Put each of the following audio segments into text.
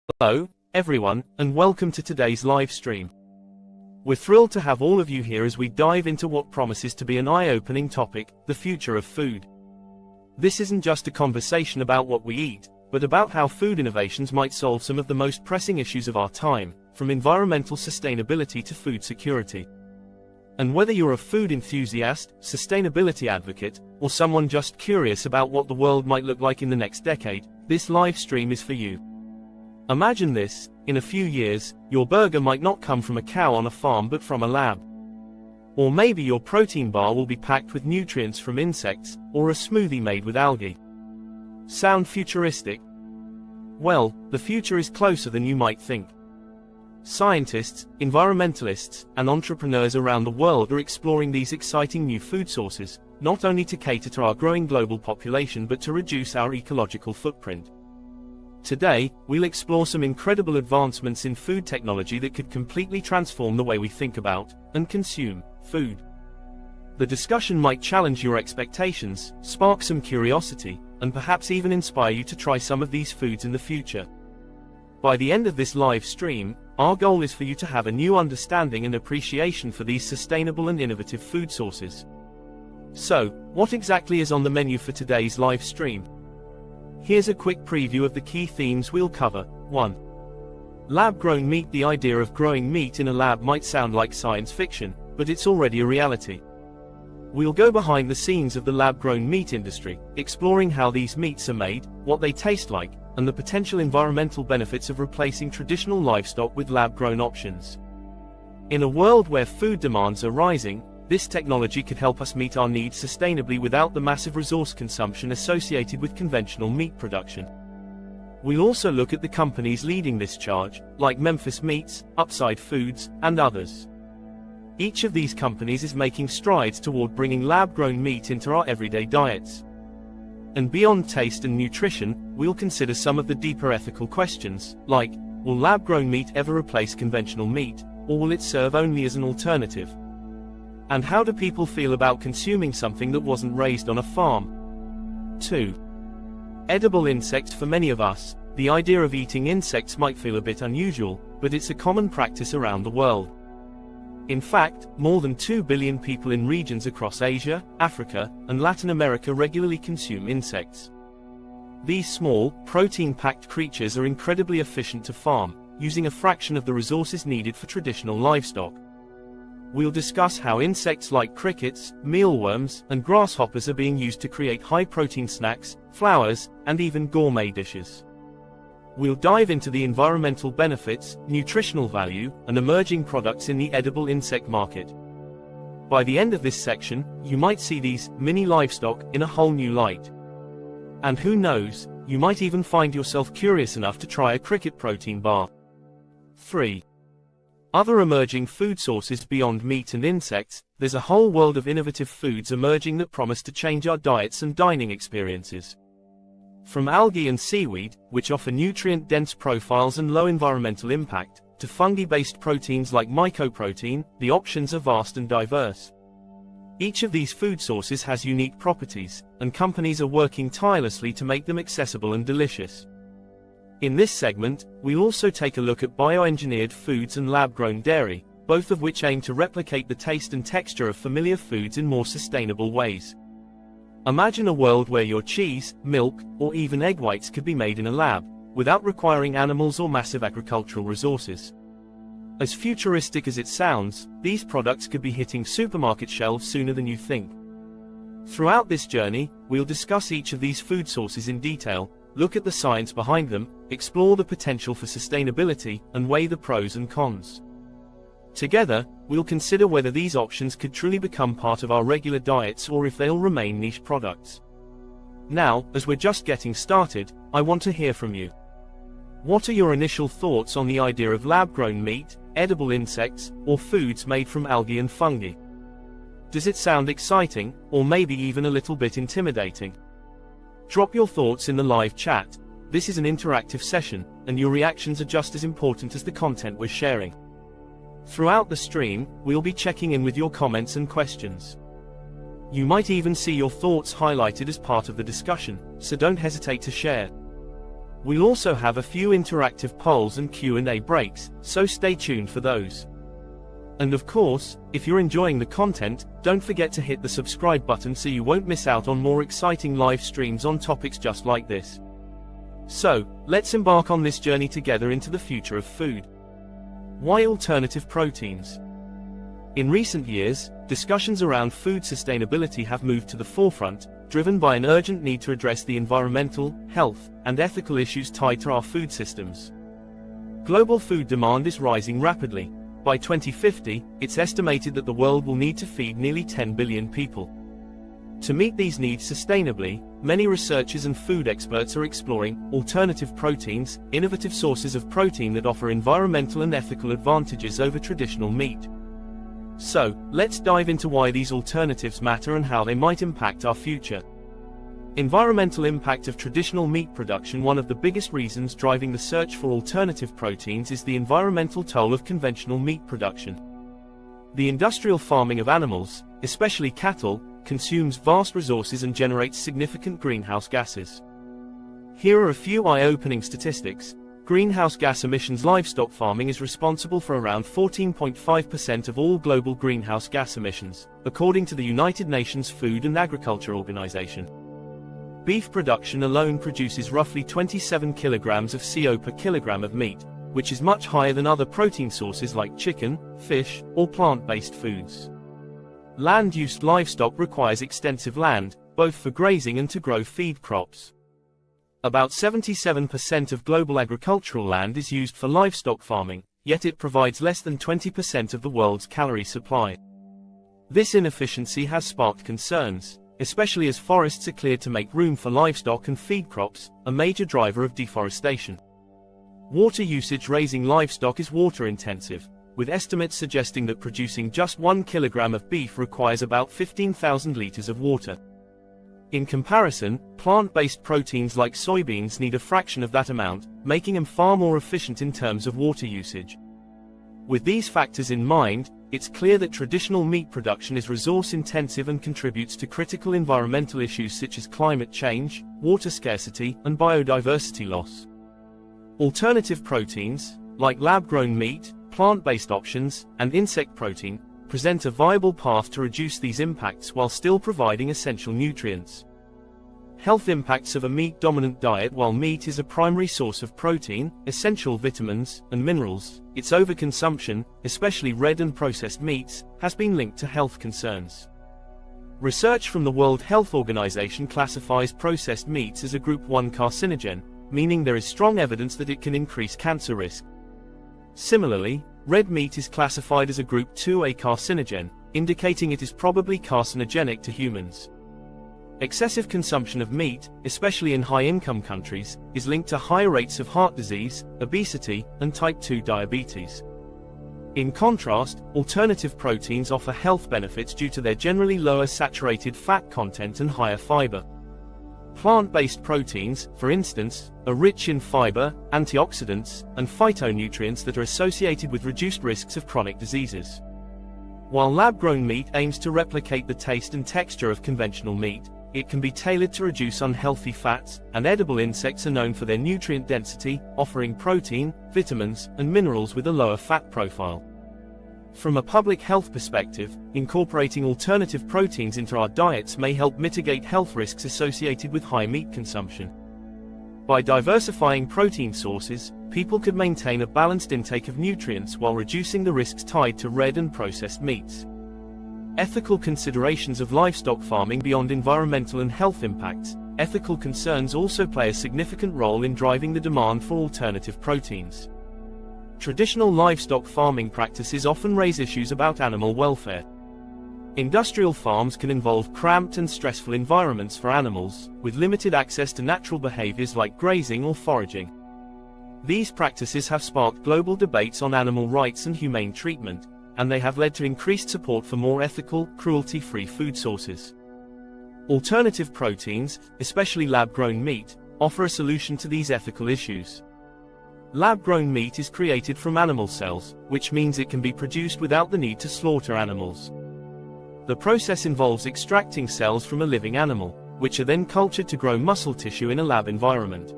Hello, everyone, and welcome to today's live stream. We're thrilled to have all of you here as we dive into what promises to be an eye-opening topic, the future of food. This isn't just a conversation about what we eat, but about how food innovations might solve some of the most pressing issues of our time, from environmental sustainability to food security. And whether you're a food enthusiast, sustainability advocate, or someone just curious about what the world might look like in the next decade, this live stream is for you. Imagine this: in a few years, your burger might not come from a cow on a farm but from a lab. Or maybe your protein bar will be packed with nutrients from insects, or a smoothie made with algae. Sound futuristic? Well, the future is closer than you might think. Scientists, environmentalists, and entrepreneurs around the world are exploring these exciting new food sources, not only to cater to our growing global population but to reduce our ecological footprint. Today, we'll explore some incredible advancements in food technology that could completely transform the way we think about and consume food. The discussion might challenge your expectations, spark some curiosity, and perhaps even inspire you to try some of these foods in the future. By the end of this live stream, our goal is for you to have a new understanding and appreciation for these sustainable and innovative food sources. So, what exactly is on the menu for today's live stream? Here's a quick preview of the key themes we'll cover. 1. Lab-grown meat. The idea of growing meat in a lab might sound like science fiction, but it's already a reality. We'll go behind the scenes of the lab-grown meat industry, exploring how these meats are made, what they taste like, and the potential environmental benefits of replacing traditional livestock with lab-grown options. In a world where food demands are rising, this technology could help us meet our needs sustainably without the massive resource consumption associated with conventional meat production. We'll also look at the companies leading this charge, like Memphis Meats, Upside Foods, and others. Each of these companies is making strides toward bringing lab-grown meat into our everyday diets. And beyond taste and nutrition, we'll consider some of the deeper ethical questions, like, will lab-grown meat ever replace conventional meat, or will it serve only as an alternative? And how do people feel about consuming something that wasn't raised on a farm? 2. Edible insects. For many of us, the idea of eating insects might feel a bit unusual, but it's a common practice around the world. In fact, more than 2 billion people in regions across Asia, Africa, and Latin America regularly consume insects. These small, protein-packed creatures are incredibly efficient to farm, using a fraction of the resources needed for traditional livestock. We'll discuss how insects like crickets, mealworms, and grasshoppers are being used to create high-protein snacks, flowers, and even gourmet dishes. We'll dive into the environmental benefits, nutritional value, and emerging products in the edible insect market. By the end of this section, you might see these mini livestock in a whole new light. And who knows, you might even find yourself curious enough to try a cricket protein bar. 3. Other emerging food sources. Beyond meat and insects, there's a whole world of innovative foods emerging that promise to change our diets and dining experiences. From algae and seaweed, which offer nutrient-dense profiles and low environmental impact, to fungi-based proteins like Mycoprotein, the options are vast and diverse. Each of these food sources has unique properties, and companies are working tirelessly to make them accessible and delicious. In this segment, we'll also take a look at bioengineered foods and lab-grown dairy, both of which aim to replicate the taste and texture of familiar foods in more sustainable ways. Imagine a world where your cheese, milk, or even egg whites could be made in a lab, without requiring animals or massive agricultural resources. As futuristic as it sounds, these products could be hitting supermarket shelves sooner than you think. Throughout this journey, we'll discuss each of these food sources in detail, look at the science behind them, explore the potential for sustainability, and weigh the pros and cons. Together, we'll consider whether these options could truly become part of our regular diets or if they'll remain niche products. Now, as we're just getting started, I want to hear from you. What are your initial thoughts on the idea of lab-grown meat, edible insects, or foods made from algae and fungi? Does it sound exciting, or maybe even a little bit intimidating? Drop your thoughts in the live chat. This is an interactive session, and your reactions are just as important as the content we're sharing. Throughout the stream, we'll be checking in with your comments and questions. You might even see your thoughts highlighted as part of the discussion, so don't hesitate to share. We'll also have a few interactive polls and Q&A breaks, so stay tuned for those. And of course, if you're enjoying the content, don't forget to hit the subscribe button so you won't miss out on more exciting live streams on topics just like this. So, let's embark on this journey together into the future of food. Why alternative proteins? In recent years, discussions around food sustainability have moved to the forefront, driven by an urgent need to address the environmental, health, and ethical issues tied to our food systems. Global food demand is rising rapidly. By 2050, it's estimated that the world will need to feed nearly 10 billion people. To meet these needs sustainably, many researchers and food experts are exploring alternative proteins, innovative sources of protein that offer environmental and ethical advantages over traditional meat. So, let's dive into why these alternatives matter and how they might impact our future. Environmental impact of traditional meat production. One of the biggest reasons driving the search for alternative proteins is the environmental toll of conventional meat production. The industrial farming of animals, especially cattle, consumes vast resources and generates significant greenhouse gases. Here are a few eye-opening statistics. Greenhouse gas emissions. Livestock farming is responsible for around 14.5% of all global greenhouse gas emissions, according to the United Nations Food and Agriculture Organization. Beef production alone produces roughly 27 kilograms of CO per kilogram of meat, which is much higher than other protein sources like chicken, fish, or plant-based foods. Land use. Livestock requires extensive land, both for grazing and to grow feed crops. About 77% of global agricultural land is used for livestock farming, yet it provides less than 20% of the world's calorie supply. This inefficiency has sparked concerns, especially as forests are cleared to make room for livestock and feed crops, a major driver of deforestation. Water usage. Raising livestock is water-intensive, with estimates suggesting that producing just 1 kilogram of beef requires about 15,000 liters of water. In comparison, plant-based proteins like soybeans need a fraction of that amount, making them far more efficient in terms of water usage. With these factors in mind, it's clear that traditional meat production is resource-intensive and contributes to critical environmental issues such as climate change, water scarcity, and biodiversity loss. Alternative proteins, like lab-grown meat, plant-based options, and insect protein, present a viable path to reduce these impacts while still providing essential nutrients. Health impacts of a meat-dominant diet. While meat is a primary source of protein, essential vitamins, and minerals, its overconsumption, especially red and processed meats, has been linked to health concerns. Research from the World Health Organization classifies processed meats as a Group 1 carcinogen, meaning there is strong evidence that it can increase cancer risk. Similarly, red meat is classified as a Group 2A carcinogen, indicating it is probably carcinogenic to humans. Excessive consumption of meat, especially in high-income countries, is linked to higher rates of heart disease, obesity, and type 2 diabetes. In contrast, alternative proteins offer health benefits due to their generally lower saturated fat content and higher fiber. Plant-based proteins, for instance, are rich in fiber, antioxidants, and phytonutrients that are associated with reduced risks of chronic diseases. While lab-grown meat aims to replicate the taste and texture of conventional meat, it can be tailored to reduce unhealthy fats, and edible insects are known for their nutrient density, offering protein, vitamins, and minerals with a lower fat profile. From a public health perspective, incorporating alternative proteins into our diets may help mitigate health risks associated with high meat consumption. By diversifying protein sources, people could maintain a balanced intake of nutrients while reducing the risks tied to red and processed meats. Ethical considerations of livestock farming. Beyond environmental and health impacts, ethical concerns also play a significant role in driving the demand for alternative proteins. Traditional livestock farming practices often raise issues about animal welfare. Industrial farms can involve cramped and stressful environments for animals, with limited access to natural behaviors like grazing or foraging. These practices have sparked global debates on animal rights and humane treatment, and they have led to increased support for more ethical, cruelty-free food sources. Alternative proteins, especially lab-grown meat, offer a solution to these ethical issues. Lab-grown meat is created from animal cells, which means it can be produced without the need to slaughter animals. The process involves extracting cells from a living animal, which are then cultured to grow muscle tissue in a lab environment.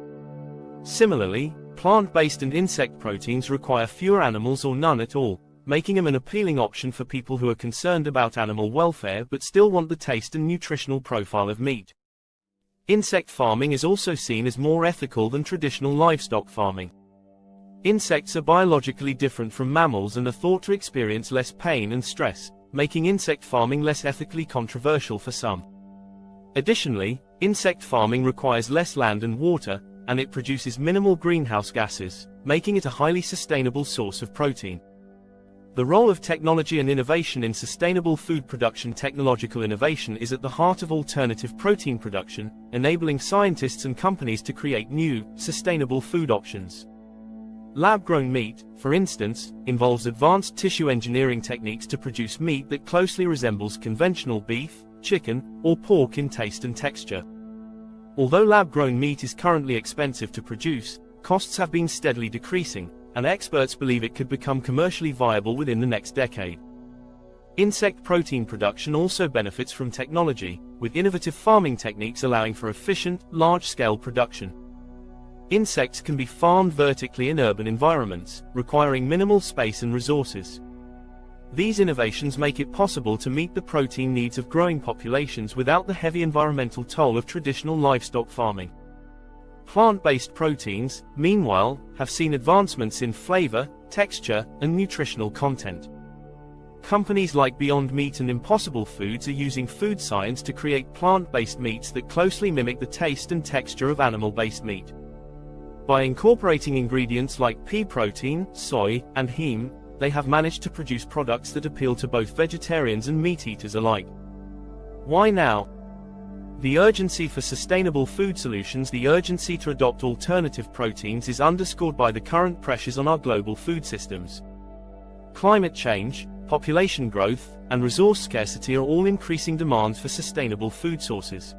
Similarly, plant-based and insect proteins require fewer animals or none at all, making them an appealing option for people who are concerned about animal welfare but still want the taste and nutritional profile of meat. Insect farming is also seen as more ethical than traditional livestock farming. Insects are biologically different from mammals and are thought to experience less pain and stress, making insect farming less ethically controversial for some. Additionally, insect farming requires less land and water, and it produces minimal greenhouse gases, making it a highly sustainable source of protein. The role of technology and innovation in sustainable food production. Technological innovation is at the heart of alternative protein production, enabling scientists and companies to create new, sustainable food options. Lab-grown meat, for instance, involves advanced tissue engineering techniques to produce meat that closely resembles conventional beef, chicken, or pork in taste and texture. Although lab-grown meat is currently expensive to produce, costs have been steadily decreasing, and experts believe it could become commercially viable within the next decade. Insect protein production also benefits from technology, with innovative farming techniques allowing for efficient, large-scale production. Insects can be farmed vertically in urban environments, requiring minimal space and resources. These innovations make it possible to meet the protein needs of growing populations without the heavy environmental toll of traditional livestock farming. Plant-based proteins, meanwhile, have seen advancements in flavor, texture, and nutritional content. Companies like Beyond Meat and Impossible Foods are using food science to create plant-based meats that closely mimic the taste and texture of animal-based meat. By incorporating ingredients like pea protein, soy, and heme, they have managed to produce products that appeal to both vegetarians and meat-eaters alike. Why now? The urgency for sustainable food solutions. The urgency to adopt alternative proteins is underscored by the current pressures on our global food systems. Climate change, population growth, and resource scarcity are all increasing demands for sustainable food sources.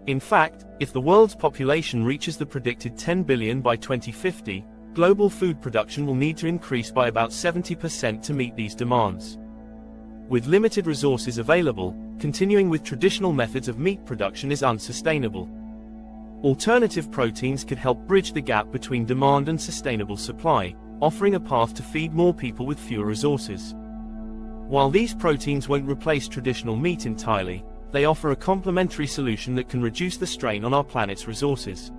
In fact, if the world's population reaches the predicted 10 billion by 2050, global food production will need to increase by about 70% to meet these demands. With limited resources available, continuing with traditional methods of meat production is unsustainable. Alternative proteins could help bridge the gap between demand and sustainable supply, offering a path to feed more people with fewer resources. While these proteins won't replace traditional meat entirely, they offer a complementary solution that can reduce the strain on our planet's resources.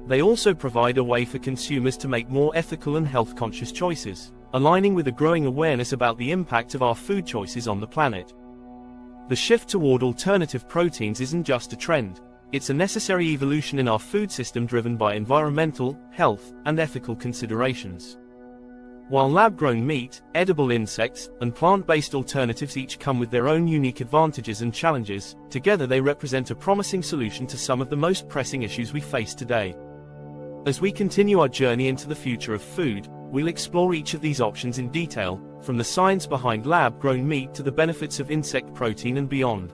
They also provide a way for consumers to make more ethical and health-conscious choices, aligning with a growing awareness about the impact of our food choices on the planet. The shift toward alternative proteins isn't just a trend, it's a necessary evolution in our food system driven by environmental, health, and ethical considerations. While lab-grown meat, edible insects, and plant-based alternatives each come with their own unique advantages and challenges, together they represent a promising solution to some of the most pressing issues we face today. As we continue our journey into the future of food, we'll explore each of these options in detail, from the science behind lab-grown meat to the benefits of insect protein and beyond.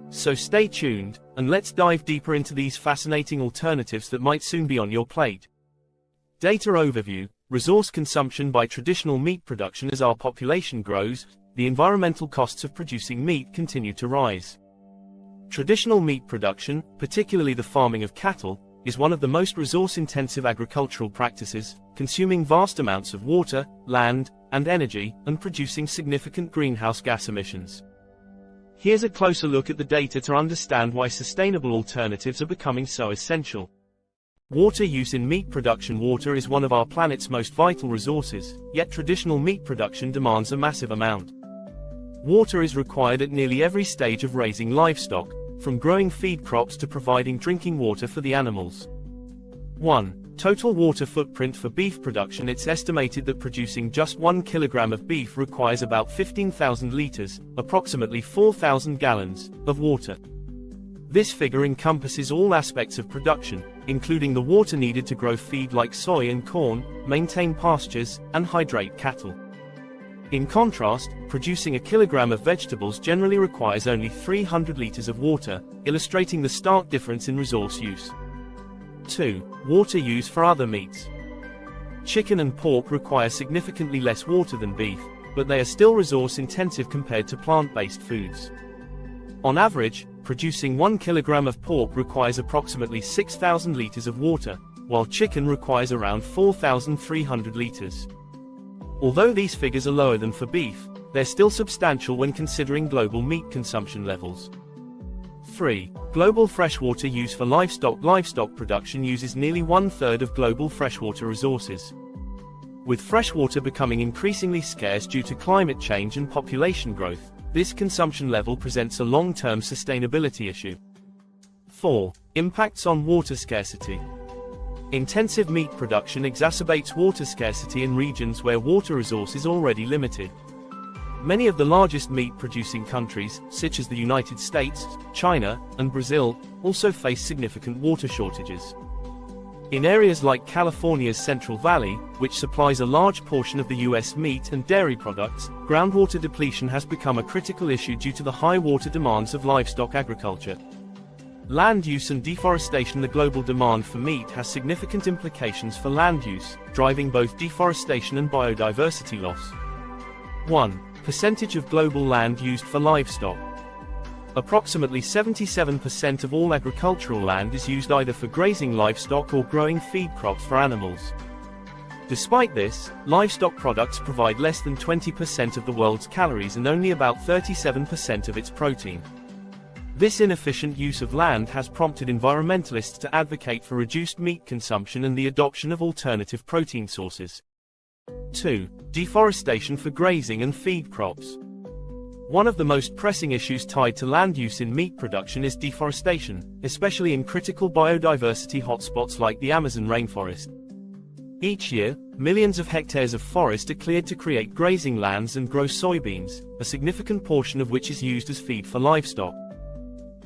So stay tuned, and let's dive deeper into these fascinating alternatives that might soon be on your plate. Data overview: resource consumption by traditional meat production. As our population grows, the environmental costs of producing meat continue to rise. Traditional meat production, particularly the farming of cattle, is one of the most resource-intensive agricultural practices, consuming vast amounts of water, land, and energy, and producing significant greenhouse gas emissions. Here's a closer look at the data to understand why sustainable alternatives are becoming so essential. Water use in meat production. Water is one of our planet's most vital resources, yet traditional meat production demands a massive amount. Water is required at nearly every stage of raising livestock, from growing feed crops to providing drinking water for the animals. 1. Total water footprint for beef production. It's estimated that producing just 1 kilogram of beef requires about 15,000 liters, approximately 4,000 gallons, of water. This figure encompasses all aspects of production, including the water needed to grow feed like soy and corn, maintain pastures, and hydrate cattle. In contrast, producing a kilogram of vegetables generally requires only 300 liters of water, illustrating the stark difference in resource use. 2. Water use for other meats. Chicken and pork require significantly less water than beef, but they are still resource-intensive compared to plant-based foods. On average, producing 1 kilogram of pork requires approximately 6,000 liters of water, while chicken requires around 4,300 liters. Although these figures are lower than for beef, they're still substantial when considering global meat consumption levels. 3. Global freshwater use for livestock. Livestock production uses nearly 1/3 of global freshwater resources. With freshwater becoming increasingly scarce due to climate change and population growth, this consumption level presents a long-term sustainability issue. 4. Impacts on water scarcity. Intensive meat production exacerbates water scarcity in regions where water resource is already limited. Many of the largest meat-producing countries, such as the United States, China, and Brazil, also face significant water shortages. In areas like California's Central Valley, which supplies a large portion of the U.S. meat and dairy products, groundwater depletion has become a critical issue due to the high water demands of livestock agriculture. Land use and deforestation. The global demand for meat has significant implications for land use, driving both deforestation and biodiversity loss. 1. Percentage of global land used for livestock. Approximately 77% of all agricultural land is used either for grazing livestock or growing feed crops for animals. Despite this, livestock products provide less than 20% of the world's calories and only about 37% of its protein. This inefficient use of land has prompted environmentalists to advocate for reduced meat consumption and the adoption of alternative protein sources. 2. Deforestation for grazing and feed crops. One of the most pressing issues tied to land use in meat production is deforestation, especially in critical biodiversity hotspots like the Amazon rainforest. Each year, millions of hectares of forest are cleared to create grazing lands and grow soybeans, a significant portion of which is used as feed for livestock.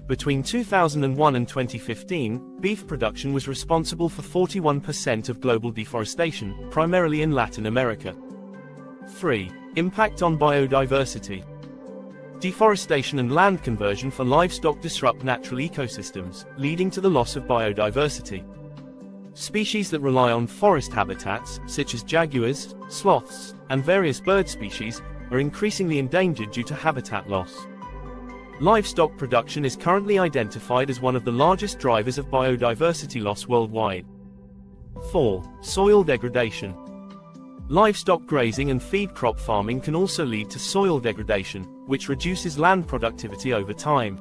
Between 2001 and 2015, beef production was responsible for 41% of global deforestation, primarily in Latin America. 3. Impact on biodiversity. Deforestation and land conversion for livestock disrupt natural ecosystems, leading to the loss of biodiversity. Species that rely on forest habitats, such as jaguars, sloths, and various bird species, are increasingly endangered due to habitat loss. Livestock production is currently identified as one of the largest drivers of biodiversity loss worldwide. 4. Soil degradation. Livestock grazing and feed crop farming can also lead to soil degradation, which reduces land productivity over time.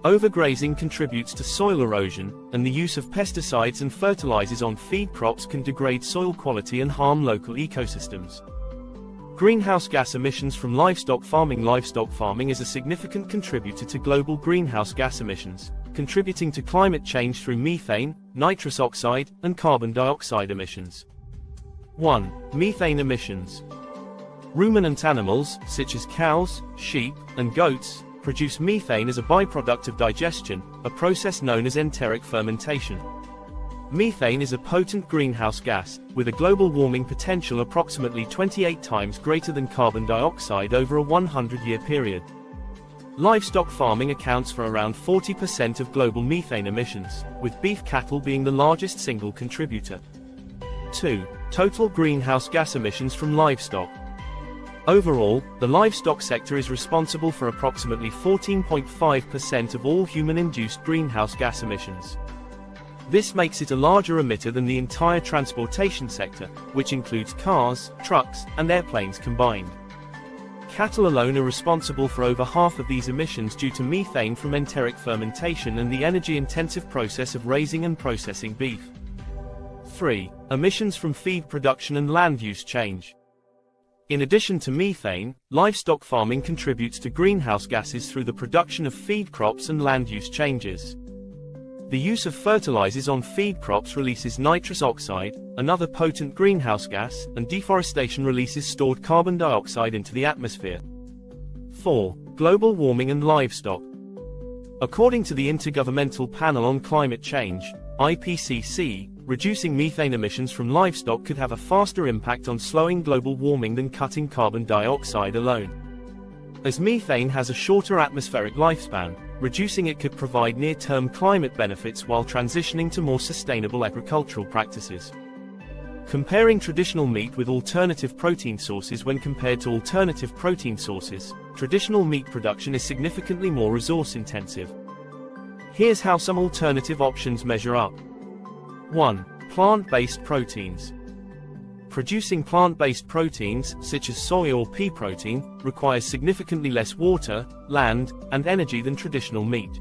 Overgrazing contributes to soil erosion, and the use of pesticides and fertilizers on feed crops can degrade soil quality and harm local ecosystems. Greenhouse gas emissions from livestock farming. Livestock farming is a significant contributor to global greenhouse gas emissions, contributing to climate change through methane, nitrous oxide, and carbon dioxide emissions. 1. Methane emissions. Ruminant animals, such as cows, sheep, and goats, produce methane as a byproduct of digestion, a process known as enteric fermentation. Methane is a potent greenhouse gas, with a global warming potential approximately 28 times greater than carbon dioxide over a 100-year period. Livestock farming accounts for around 40% of global methane emissions, with beef cattle being the largest single contributor. 2. Total greenhouse gas emissions from livestock. Overall, the livestock sector is responsible for approximately 14.5% of all human-induced greenhouse gas emissions. This makes it a larger emitter than the entire transportation sector, which includes cars, trucks, and airplanes combined. Cattle alone are responsible for over half of these emissions due to methane from enteric fermentation and the energy-intensive process of raising and processing beef. 3. Emissions from feed production and land use change. In addition to methane, livestock farming contributes to greenhouse gases through the production of feed crops and land use changes. The use of fertilizers on feed crops releases nitrous oxide, another potent greenhouse gas, and deforestation releases stored carbon dioxide into the atmosphere. 4. Global warming and livestock. According to the Intergovernmental Panel on Climate Change, IPCC, reducing methane emissions from livestock could have a faster impact on slowing global warming than cutting carbon dioxide alone. As methane has a shorter atmospheric lifespan, reducing it could provide near-term climate benefits while transitioning to more sustainable agricultural practices. Comparing traditional meat with alternative protein sources. When compared to alternative protein sources, traditional meat production is significantly more resource-intensive. Here's how some alternative options measure up. 1. Plant-based proteins. Producing plant-based proteins, such as soy or pea protein, requires significantly less water, land, and energy than traditional meat.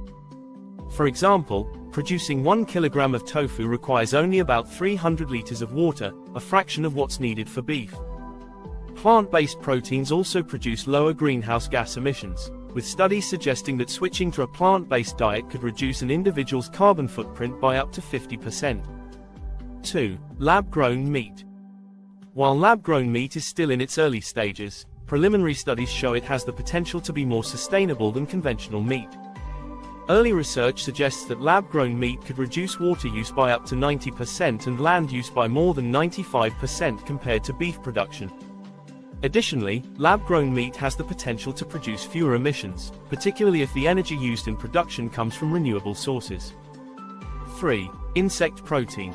For example, producing 1 kilogram of tofu requires only about 300 liters of water, a fraction of what's needed for beef. Plant-based proteins also produce lower greenhouse gas emissions, with studies suggesting that switching to a plant-based diet could reduce an individual's carbon footprint by up to 50%. 2. Lab-grown meat. While lab-grown meat is still in its early stages, preliminary studies show it has the potential to be more sustainable than conventional meat. Early research suggests that lab-grown meat could reduce water use by up to 90% and land use by more than 95% compared to beef production. Additionally, lab-grown meat has the potential to produce fewer emissions, particularly if the energy used in production comes from renewable sources. 3. Insect protein.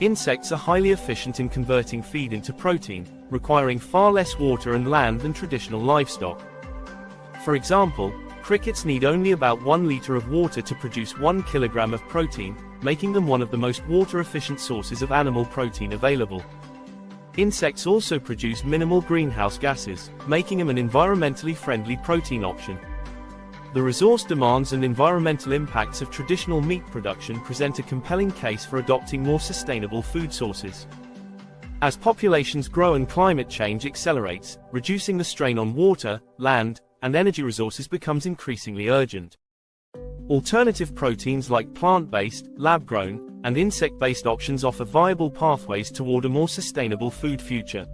Insects are highly efficient in converting feed into protein, requiring far less water and land than traditional livestock. For example, crickets need only about 1 liter of water to produce 1 kilogram of protein, making them one of the most water-efficient sources of animal protein available. Insects also produce minimal greenhouse gases, making them an environmentally friendly protein option. The resource demands and environmental impacts of traditional meat production present a compelling case for adopting more sustainable food sources. As populations grow and climate change accelerates, reducing the strain on water, land, and energy resources becomes increasingly urgent. Alternative proteins like plant-based, lab-grown, and insect-based options offer viable pathways toward a more sustainable food future.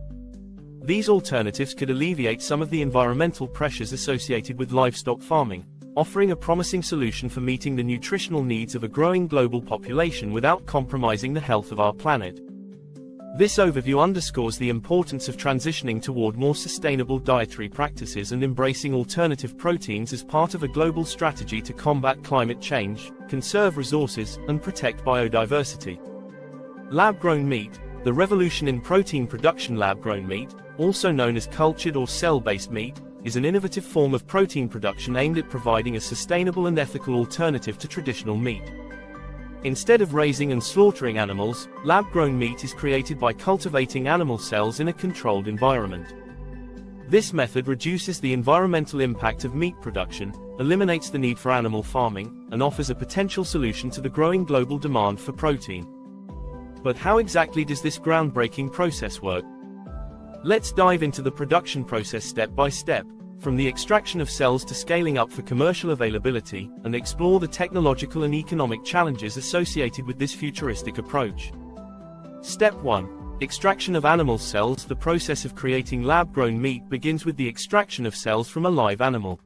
These alternatives could alleviate some of the environmental pressures associated with livestock farming, offering a promising solution for meeting the nutritional needs of a growing global population without compromising the health of our planet. This overview underscores the importance of transitioning toward more sustainable dietary practices and embracing alternative proteins as part of a global strategy to combat climate change, conserve resources, and protect biodiversity. Lab-grown meat. The revolution in protein production. Lab-grown meat, also known as cultured or cell-based meat, is an innovative form of protein production aimed at providing a sustainable and ethical alternative to traditional meat. Instead of raising and slaughtering animals, lab-grown meat is created by cultivating animal cells in a controlled environment. This method reduces the environmental impact of meat production, eliminates the need for animal farming, and offers a potential solution to the growing global demand for protein. But how exactly does this groundbreaking process work? Let's dive into the production process step by step, from the extraction of cells to scaling up for commercial availability, and explore the technological and economic challenges associated with this futuristic approach. Step 1. Extraction of animal cells. The process of creating lab-grown meat begins with the extraction of cells from a live animal.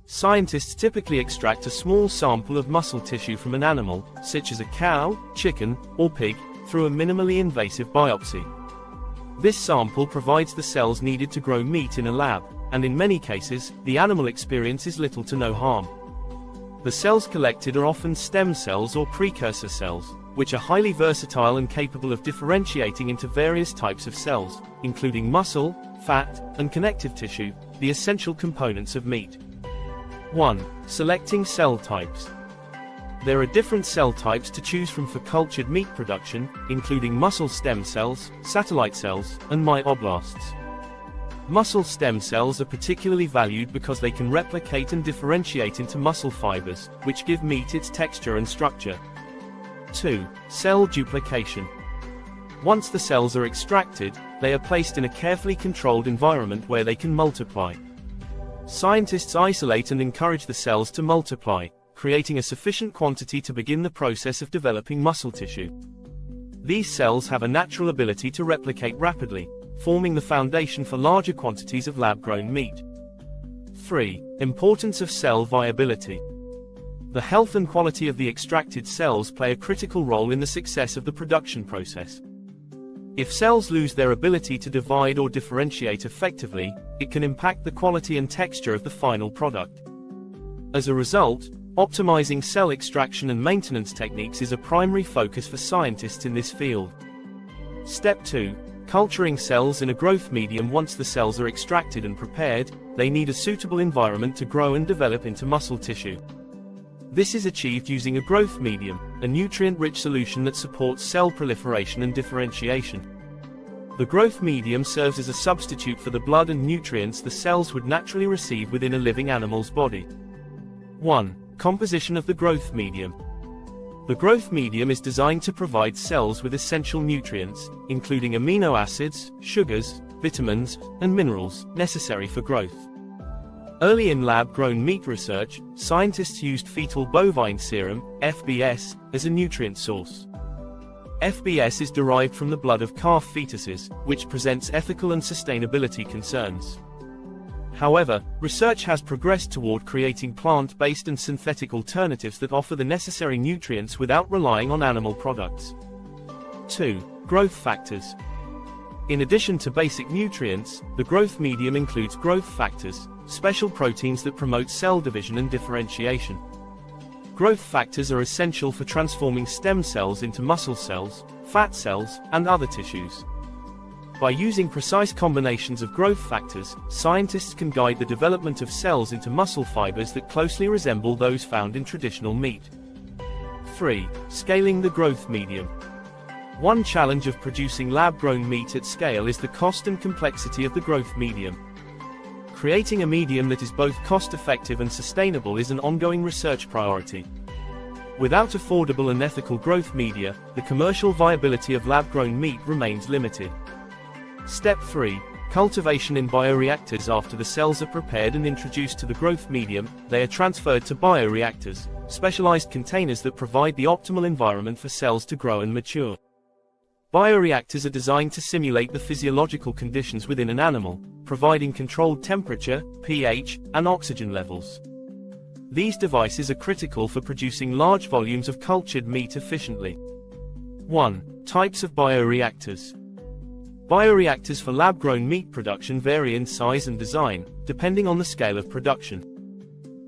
Scientists typically extract a small sample of muscle tissue from an animal, such as a cow, chicken, or pig, through a minimally invasive biopsy. This sample provides the cells needed to grow meat in a lab, and in many cases, the animal experiences little to no harm. The cells collected are often stem cells or precursor cells, which are highly versatile and capable of differentiating into various types of cells, including muscle, fat, and connective tissue, the essential components of meat. 1. Selecting cell types. There are different cell types to choose from for cultured meat production, including muscle stem cells, satellite cells, and myoblasts. Muscle stem cells are particularly valued because they can replicate and differentiate into muscle fibers, which give meat its texture and structure. 2. Cell duplication. Once the cells are extracted, they are placed in a carefully controlled environment where they can multiply. Scientists isolate and encourage the cells to multiply, creating a sufficient quantity to begin the process of developing muscle tissue. These cells have a natural ability to replicate rapidly, forming the foundation for larger quantities of lab-grown meat. 3. Importance of cell viability. The health and quality of the extracted cells play a critical role in the success of the production process. If cells lose their ability to divide or differentiate effectively, it can impact the quality and texture of the final product. As a result, optimizing cell extraction and maintenance techniques is a primary focus for scientists in this field. Step 2. Culturing cells in a growth medium. Once the cells are extracted and prepared, they need a suitable environment to grow and develop into muscle tissue. This is achieved using a growth medium, a nutrient-rich solution that supports cell proliferation and differentiation. The growth medium serves as a substitute for the blood and nutrients the cells would naturally receive within a living animal's body. 1. Composition of the growth medium. The growth medium is designed to provide cells with essential nutrients, including amino acids, sugars, vitamins, and minerals, necessary for growth. Early in lab-grown meat research, scientists used fetal bovine serum, FBS, as a nutrient source. FBS is derived from the blood of calf fetuses, which presents ethical and sustainability concerns. However, research has progressed toward creating plant-based and synthetic alternatives that offer the necessary nutrients without relying on animal products. 2. Growth factors. In addition to basic nutrients, the growth medium includes growth factors, special proteins that promote cell division and differentiation. Growth factors are essential for transforming stem cells into muscle cells, fat cells, and other tissues. By using precise combinations of growth factors, scientists can guide the development of cells into muscle fibers that closely resemble those found in traditional meat. 3. Scaling the growth medium. One challenge of producing lab-grown meat at scale is the cost and complexity of the growth medium. Creating a medium that is both cost-effective and sustainable is an ongoing research priority. Without affordable and ethical growth media, the commercial viability of lab-grown meat remains limited. Step 3. Cultivation in bioreactors. After the cells are prepared and introduced to the growth medium, they are transferred to bioreactors, specialized containers that provide the optimal environment for cells to grow and mature. Bioreactors are designed to simulate the physiological conditions within an animal, providing controlled temperature, pH, and oxygen levels. These devices are critical for producing large volumes of cultured meat efficiently. 1. Types of bioreactors. Bioreactors for lab-grown meat production vary in size and design, depending on the scale of production.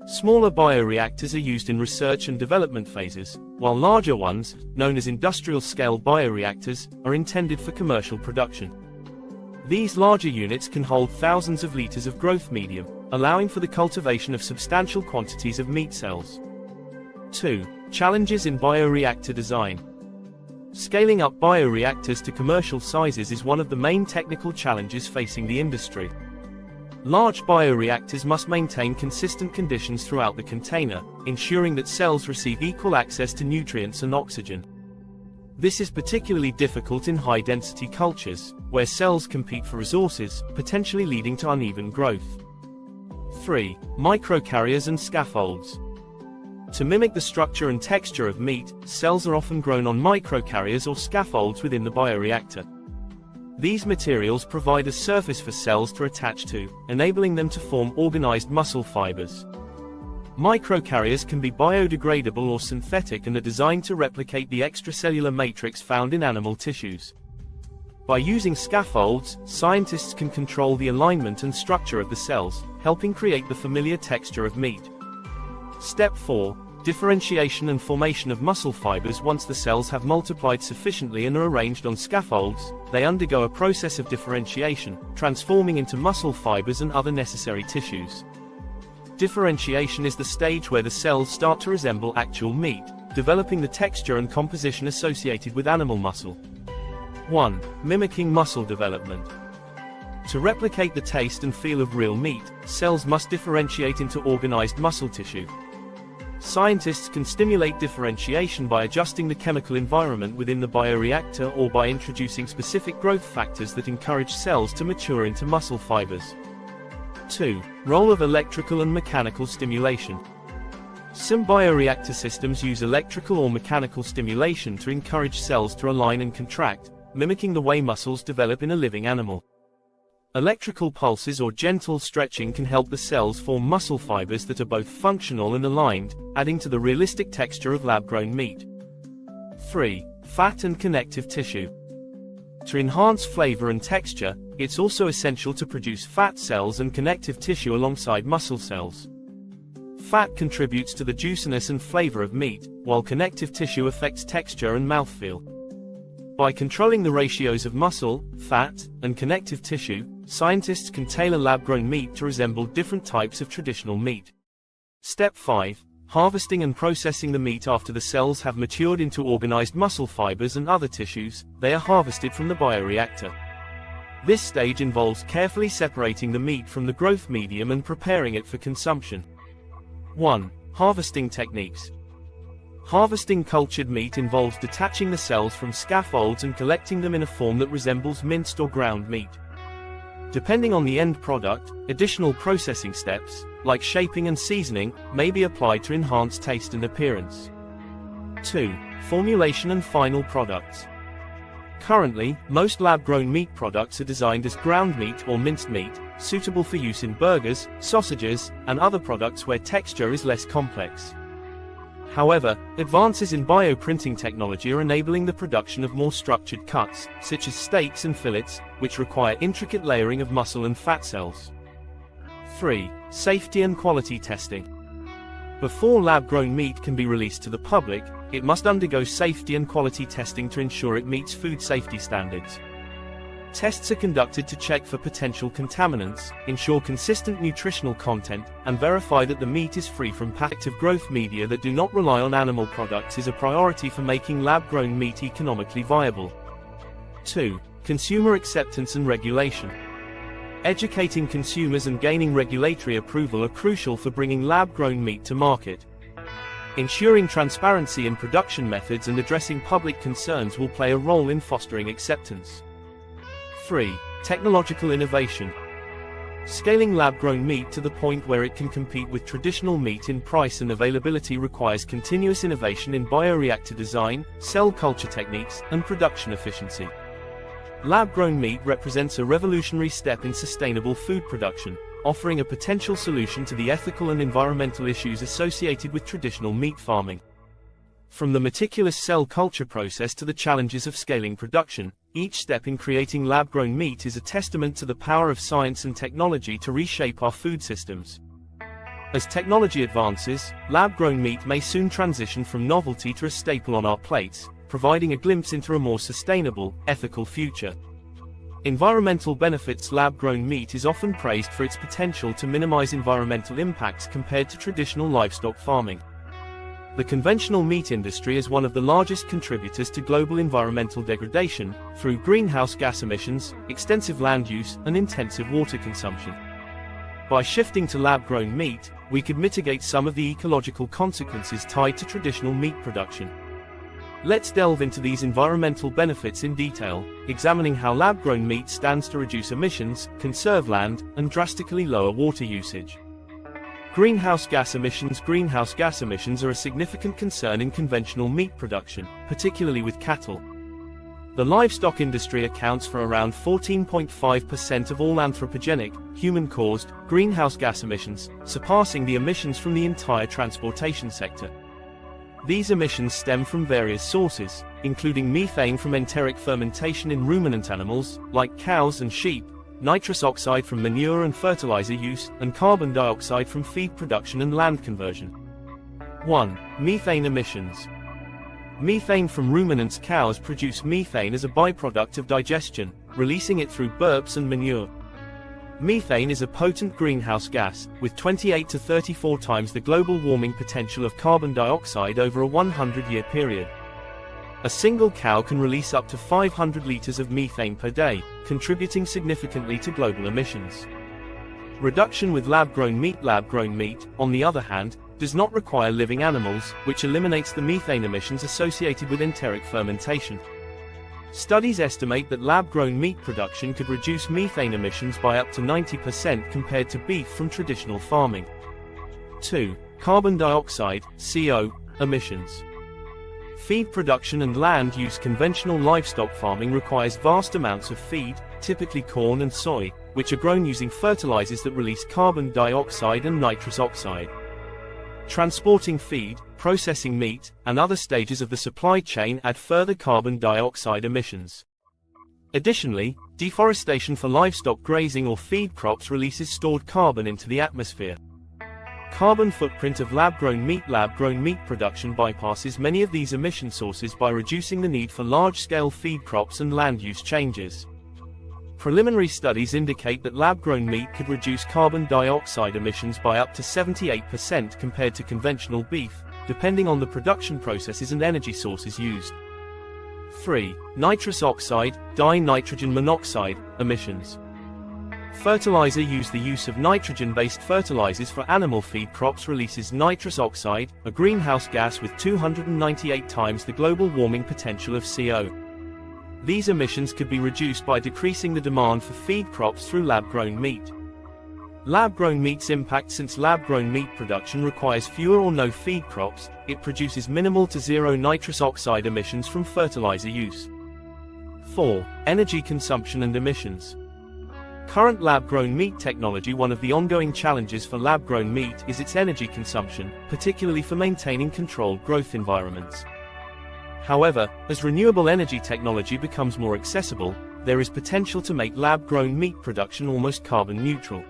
Smaller bioreactors are used in research and development phases, while larger ones, known as industrial-scale bioreactors, are intended for commercial production. These larger units can hold thousands of liters of growth medium, allowing for the cultivation of substantial quantities of meat cells. 2. Challenges in bioreactor design. Scaling up bioreactors to commercial sizes is one of the main technical challenges facing the industry. Large bioreactors must maintain consistent conditions throughout the container, ensuring that cells receive equal access to nutrients and oxygen. This is particularly difficult in high-density cultures, where cells compete for resources, potentially leading to uneven growth. 3. Microcarriers and scaffolds. To mimic the structure and texture of meat, cells are often grown on microcarriers or scaffolds within the bioreactor. These materials provide a surface for cells to attach to, enabling them to form organized muscle fibers. Microcarriers can be biodegradable or synthetic and are designed to replicate the extracellular matrix found in animal tissues. By using scaffolds, scientists can control the alignment and structure of the cells, helping create the familiar texture of meat. Step 4. Differentiation and formation of muscle fibers. Once the cells have multiplied sufficiently and are arranged on scaffolds, they undergo a process of differentiation, transforming into muscle fibers and other necessary tissues. Differentiation is the stage where the cells start to resemble actual meat, developing the texture and composition associated with animal muscle. 1. Mimicking muscle development. To replicate the taste and feel of real meat, cells must differentiate into organized muscle tissue. Scientists can stimulate differentiation by adjusting the chemical environment within the bioreactor or by introducing specific growth factors that encourage cells to mature into muscle fibers. 2. Role of electrical and mechanical stimulation. Some bioreactor systems use electrical or mechanical stimulation to encourage cells to align and contract, mimicking the way muscles develop in a living animal. Electrical pulses or gentle stretching can help the cells form muscle fibers that are both functional and aligned, adding to the realistic texture of lab-grown meat. 3. Fat and connective tissue. To enhance flavor and texture, it's also essential to produce fat cells and connective tissue alongside muscle cells. Fat contributes to the juiciness and flavor of meat, while connective tissue affects texture and mouthfeel. By controlling the ratios of muscle, fat, and connective tissue, scientists can tailor lab-grown meat to resemble different types of traditional meat. Step 5. harvesting and processing the meat after the cells have matured into organized muscle fibers and other tissues. They are harvested from the bioreactor. This stage involves carefully separating the meat from the growth medium and preparing it for consumption. 1. Harvesting techniques. Harvesting cultured meat involves detaching the cells from scaffolds and collecting them in a form that resembles minced or ground meat. Depending on the end product, additional processing steps, like shaping and seasoning, may be applied to enhance taste and appearance. 2. Formulation and final products. Currently, most lab-grown meat products are designed as ground meat or minced meat, suitable for use in burgers, sausages, and other products where texture is less complex. However, advances in bioprinting technology are enabling the production of more structured cuts, such as steaks and fillets, which require intricate layering of muscle and fat cells. 3. Safety and quality testing. Before lab-grown meat can be released to the public, it must undergo safety and quality testing to ensure it meets food safety standards. Tests are conducted to check for potential contaminants, ensure consistent nutritional content, and verify that the meat is free from active growth media that do not rely on animal products is a priority for making lab-grown meat economically viable. 2. Consumer acceptance and regulation. Educating consumers and gaining regulatory approval are crucial for bringing lab-grown meat to market. Ensuring transparency in production methods and addressing public concerns will play a role in fostering acceptance. 3. Technological innovation. Scaling lab-grown meat to the point where it can compete with traditional meat in price and availability requires continuous innovation in bioreactor design, cell culture techniques, and production efficiency. Lab-grown meat represents a revolutionary step in sustainable food production, offering a potential solution to the ethical and environmental issues associated with traditional meat farming. From the meticulous cell culture process to the challenges of scaling production, each step in creating lab-grown meat is a testament to the power of science and technology to reshape our food systems. As technology advances, lab-grown meat may soon transition from novelty to a staple on our plates, providing a glimpse into a more sustainable, ethical future. Environmental benefits. Lab-grown meat is often praised for its potential to minimize environmental impacts compared to traditional livestock farming. The conventional meat industry is one of the largest contributors to global environmental degradation, through greenhouse gas emissions, extensive land use, and intensive water consumption. By shifting to lab-grown meat, we could mitigate some of the ecological consequences tied to traditional meat production. Let's delve into these environmental benefits in detail, examining how lab-grown meat stands to reduce emissions, conserve land, and drastically lower water usage. Greenhouse gas emissions. Greenhouse gas emissions are a significant concern in conventional meat production, particularly with cattle. The livestock industry accounts for around 14.5% of all anthropogenic, human-caused, greenhouse gas emissions, surpassing the emissions from the entire transportation sector. These emissions stem from various sources, including methane from enteric fermentation in ruminant animals, like cows and sheep, nitrous oxide from manure and fertilizer use, and carbon dioxide from feed production and land conversion. 1. Methane emissions. Methane from ruminants. Cows produce methane as a byproduct of digestion, releasing it through burps and manure. Methane is a potent greenhouse gas, with 28 to 34 times the global warming potential of carbon dioxide over a 100-year period. A single cow can release up to 500 liters of methane per day, contributing significantly to global emissions. Reduction with lab-grown meat. Lab-grown meat, on the other hand, does not require living animals, which eliminates the methane emissions associated with enteric fermentation. Studies estimate that lab-grown meat production could reduce methane emissions by up to 90% compared to beef from traditional farming. 2. Carbon dioxide, CO, emissions. Feed production and land use. Conventional livestock farming requires vast amounts of feed, typically corn and soy, which are grown using fertilizers that release carbon dioxide and nitrous oxide. Transporting feed, processing meat, and other stages of the supply chain add further carbon dioxide emissions. Additionally, deforestation for livestock grazing or feed crops releases stored carbon into the atmosphere. Carbon footprint of lab-grown meat. Lab-grown meat production bypasses many of these emission sources by reducing the need for large-scale feed crops and land use changes. Preliminary studies indicate that lab-grown meat could reduce carbon dioxide emissions by up to 78% compared to conventional beef, depending on the production processes and energy sources used. 3. Nitrous oxide, dinitrogen monoxide, emissions. Fertilizer use. The use of nitrogen-based fertilizers for animal feed crops releases nitrous oxide, a greenhouse gas with 298 times the global warming potential of CO. These emissions could be reduced by decreasing the demand for feed crops through lab-grown meat. Lab-grown meat's impact. Since lab-grown meat production requires fewer or no feed crops, it produces minimal to zero nitrous oxide emissions from fertilizer use. 4. Energy consumption and emissions. Current lab-grown meat technology. One of the ongoing challenges for lab-grown meat is its energy consumption, particularly for maintaining controlled growth environments. However, as renewable energy technology becomes more accessible, there is potential to make lab-grown meat production almost carbon neutral.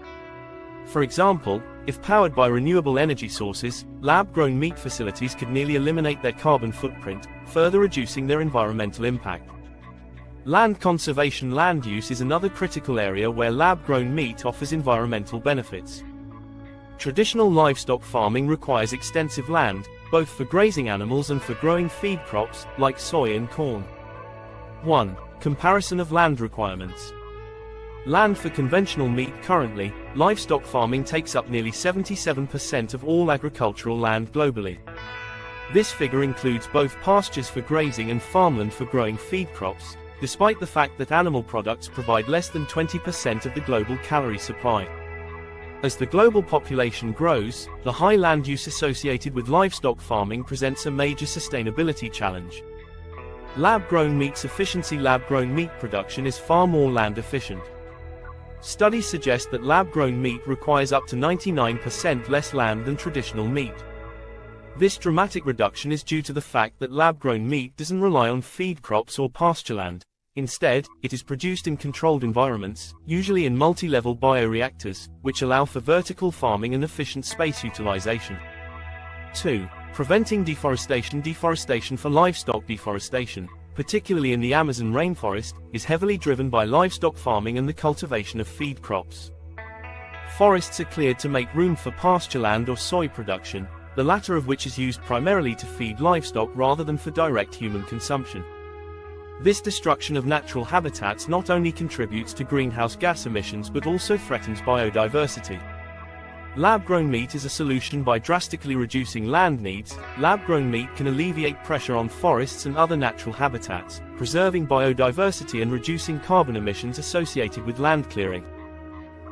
For example, if powered by renewable energy sources, lab-grown meat facilities could nearly eliminate their carbon footprint, further reducing their environmental impact. Land conservation. Land use is another critical area where lab-grown meat offers environmental benefits. Traditional livestock farming requires extensive land, both for grazing animals and for growing feed crops, like soy and corn. 1. Comparison of land requirements. Land for conventional meat. Currently, livestock farming takes up nearly 77% of all agricultural land globally. This figure includes both pastures for grazing and farmland for growing feed crops, despite the fact that animal products provide less than 20% of the global calorie supply. As the global population grows, the high land use associated with livestock farming presents a major sustainability challenge. Lab-grown meat's efficiency. Lab-grown meat production is far more land efficient. Studies suggest that lab-grown meat requires up to 99% less land than traditional meat. This dramatic reduction is due to the fact that lab-grown meat doesn't rely on feed crops or pastureland. Instead, it is produced in controlled environments, usually in multi-level bioreactors, which allow for vertical farming and efficient space utilization. 2. Preventing deforestation. Deforestation for livestock. Deforestation, particularly in the Amazon rainforest, is heavily driven by livestock farming and the cultivation of feed crops. Forests are cleared to make room for pastureland or soy production, the latter of which is used primarily to feed livestock rather than for direct human consumption. This destruction of natural habitats not only contributes to greenhouse gas emissions but also threatens biodiversity. Lab-grown meat is a solution. By drastically reducing land needs, lab-grown meat can alleviate pressure on forests and other natural habitats, preserving biodiversity and reducing carbon emissions associated with land clearing.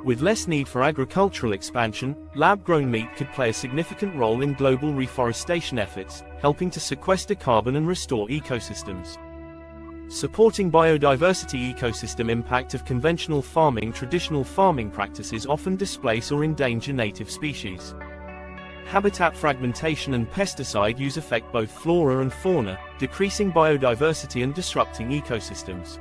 With less need for agricultural expansion, lab-grown meat could play a significant role in global reforestation efforts, helping to sequester carbon and restore ecosystems. Supporting biodiversity. Ecosystem impact of conventional farming. Traditional farming practices often displace or endanger native species. Habitat fragmentation and pesticide use affect both flora and fauna, decreasing biodiversity and disrupting ecosystems.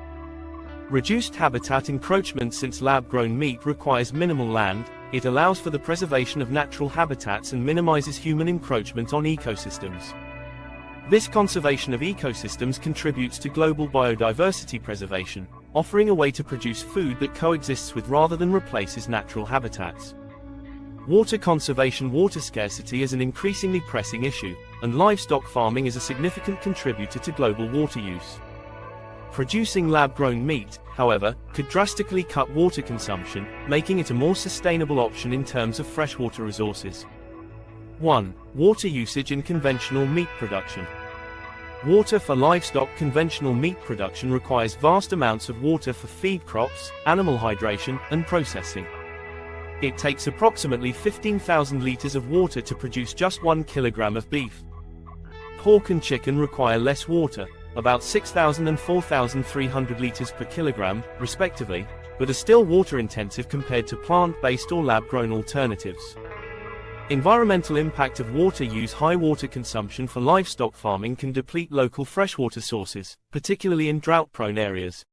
Reduced habitat encroachment. Since lab-grown meat requires minimal land, it allows for the preservation of natural habitats and minimizes human encroachment on ecosystems. This conservation of ecosystems contributes to global biodiversity preservation, offering a way to produce food that coexists with rather than replaces natural habitats. Water conservation. Water scarcity is an increasingly pressing issue, and livestock farming is a significant contributor to global water use. Producing lab-grown meat, however, could drastically cut water consumption, making it a more sustainable option in terms of freshwater resources. 1. Water usage in conventional meat production. Water for livestock. Conventional meat production requires vast amounts of water for feed crops, animal hydration, and processing. It takes approximately 15,000 liters of water to produce just 1 kilogram of beef. Pork and chicken require less water, about 6,000 and 4,300 liters per kilogram, respectively, but are still water-intensive compared to plant-based or lab-grown alternatives. Environmental impact of water use. High water consumption for livestock farming can deplete local freshwater sources, particularly in drought-prone areas.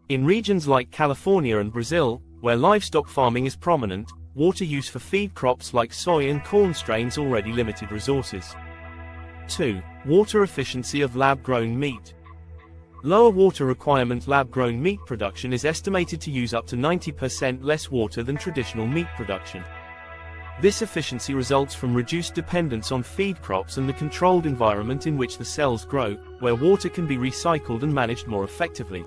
In regions like California and Brazil, where livestock farming is prominent, water use for feed crops like soy and corn strains already limited resources. 2. Water efficiency of lab-grown meat. Lower water requirement lab-grown meat production is estimated to use up to 90% less water than traditional meat production. This efficiency results from reduced dependence on feed crops and the controlled environment in which the cells grow, where water can be recycled and managed more effectively.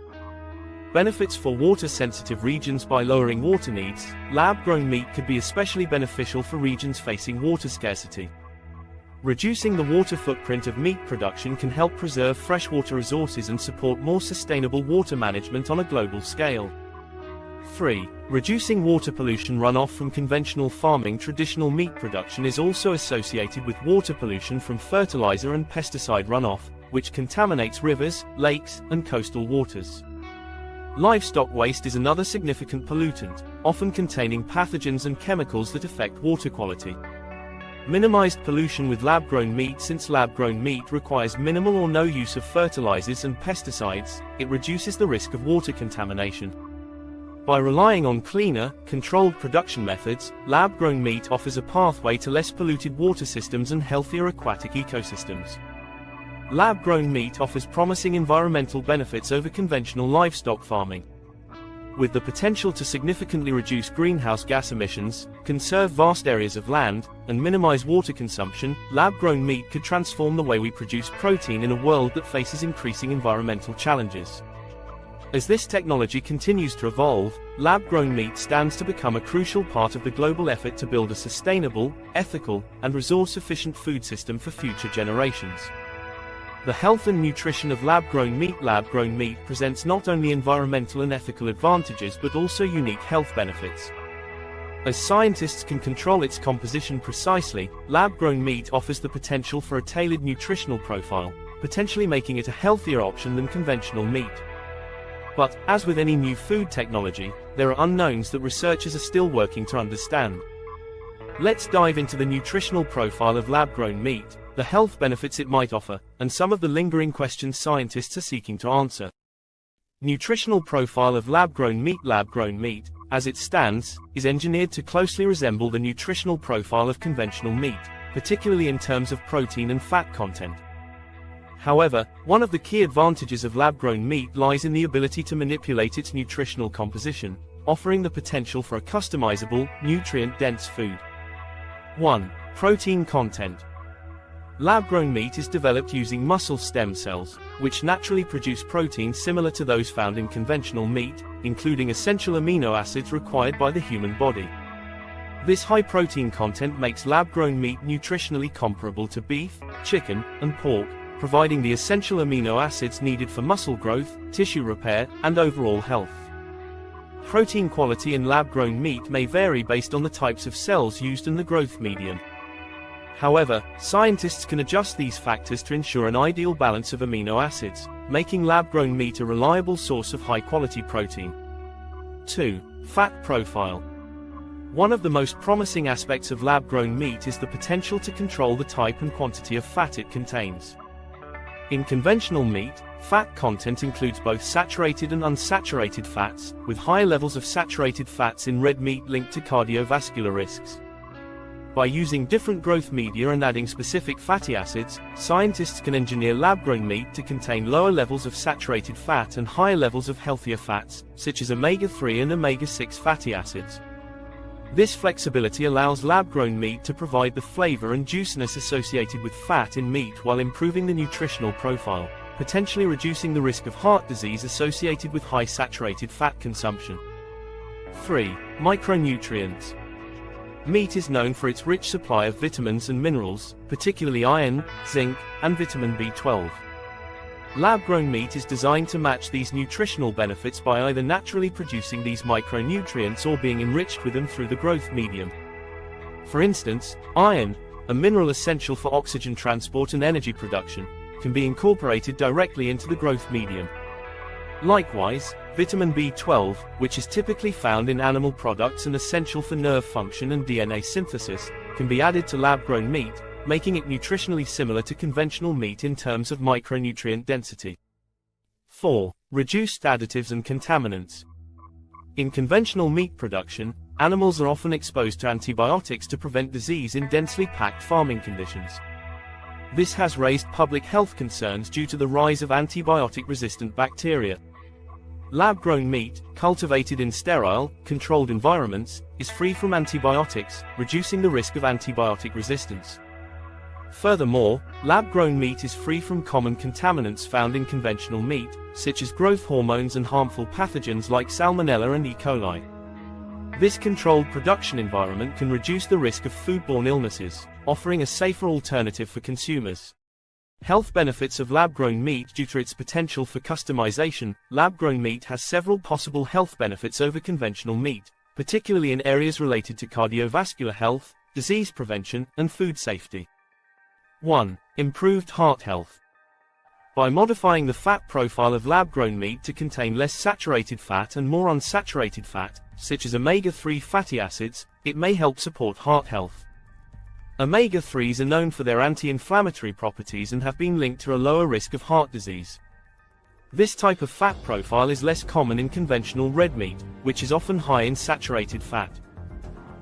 Benefits for water-sensitive regions. By lowering water needs, lab-grown meat could be especially beneficial for regions facing water scarcity. Reducing the water footprint of meat production can help preserve freshwater resources and support more sustainable water management on a global scale. 3. Reducing water pollution runoff from conventional farming. Traditional meat production is also associated with water pollution from fertilizer and pesticide runoff, which contaminates rivers, lakes, and coastal waters. Livestock waste is another significant pollutant, often containing pathogens and chemicals that affect water quality. Minimized pollution with lab-grown meat. Since lab-grown meat requires minimal or no use of fertilizers and pesticides, it reduces the risk of water contamination. By relying on cleaner, controlled production methods, lab-grown meat offers a pathway to less polluted water systems and healthier aquatic ecosystems. Lab-grown meat offers promising environmental benefits over conventional livestock farming. With the potential to significantly reduce greenhouse gas emissions, conserve vast areas of land, and minimize water consumption, lab-grown meat could transform the way we produce protein in a world that faces increasing environmental challenges. As this technology continues to evolve, lab-grown meat stands to become a crucial part of the global effort to build a sustainable, ethical, and resource-efficient food system for future generations. The health and nutrition of lab-grown meat. Lab-grown meat presents not only environmental and ethical advantages but also unique health benefits. As scientists can control its composition precisely, lab-grown meat offers the potential for a tailored nutritional profile, potentially making it a healthier option than conventional meat. But, as with any new food technology, there are unknowns that researchers are still working to understand. Let's dive into the nutritional profile of lab-grown meat, the health benefits it might offer, and some of the lingering questions scientists are seeking to answer. Nutritional profile of lab-grown meat. Lab-grown meat, as it stands, is engineered to closely resemble the nutritional profile of conventional meat, particularly in terms of protein and fat content. However, one of the key advantages of lab-grown meat lies in the ability to manipulate its nutritional composition, offering the potential for a customizable, nutrient-dense food. 1. Protein content. Lab-grown meat is developed using muscle stem cells, which naturally produce proteins similar to those found in conventional meat, including essential amino acids required by the human body. This high protein content makes lab-grown meat nutritionally comparable to beef, chicken, and pork, providing the essential amino acids needed for muscle growth, tissue repair, and overall health. Protein quality in lab-grown meat may vary based on the types of cells used and the growth medium. However, scientists can adjust these factors to ensure an ideal balance of amino acids, making lab-grown meat a reliable source of high-quality protein. 2. Fat profile. One of the most promising aspects of lab-grown meat is the potential to control the type and quantity of fat it contains. In conventional meat, fat content includes both saturated and unsaturated fats, with higher levels of saturated fats in red meat linked to cardiovascular risks. By using different growth media and adding specific fatty acids, scientists can engineer lab-grown meat to contain lower levels of saturated fat and higher levels of healthier fats, such as omega-3 and omega-6 fatty acids. This flexibility allows lab-grown meat to provide the flavor and juiciness associated with fat in meat while improving the nutritional profile, potentially reducing the risk of heart disease associated with high saturated fat consumption. 3. Micronutrients. Meat is known for its rich supply of vitamins and minerals, particularly iron, zinc, and vitamin B12. Lab-grown meat is designed to match these nutritional benefits by either naturally producing these micronutrients or being enriched with them through the growth medium. For instance, iron, a mineral essential for oxygen transport and energy production, can be incorporated directly into the growth medium. Likewise, vitamin B12, which is typically found in animal products and essential for nerve function and DNA synthesis, can be added to lab-grown meat, making it nutritionally similar to conventional meat in terms of micronutrient density. 4. Reduced additives and contaminants. In conventional meat production, animals are often exposed to antibiotics to prevent disease in densely packed farming conditions. This has raised public health concerns due to the rise of antibiotic-resistant bacteria. Lab-grown meat, cultivated in sterile, controlled environments, is free from antibiotics, reducing the risk of antibiotic resistance. Furthermore, lab-grown meat is free from common contaminants found in conventional meat, such as growth hormones and harmful pathogens like Salmonella and E. coli. This controlled production environment can reduce the risk of foodborne illnesses, offering a safer alternative for consumers. Health benefits of lab-grown meat. Due to its potential for customization, lab-grown meat has several possible health benefits over conventional meat, particularly in areas related to cardiovascular health, disease prevention, and food safety. 1. Improved heart health. By modifying the fat profile of lab-grown meat to contain less saturated fat and more unsaturated fat, such as omega-3 fatty acids, it may help support heart health. Omega-3s are known for their anti-inflammatory properties and have been linked to a lower risk of heart disease. This type of fat profile is less common in conventional red meat, which is often high in saturated fat.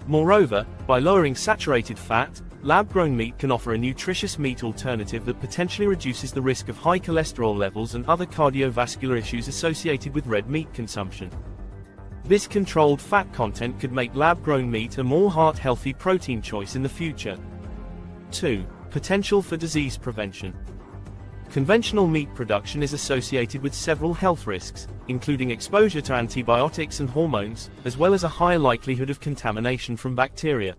Moreover, by lowering saturated fat, lab-grown meat can offer a nutritious meat alternative that potentially reduces the risk of high cholesterol levels and other cardiovascular issues associated with red meat consumption. This controlled fat content could make lab-grown meat a more heart-healthy protein choice in the future. 2. Potential for disease prevention. Conventional meat production is associated with several health risks, including exposure to antibiotics and hormones, as well as a higher likelihood of contamination from bacteria.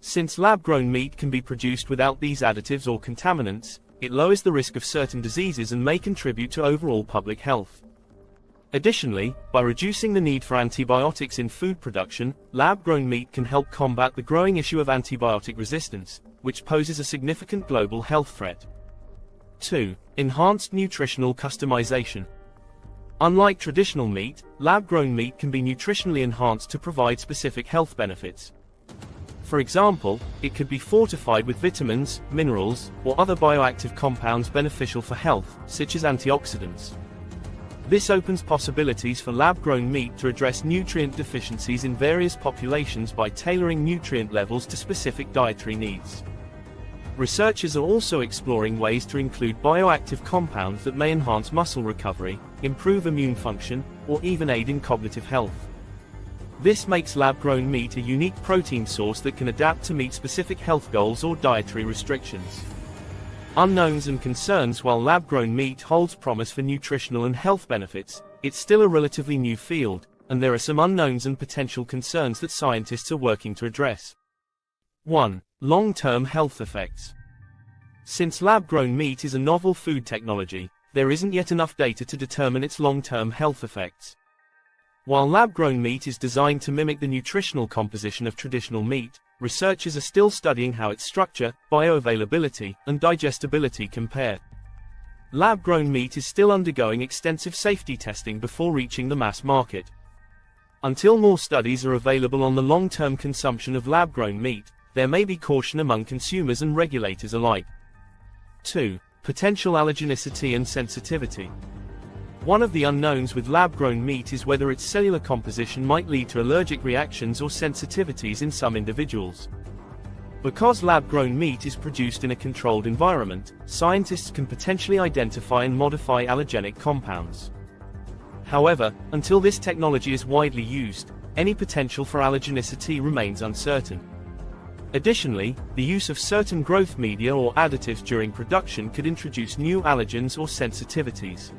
Since lab-grown meat can be produced without these additives or contaminants, it lowers the risk of certain diseases and may contribute to overall public health. Additionally, by reducing the need for antibiotics in food production, lab-grown meat can help combat the growing issue of antibiotic resistance, which poses a significant global health threat. 2. Enhanced nutritional customization. Unlike traditional meat, lab-grown meat can be nutritionally enhanced to provide specific health benefits. For example, it could be fortified with vitamins, minerals, or other bioactive compounds beneficial for health, such as antioxidants. This opens possibilities for lab-grown meat to address nutrient deficiencies in various populations by tailoring nutrient levels to specific dietary needs. Researchers are also exploring ways to include bioactive compounds that may enhance muscle recovery, improve immune function, or even aid in cognitive health. This makes lab-grown meat a unique protein source that can adapt to meet specific health goals or dietary restrictions. Unknowns and concerns. While lab-grown meat holds promise for nutritional and health benefits, it's still a relatively new field, and there are some unknowns and potential concerns that scientists are working to address. 1. Long-term health effects. Since lab-grown meat is a novel food technology, there isn't yet enough data to determine its long-term health effects. While lab-grown meat is designed to mimic the nutritional composition of traditional meat, researchers are still studying how its structure, bioavailability, and digestibility compare. Lab-grown meat is still undergoing extensive safety testing before reaching the mass market. Until more studies are available on the long-term consumption of lab-grown meat, there may be caution among consumers and regulators alike. 2. Potential allergenicity and sensitivity. One of the unknowns with lab-grown meat is whether its cellular composition might lead to allergic reactions or sensitivities in some individuals. Because lab-grown meat is produced in a controlled environment, scientists can potentially identify and modify allergenic compounds. However, until this technology is widely used, any potential for allergenicity remains uncertain. Additionally, the use of certain growth media or additives during production could introduce new allergens or sensitivities.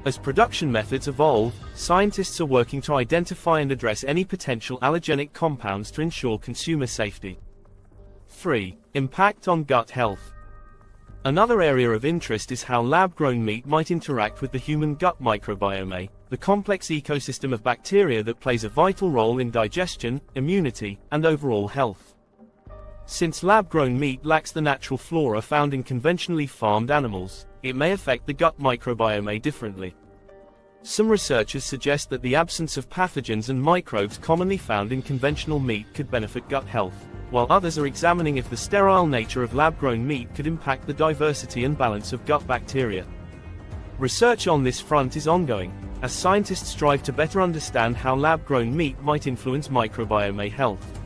As production methods evolve, scientists are working to identify and address any potential allergenic compounds to ensure consumer safety. 3. Impact on gut health. Another area of interest is how lab-grown meat might interact with the human gut microbiome, the complex ecosystem of bacteria that plays a vital role in digestion, immunity, and overall health. Since lab-grown meat lacks the natural flora found in conventionally farmed animals, it may affect the gut microbiome differently. Some researchers suggest that the absence of pathogens and microbes commonly found in conventional meat could benefit gut health, while others are examining if the sterile nature of lab-grown meat could impact the diversity and balance of gut bacteria. Research on this front is ongoing, as scientists strive to better understand how lab-grown meat might influence microbiome health.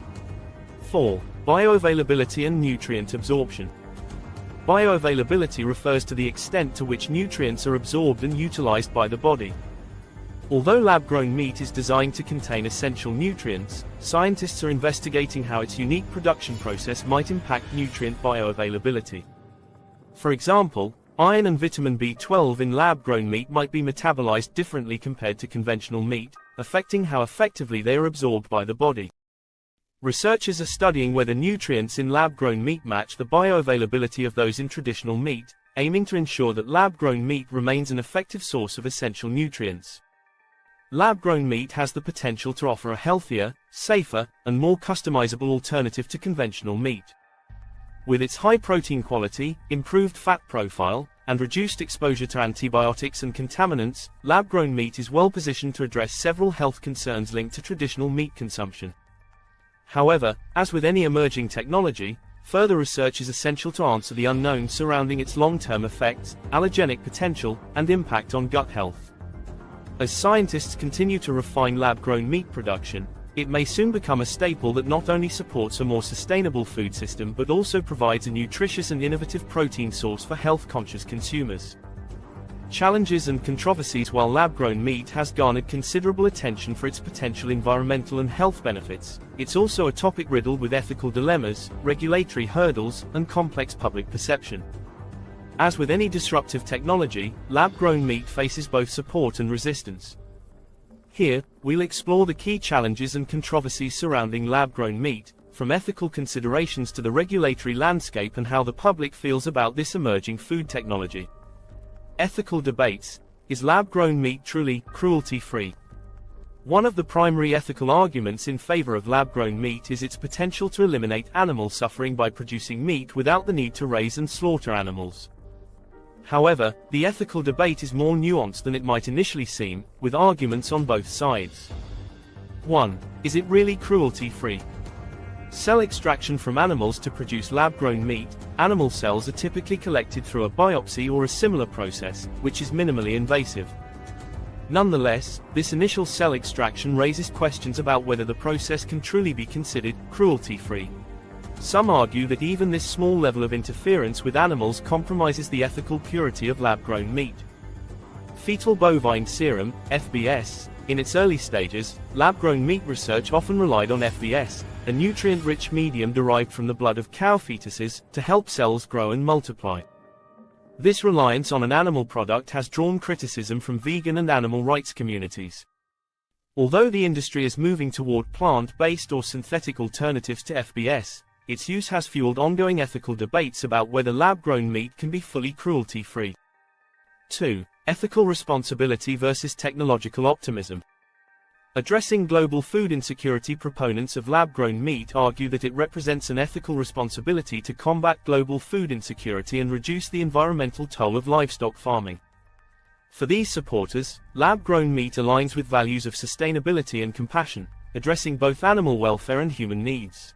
4. Bioavailability and nutrient absorption. bioavailability refers to the extent to which nutrients are absorbed and utilized by the body. Although lab-grown meat is designed to contain essential nutrients, scientists are investigating how its unique production process might impact nutrient bioavailability. For example, iron and vitamin B12 in lab-grown meat might be metabolized differently compared to conventional meat, affecting how effectively they are absorbed by the body. Researchers are studying whether nutrients in lab-grown meat match the bioavailability of those in traditional meat, aiming to ensure that lab-grown meat remains an effective source of essential nutrients. Lab-grown meat has the potential to offer a healthier, safer, and more customizable alternative to conventional meat. With its high protein quality, improved fat profile, and reduced exposure to antibiotics and contaminants, lab-grown meat is well positioned to address several health concerns linked to traditional meat consumption. However, as with any emerging technology, further research is essential to answer the unknown surrounding its long-term effects, allergenic potential, and impact on gut health. As scientists continue to refine lab-grown meat production, it may soon become a staple that not only supports a more sustainable food system but also provides a nutritious and innovative protein source for health-conscious consumers. Challenges and controversies. While lab-grown meat has garnered considerable attention for its potential environmental and health benefits, it's also a topic riddled with ethical dilemmas, regulatory hurdles, and complex public perception. As with any disruptive technology, lab-grown meat faces both support and resistance. Here, we'll explore the key challenges and controversies surrounding lab-grown meat, from ethical considerations to the regulatory landscape and how the public feels about this emerging food technology. Ethical debates. Is lab-grown meat truly cruelty-free? One of the primary ethical arguments in favor of lab-grown meat is its potential to eliminate animal suffering by producing meat without the need to raise and slaughter animals. However, the ethical debate is more nuanced than it might initially seem, with arguments on both sides. 1. Is it really cruelty-free? Cell extraction from animals to produce lab-grown meat. Animal cells are typically collected through a biopsy or a similar process, which is minimally invasive. Nonetheless, this initial cell extraction raises questions about whether the process can truly be considered cruelty-free. Some argue that even this small level of interference with animals compromises the ethical purity of lab-grown meat. Fetal bovine serum, FBS. In its early stages, lab-grown meat research often relied on FBS, a nutrient-rich medium derived from the blood of cow fetuses, to help cells grow and multiply. This reliance on an animal product has drawn criticism from vegan and animal rights communities. Although the industry is moving toward plant-based or synthetic alternatives to FBS, its use has fueled ongoing ethical debates about whether lab-grown meat can be fully cruelty-free. 2. Ethical responsibility versus technological optimism. Addressing global food insecurity. Proponents of lab-grown meat argue that it represents an ethical responsibility to combat global food insecurity and reduce the environmental toll of livestock farming. For these supporters, lab-grown meat aligns with values of sustainability and compassion, addressing both animal welfare and human needs.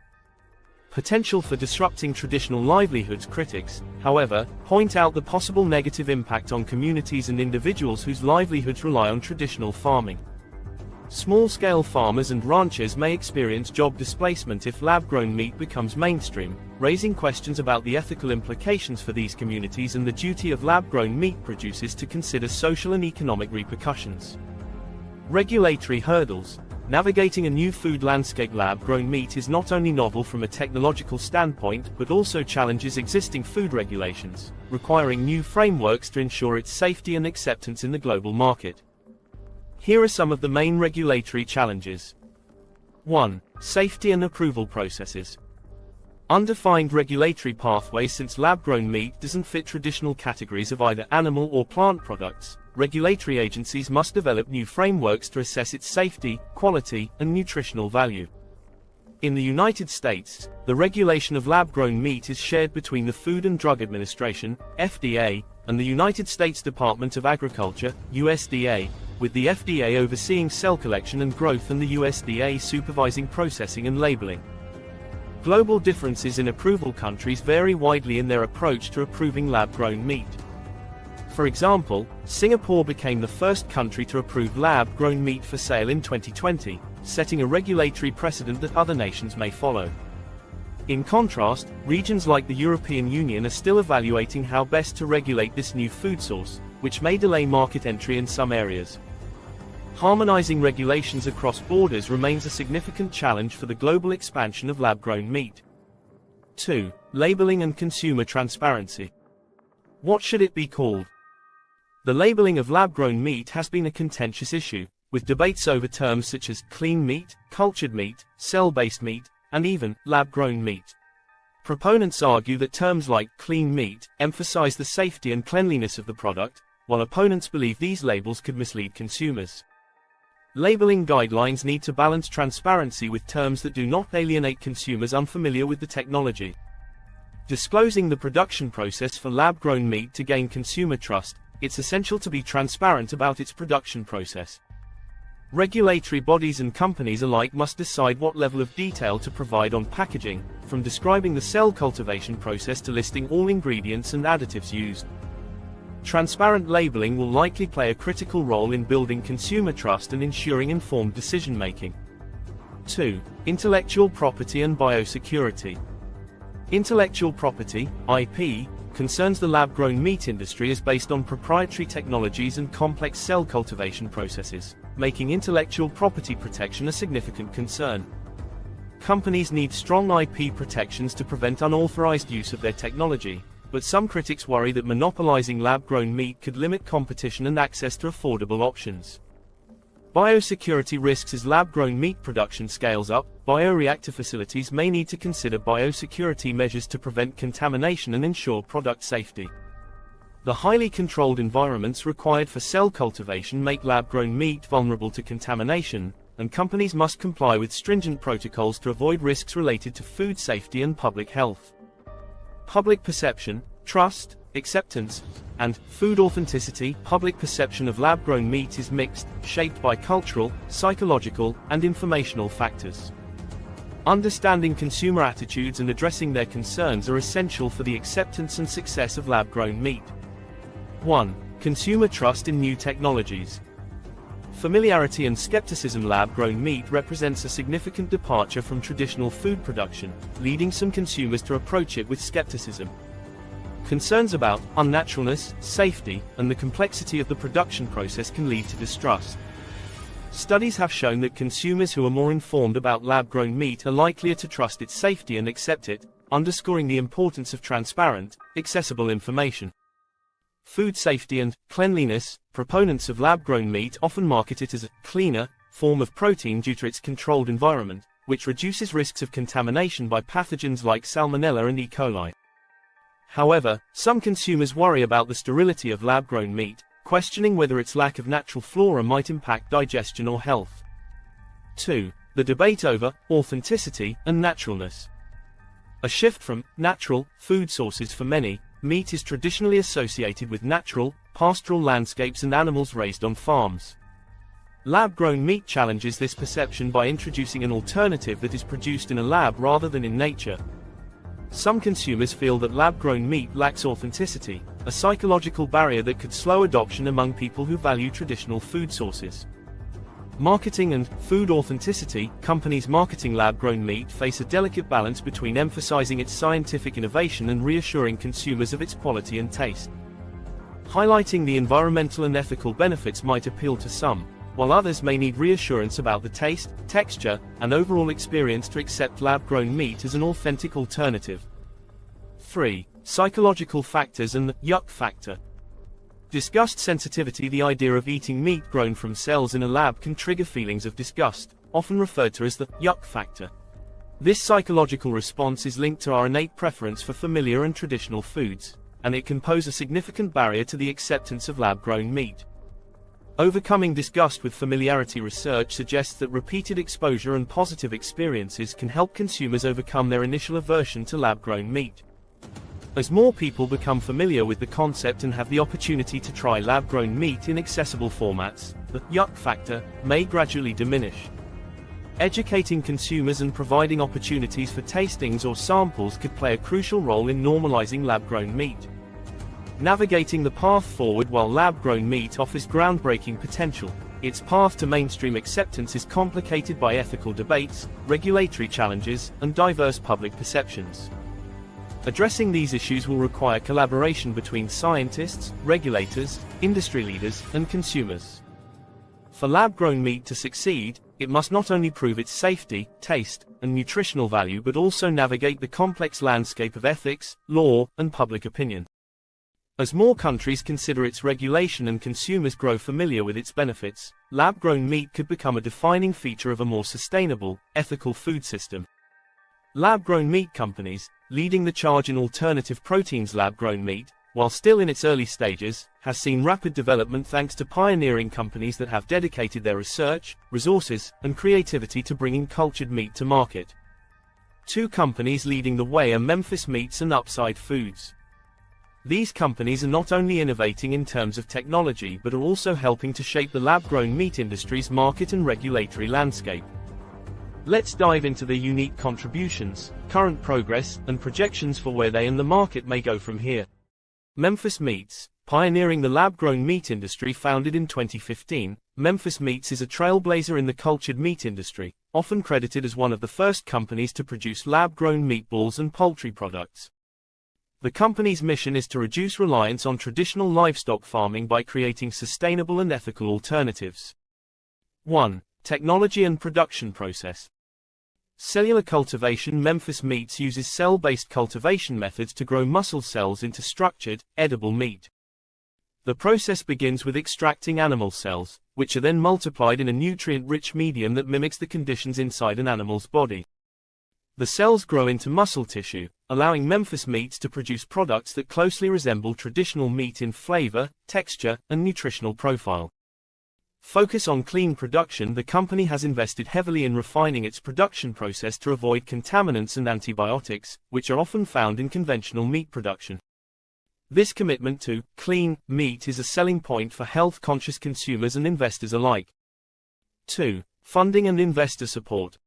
Potential for disrupting traditional livelihoods. Critics, however, point out the possible negative impact on communities and individuals whose livelihoods rely on traditional farming. Small-scale farmers and ranchers may experience job displacement if lab-grown meat becomes mainstream, raising questions about the ethical implications for these communities and the duty of lab-grown meat producers to consider social and economic repercussions. Regulatory hurdles. Navigating a new food landscape. Lab-grown meat is not only novel from a technological standpoint but also challenges existing food regulations, requiring new frameworks to ensure its safety and acceptance in the global market. Here are some of the main regulatory challenges. 1. Safety and approval processes. Undefined regulatory pathways. Since lab-grown meat doesn't fit traditional categories of either animal or plant products, regulatory agencies must develop new frameworks to assess its safety, quality, and nutritional value. In the United States, the regulation of lab-grown meat is shared between the Food and Drug Administration, FDA, and the United States Department of Agriculture, USDA, with the FDA overseeing cell collection and growth and the USDA supervising processing and labeling. Global differences in approval. Countries vary widely in their approach to approving lab-grown meat. For example, Singapore became the first country to approve lab-grown meat for sale in 2020, setting a regulatory precedent that other nations may follow. In contrast, regions like the European Union are still evaluating how best to regulate this new food source, which may delay market entry in some areas. Harmonizing regulations across borders remains a significant challenge for the global expansion of lab-grown meat. 2. Labeling and consumer transparency. What should it be called? The labeling of lab-grown meat has been a contentious issue, with debates over terms such as clean meat, cultured meat, cell-based meat, and even lab-grown meat. Proponents argue that terms like clean meat emphasize the safety and cleanliness of the product, while opponents believe these labels could mislead consumers. Labeling guidelines need to balance transparency with terms that do not alienate consumers unfamiliar with the technology. Disclosing the production process for lab-grown meat to gain consumer trust, it's essential to be transparent about its production process. Regulatory bodies and companies alike must decide what level of detail to provide on packaging, from describing the cell cultivation process to listing all ingredients and additives used. Transparent labeling will likely play a critical role in building consumer trust and ensuring informed decision-making. 2. Intellectual property and biosecurity. Intellectual property, IP, concerns the lab-grown meat industry is based on proprietary technologies and complex cell cultivation processes, making intellectual property protection a significant concern. Companies need strong IP protections to prevent unauthorized use of their technology, but some critics worry that monopolizing lab-grown meat could limit competition and access to affordable options. Biosecurity risks. As lab-grown meat production scales up, bioreactor facilities may need to consider biosecurity measures to prevent contamination and ensure product safety. The highly controlled environments required for cell cultivation make lab-grown meat vulnerable to contamination, and companies must comply with stringent protocols to avoid risks related to food safety and public health. Public perception, trust, acceptance, and food authenticity. Public perception of lab-grown meat is mixed, shaped by cultural, psychological, and informational factors. Understanding consumer attitudes and addressing their concerns are essential for the acceptance and success of lab-grown meat. 1. Consumer trust in new technologies. Familiarity and skepticism. Lab-grown meat represents a significant departure from traditional food production, leading some consumers to approach it with skepticism. Concerns about unnaturalness, safety, and the complexity of the production process can lead to distrust. Studies have shown that consumers who are more informed about lab-grown meat are likelier to trust its safety and accept it, underscoring the importance of transparent, accessible information. Food safety and cleanliness. Proponents of lab-grown meat often market it as a cleaner form of protein due to its controlled environment, which reduces risks of contamination by pathogens like Salmonella and E. coli. However, some consumers worry about the sterility of lab-grown meat, questioning whether its lack of natural flora might impact digestion or health. 2. The debate over authenticity and naturalness. A shift from natural food sources. For many, meat is traditionally associated with natural, pastoral landscapes and animals raised on farms. Lab-grown meat challenges this perception by introducing an alternative that is produced in a lab rather than in nature. Some consumers feel that lab-grown meat lacks authenticity, a psychological barrier that could slow adoption among people who value traditional food sources. Marketing and food authenticity. Companies marketing lab-grown meat face a delicate balance between emphasizing its scientific innovation and reassuring consumers of its quality and taste. Highlighting the environmental and ethical benefits might appeal to some, while others may need reassurance about the taste, texture, and overall experience to accept lab-grown meat as an authentic alternative. 3. Psychological factors and the yuck factor. Disgust sensitivity. The idea of eating meat grown from cells in a lab can trigger feelings of disgust, often referred to as the yuck factor. This psychological response is linked to our innate preference for familiar and traditional foods, and it can pose a significant barrier to the acceptance of lab-grown meat. Overcoming disgust with familiarity. Research suggests that repeated exposure and positive experiences can help consumers overcome their initial aversion to lab-grown meat. As more people become familiar with the concept and have the opportunity to try lab-grown meat in accessible formats, the yuck factor may gradually diminish. Educating consumers and providing opportunities for tastings or samples could play a crucial role in normalizing lab-grown meat. Navigating the path forward. While lab-grown meat offers groundbreaking potential, its path to mainstream acceptance is complicated by ethical debates, regulatory challenges, and diverse public perceptions. Addressing these issues will require collaboration between scientists, regulators, industry leaders, and consumers. For lab-grown meat to succeed, it must not only prove its safety, taste, and nutritional value but also navigate the complex landscape of ethics, law, and public opinion. As more countries consider its regulation and consumers grow familiar with its benefits, lab-grown meat could become a defining feature of a more sustainable, ethical food system. Lab-grown meat companies, leading the charge in alternative proteins. Lab-grown meat, while still in its early stages, has seen rapid development thanks to pioneering companies that have dedicated their research, resources, and creativity to bringing cultured meat to market. Two companies leading the way are Memphis Meats and Upside Foods. These companies are not only innovating in terms of technology but are also helping to shape the lab-grown meat industry's market and regulatory landscape. Let's dive into their unique contributions, current progress, and projections for where they and the market may go from here. Memphis Meats, pioneering the lab-grown meat industry. Founded in 2015, Memphis Meats is a trailblazer in the cultured meat industry, often credited as one of the first companies to produce lab-grown meatballs and poultry products. The company's mission is to reduce reliance on traditional livestock farming by creating sustainable and ethical alternatives. 1. Technology and production process. Cellular cultivation. Memphis Meats uses cell-based cultivation methods to grow muscle cells into structured, edible meat. The process begins with extracting animal cells, which are then multiplied in a nutrient-rich medium that mimics the conditions inside an animal's body. The cells grow into muscle tissue, allowing Memphis Meats to produce products that closely resemble traditional meat in flavor, texture, and nutritional profile. Focus on clean production. The company has invested heavily in refining its production process to avoid contaminants and antibiotics, which are often found in conventional meat production. This commitment to clean meat is a selling point for health-conscious consumers and investors alike. 2. Funding and investor support.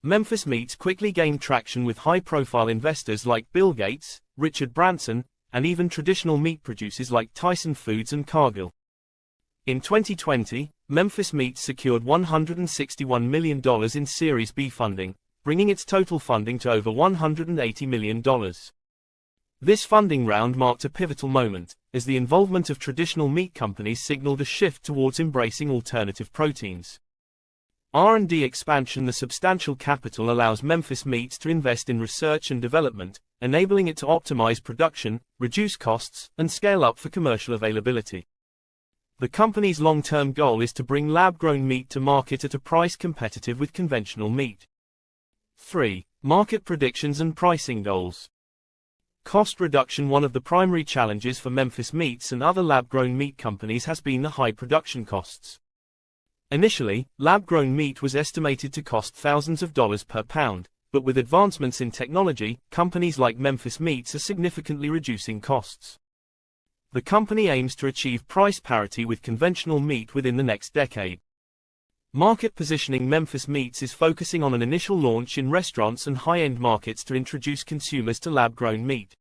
Memphis Meats quickly gained traction with high-profile investors like Bill Gates, Richard Branson, and even traditional meat producers like Tyson Foods and Cargill. In 2020, Memphis Meats secured $161 million in Series B funding, bringing its total funding to over $180 million. This funding round marked a pivotal moment, as the involvement of traditional meat companies signaled a shift towards embracing alternative proteins. R&D expansion. The substantial capital allows Memphis Meats to invest in research and development, enabling it to optimize production, reduce costs, and scale up for commercial availability. The company's long-term goal is to bring lab-grown meat to market at a price competitive with conventional meat. 3. Market predictions and pricing goals. Cost reduction. One of the primary challenges for Memphis Meats and other lab-grown meat companies has been the high production costs. Initially, lab-grown meat was estimated to cost thousands of dollars per pound, but with advancements in technology, companies like Memphis Meats are significantly reducing costs. The company aims to achieve price parity with conventional meat within the next decade. Market positioning. Memphis Meats is focusing on an initial launch in restaurants and high-end markets to introduce consumers to lab-grown meat.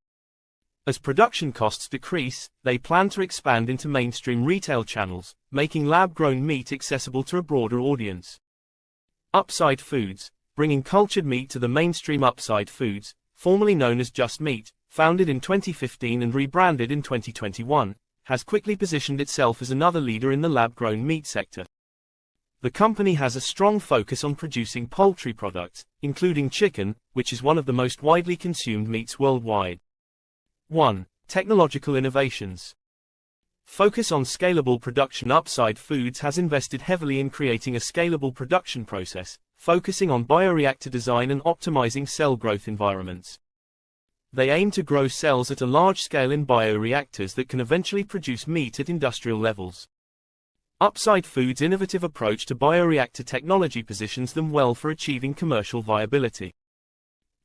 As production costs decrease, they plan to expand into mainstream retail channels, making lab-grown meat accessible to a broader audience. Upside Foods, bringing cultured meat to the mainstream. Upside Foods, formerly known as Just Meat, founded in 2015 and rebranded in 2021, has quickly positioned itself as another leader in the lab-grown meat sector. The company has a strong focus on producing poultry products, including chicken, which is one of the most widely consumed meats worldwide. 1. Technological innovations. Focus on scalable production. Upside Foods has invested heavily in creating a scalable production process, focusing on bioreactor design and optimizing cell growth environments. They aim to grow cells at a large scale in bioreactors that can eventually produce meat at industrial levels. Upside Foods' innovative approach to bioreactor technology positions them well for achieving commercial viability.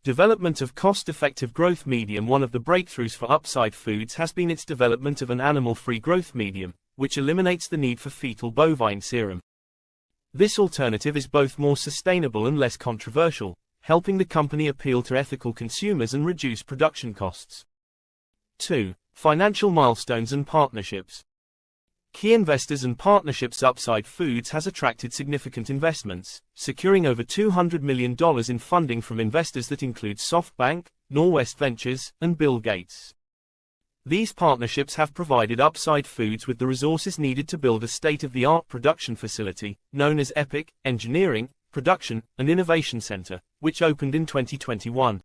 Development of cost-effective growth medium. One of the breakthroughs for Upside Foods has been its development of an animal-free growth medium, which eliminates the need for fetal bovine serum. This alternative is both more sustainable and less controversial, helping the company appeal to ethical consumers and reduce production costs. 2. Financial milestones and partnerships. Key investors and partnerships. Upside Foods has attracted significant investments, securing over $200 million in funding from investors that include SoftBank, Norwest Ventures, and Bill Gates. These partnerships have provided Upside Foods with the resources needed to build a state-of-the-art production facility, known as Bioengineering, Production, and Innovation Center, which opened in 2021.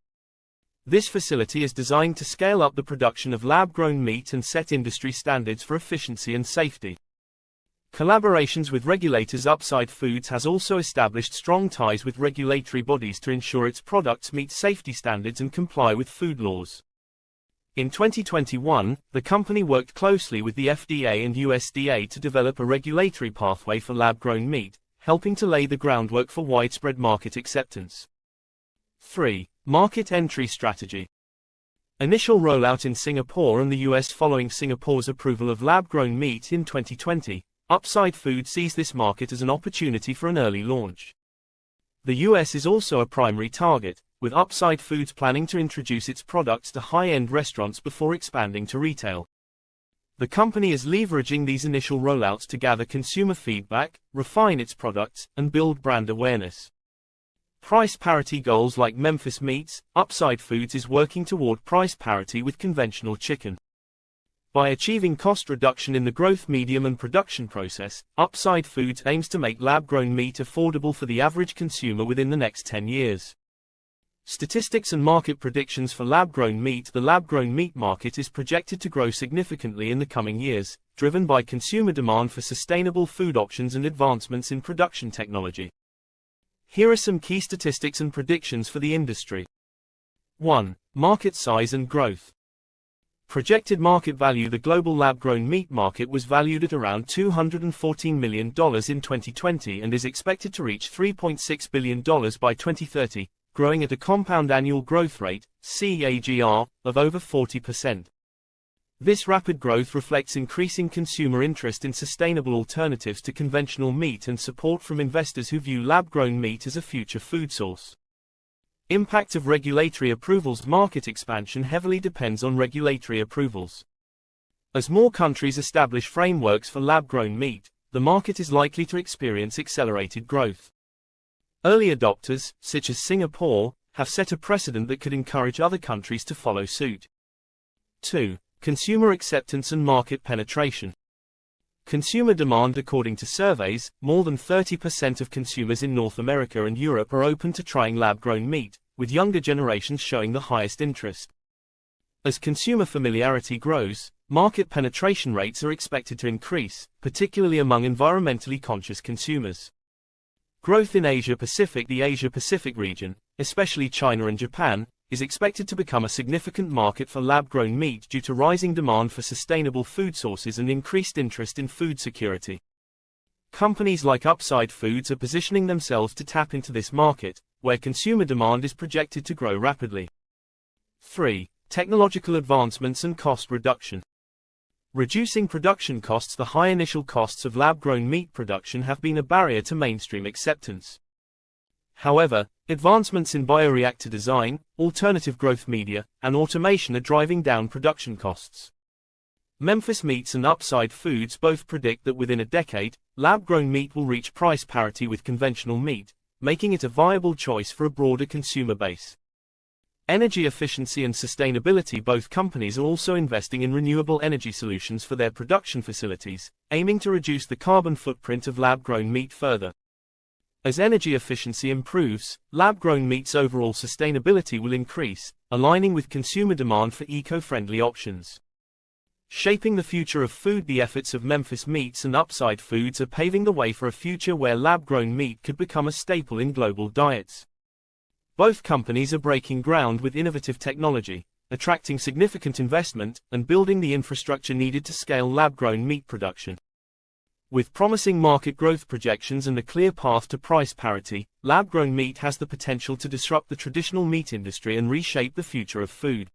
This facility is designed to scale up the production of lab-grown meat and set industry standards for efficiency and safety. Collaborations with regulators. Upside Foods has also established strong ties with regulatory bodies to ensure its products meet safety standards and comply with food laws. In 2021, the company worked closely with the FDA and USDA to develop a regulatory pathway for lab-grown meat, helping to lay the groundwork for widespread market acceptance. 3. Market entry strategy. Initial rollout in Singapore and the US. Following Singapore's approval of lab-grown meat in 2020, Upside Foods sees this market as an opportunity for an early launch. The US is also a primary target, with Upside Foods planning to introduce its products to high-end restaurants before expanding to retail. The company is leveraging these initial rollouts to gather consumer feedback, refine its products, and build brand awareness. Price parity goals. Like Memphis Meats, Upside Foods is working toward price parity with conventional chicken. By achieving cost reduction in the growth, medium, and production process, Upside Foods aims to make lab-grown meat affordable for the average consumer within the next 10 years. Statistics and market predictions for lab-grown meat. The lab-grown meat market is projected to grow significantly in the coming years, driven by consumer demand for sustainable food options and advancements in production technology. Here are some key statistics and predictions for the industry. 1. Market size and growth. Projected market value. The global lab-grown meat market was valued at around $214 million in 2020 and is expected to reach $3.6 billion by 2030, growing at a compound annual growth rate, CAGR, of over 40%. This rapid growth reflects increasing consumer interest in sustainable alternatives to conventional meat and support from investors who view lab-grown meat as a future food source. Impact of regulatory approvals. Market expansion heavily depends on regulatory approvals. As more countries establish frameworks for lab-grown meat, the market is likely to experience accelerated growth. Early adopters, such as Singapore, have set a precedent that could encourage other countries to follow suit. 2. Consumer acceptance and market penetration. Consumer demand. According to surveys, more than 30% of consumers in North America and Europe are open to trying lab-grown meat, with younger generations showing the highest interest. As consumer familiarity grows, market penetration rates are expected to increase, particularly among environmentally conscious consumers. Growth in Asia-Pacific. The Asia-Pacific region, especially China and Japan, is expected to become a significant market for lab-grown meat due to rising demand for sustainable food sources and increased interest in food security. Companies like Upside Foods are positioning themselves to tap into this market, where consumer demand is projected to grow rapidly. 3. Technological advancements and cost reduction. Reducing production costs. The high initial costs of lab-grown meat production have been a barrier to mainstream acceptance. However, advancements in bioreactor design, alternative growth media, and automation are driving down production costs. Memphis Meats and Upside Foods both predict that within a decade, lab-grown meat will reach price parity with conventional meat, making it a viable choice for a broader consumer base. Energy efficiency and sustainability. Both companies are also investing in renewable energy solutions for their production facilities, aiming to reduce the carbon footprint of lab-grown meat further. As energy efficiency improves, lab-grown meat's overall sustainability will increase, aligning with consumer demand for eco-friendly options. Shaping the future of food. The efforts of Memphis Meats and Upside Foods are paving the way for a future where lab-grown meat could become a staple in global diets. Both companies are breaking ground with innovative technology, attracting significant investment, and building the infrastructure needed to scale lab-grown meat production. With promising market growth projections and a clear path to price parity, lab-grown meat has the potential to disrupt the traditional meat industry and reshape the future of food.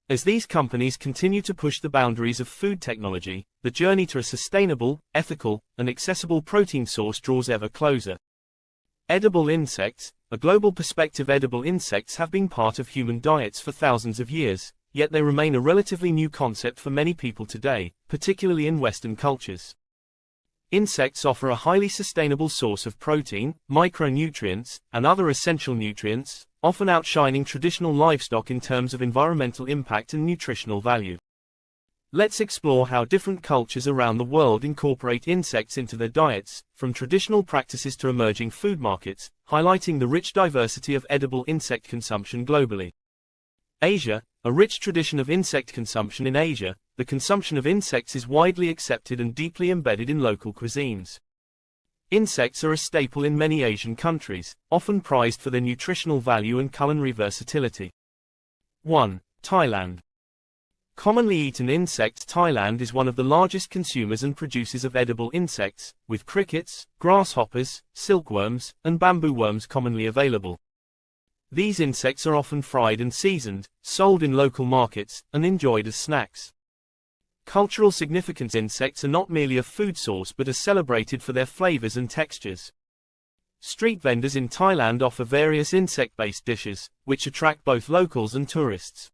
As these companies continue to push the boundaries of food technology, the journey to a sustainable, ethical, and accessible protein source draws ever closer. Edible insects. A global perspective. Edible insects have been part of human diets for thousands of years, yet they remain a relatively new concept for many people today, particularly in Western cultures. Insects offer a highly sustainable source of protein, micronutrients, and other essential nutrients, often outshining traditional livestock in terms of environmental impact and nutritional value. Let's explore how different cultures around the world incorporate insects into their diets, from traditional practices to emerging food markets, highlighting the rich diversity of edible insect consumption globally. Asia, a rich tradition of insect consumption in Asia, the consumption of insects is widely accepted and deeply embedded in local cuisines. Insects are a staple in many Asian countries, often prized for their nutritional value and culinary versatility. 1. Thailand. Commonly eaten insects. Thailand is one of the largest consumers and producers of edible insects, with crickets, grasshoppers, silkworms, and bamboo worms commonly available. These insects are often fried and seasoned, sold in local markets, and enjoyed as snacks. Cultural significance. Insects are not merely a food source but are celebrated for their flavors and textures. Street vendors in Thailand offer various insect-based dishes, which attract both locals and tourists.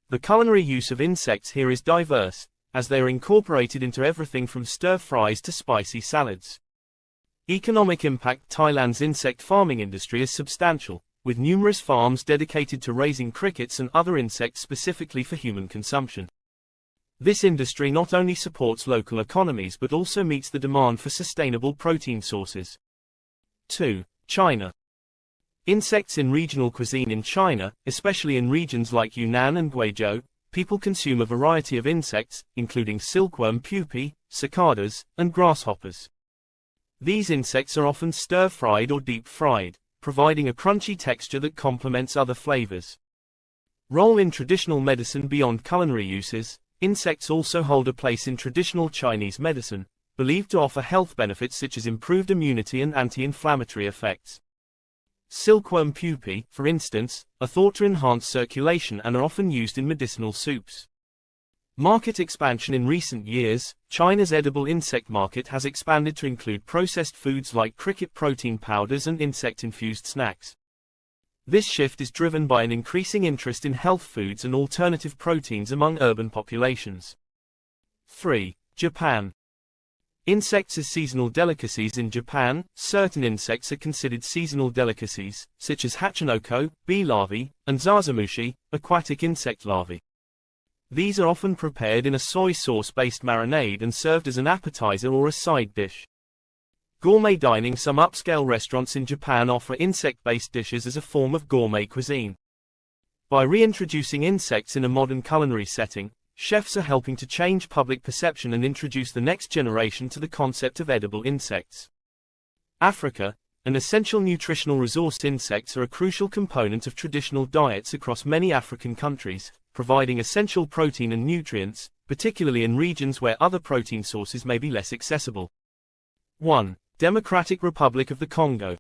The culinary use of insects here is diverse, as they are incorporated into everything from stir-fries to spicy salads. Economic impact. Thailand's insect farming industry is substantial, with numerous farms dedicated to raising crickets and other insects specifically for human consumption. This industry not only supports local economies but also meets the demand for sustainable protein sources. 2. China. Insects in regional cuisine. In China, especially in regions like Yunnan and Guizhou, people consume a variety of insects, including silkworm pupae, cicadas, and grasshoppers. These insects are often stir-fried or deep-fried, providing a crunchy texture that complements other flavors. Role in traditional medicine. Beyond culinary uses, insects also hold a place in traditional Chinese medicine, believed to offer health benefits such as improved immunity and anti-inflammatory effects. Silkworm pupae, for instance, are thought to enhance circulation and are often used in medicinal soups. Market expansion. In recent years, China's edible insect market has expanded to include processed foods like cricket protein powders and insect-infused snacks. This shift is driven by an increasing interest in health foods and alternative proteins among urban populations. 3. Japan. Insects as seasonal delicacies. In Japan, certain insects are considered seasonal delicacies, such as hachinoko, bee larvae, and zazamushi, aquatic insect larvae. These are often prepared in a soy sauce-based marinade and served as an appetizer or a side dish. Gourmet dining. Some upscale restaurants in Japan offer insect-based dishes as a form of gourmet cuisine. By reintroducing insects in a modern culinary setting, chefs are helping to change public perception and introduce the next generation to the concept of edible insects. Africa, an essential nutritional resource. Insects are a crucial component of traditional diets across many African countries, providing essential protein and nutrients, particularly in regions where other protein sources may be less accessible. 1. Democratic Republic of the Congo.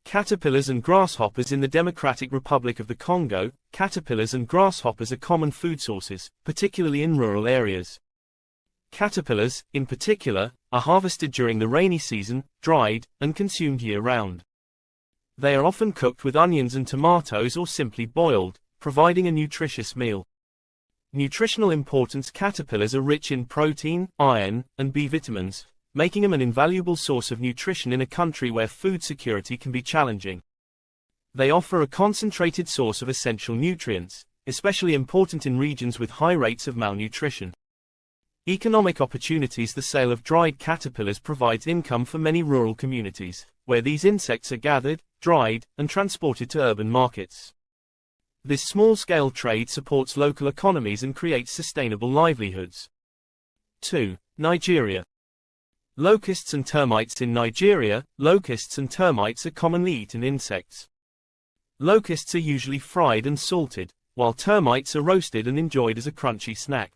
Caterpillars and grasshoppers. In the Democratic Republic of the Congo, caterpillars and grasshoppers are common food sources, particularly in rural areas. Caterpillars, in particular, are harvested during the rainy season, dried, and consumed year-round. They are often cooked with onions and tomatoes or simply boiled, providing a nutritious meal. Nutritional importance. Caterpillars are rich in protein, iron, and B vitamins, making them an invaluable source of nutrition in a country where food security can be challenging. They offer a concentrated source of essential nutrients, especially important in regions with high rates of malnutrition. Economic opportunities. The sale of dried caterpillars provides income for many rural communities, where these insects are gathered, dried, and transported to urban markets. This small-scale trade supports local economies and creates sustainable livelihoods. 2. Nigeria. Locusts and termites. In Nigeria, locusts and termites are commonly eaten insects. Locusts are usually fried and salted, while termites are roasted and enjoyed as a crunchy snack.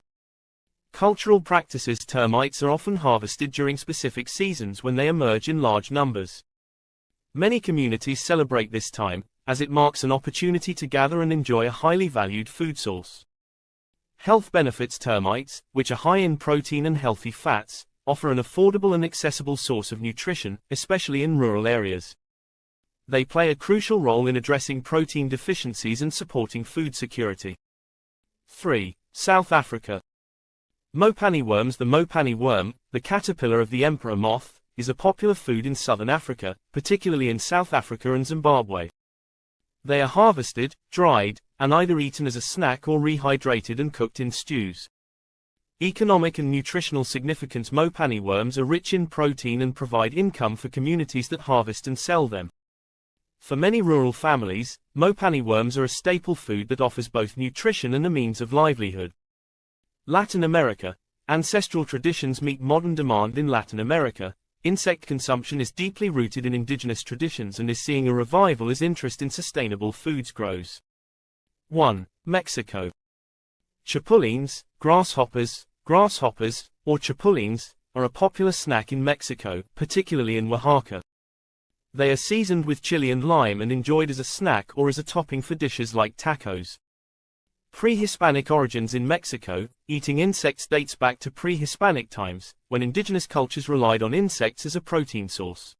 Cultural practices. Termites are often harvested during specific seasons when they emerge in large numbers. Many communities celebrate this time, as it marks an opportunity to gather and enjoy a highly valued food source. Health benefits. Termites, which are high in protein and healthy fats, offer an affordable and accessible source of nutrition, especially in rural areas. They play a crucial role in addressing protein deficiencies and supporting food security. 3. South Africa. Mopani worms. The Mopani worm, the caterpillar of the emperor moth, is a popular food in southern Africa, particularly in South Africa and Zimbabwe. They are harvested, dried, and either eaten as a snack or rehydrated and cooked in stews. Economic and nutritional significance. Mopani worms are rich in protein and provide income for communities that harvest and sell them. For many rural families, Mopani worms are a staple food that offers both nutrition and a means of livelihood. Latin America. Ancestral traditions meet modern demand in Latin America. Insect consumption is deeply rooted in indigenous traditions and is seeing a revival as interest in sustainable foods grows. 1. Mexico. Chapulines, grasshoppers, or chapulines, are a popular snack in Mexico, particularly in Oaxaca. They are seasoned with chili and lime and enjoyed as a snack or as a topping for dishes like tacos. Pre-Hispanic origins. In Mexico, eating insects dates back to pre-Hispanic times, when indigenous cultures relied on insects as a protein source.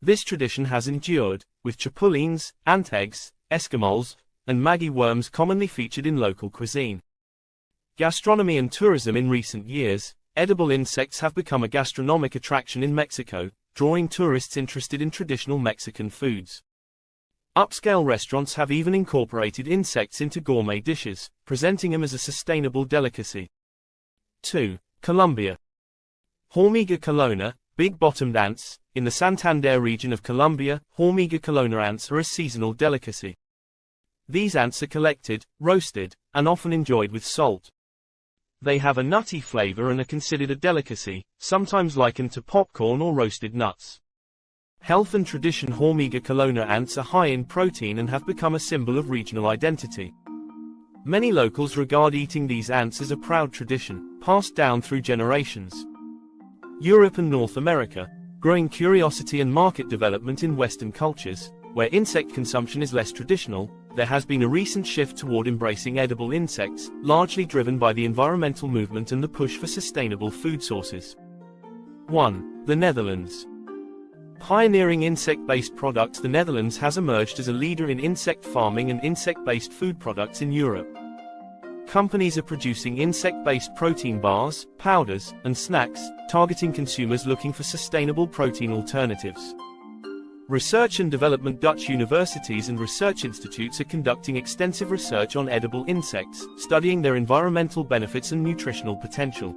This tradition has endured, with chapulines, ant eggs, escamoles, and maggie worms commonly featured in local cuisine. Gastronomy and tourism. In recent years, edible insects have become a gastronomic attraction in Mexico, drawing tourists interested in traditional Mexican foods. Upscale restaurants have even incorporated insects into gourmet dishes, presenting them as a sustainable delicacy. 2. Colombia. Hormiga colona, big-bottomed ants. In the Santander region of Colombia, Hormiga colona ants are a seasonal delicacy. These ants are collected, roasted, and often enjoyed with salt. They have a nutty flavor and are considered a delicacy, sometimes likened to popcorn or roasted nuts. Health and tradition. Hormiga colona ants are high in protein and have become a symbol of regional identity. Many locals regard eating these ants as a proud tradition, passed down through generations. Europe and North America. Growing curiosity and market development. In Western cultures, where insect consumption is less traditional, there has been a recent shift toward embracing edible insects, largely driven by the environmental movement and the push for sustainable food sources. 1. The Netherlands. Pioneering insect-based products. The Netherlands has emerged as a leader in insect farming and insect-based food products in Europe. Companies are producing insect-based protein bars, powders, and snacks, targeting consumers looking for sustainable protein alternatives. Research and development. Dutch universities and research institutes are conducting extensive research on edible insects, studying their environmental benefits and nutritional potential.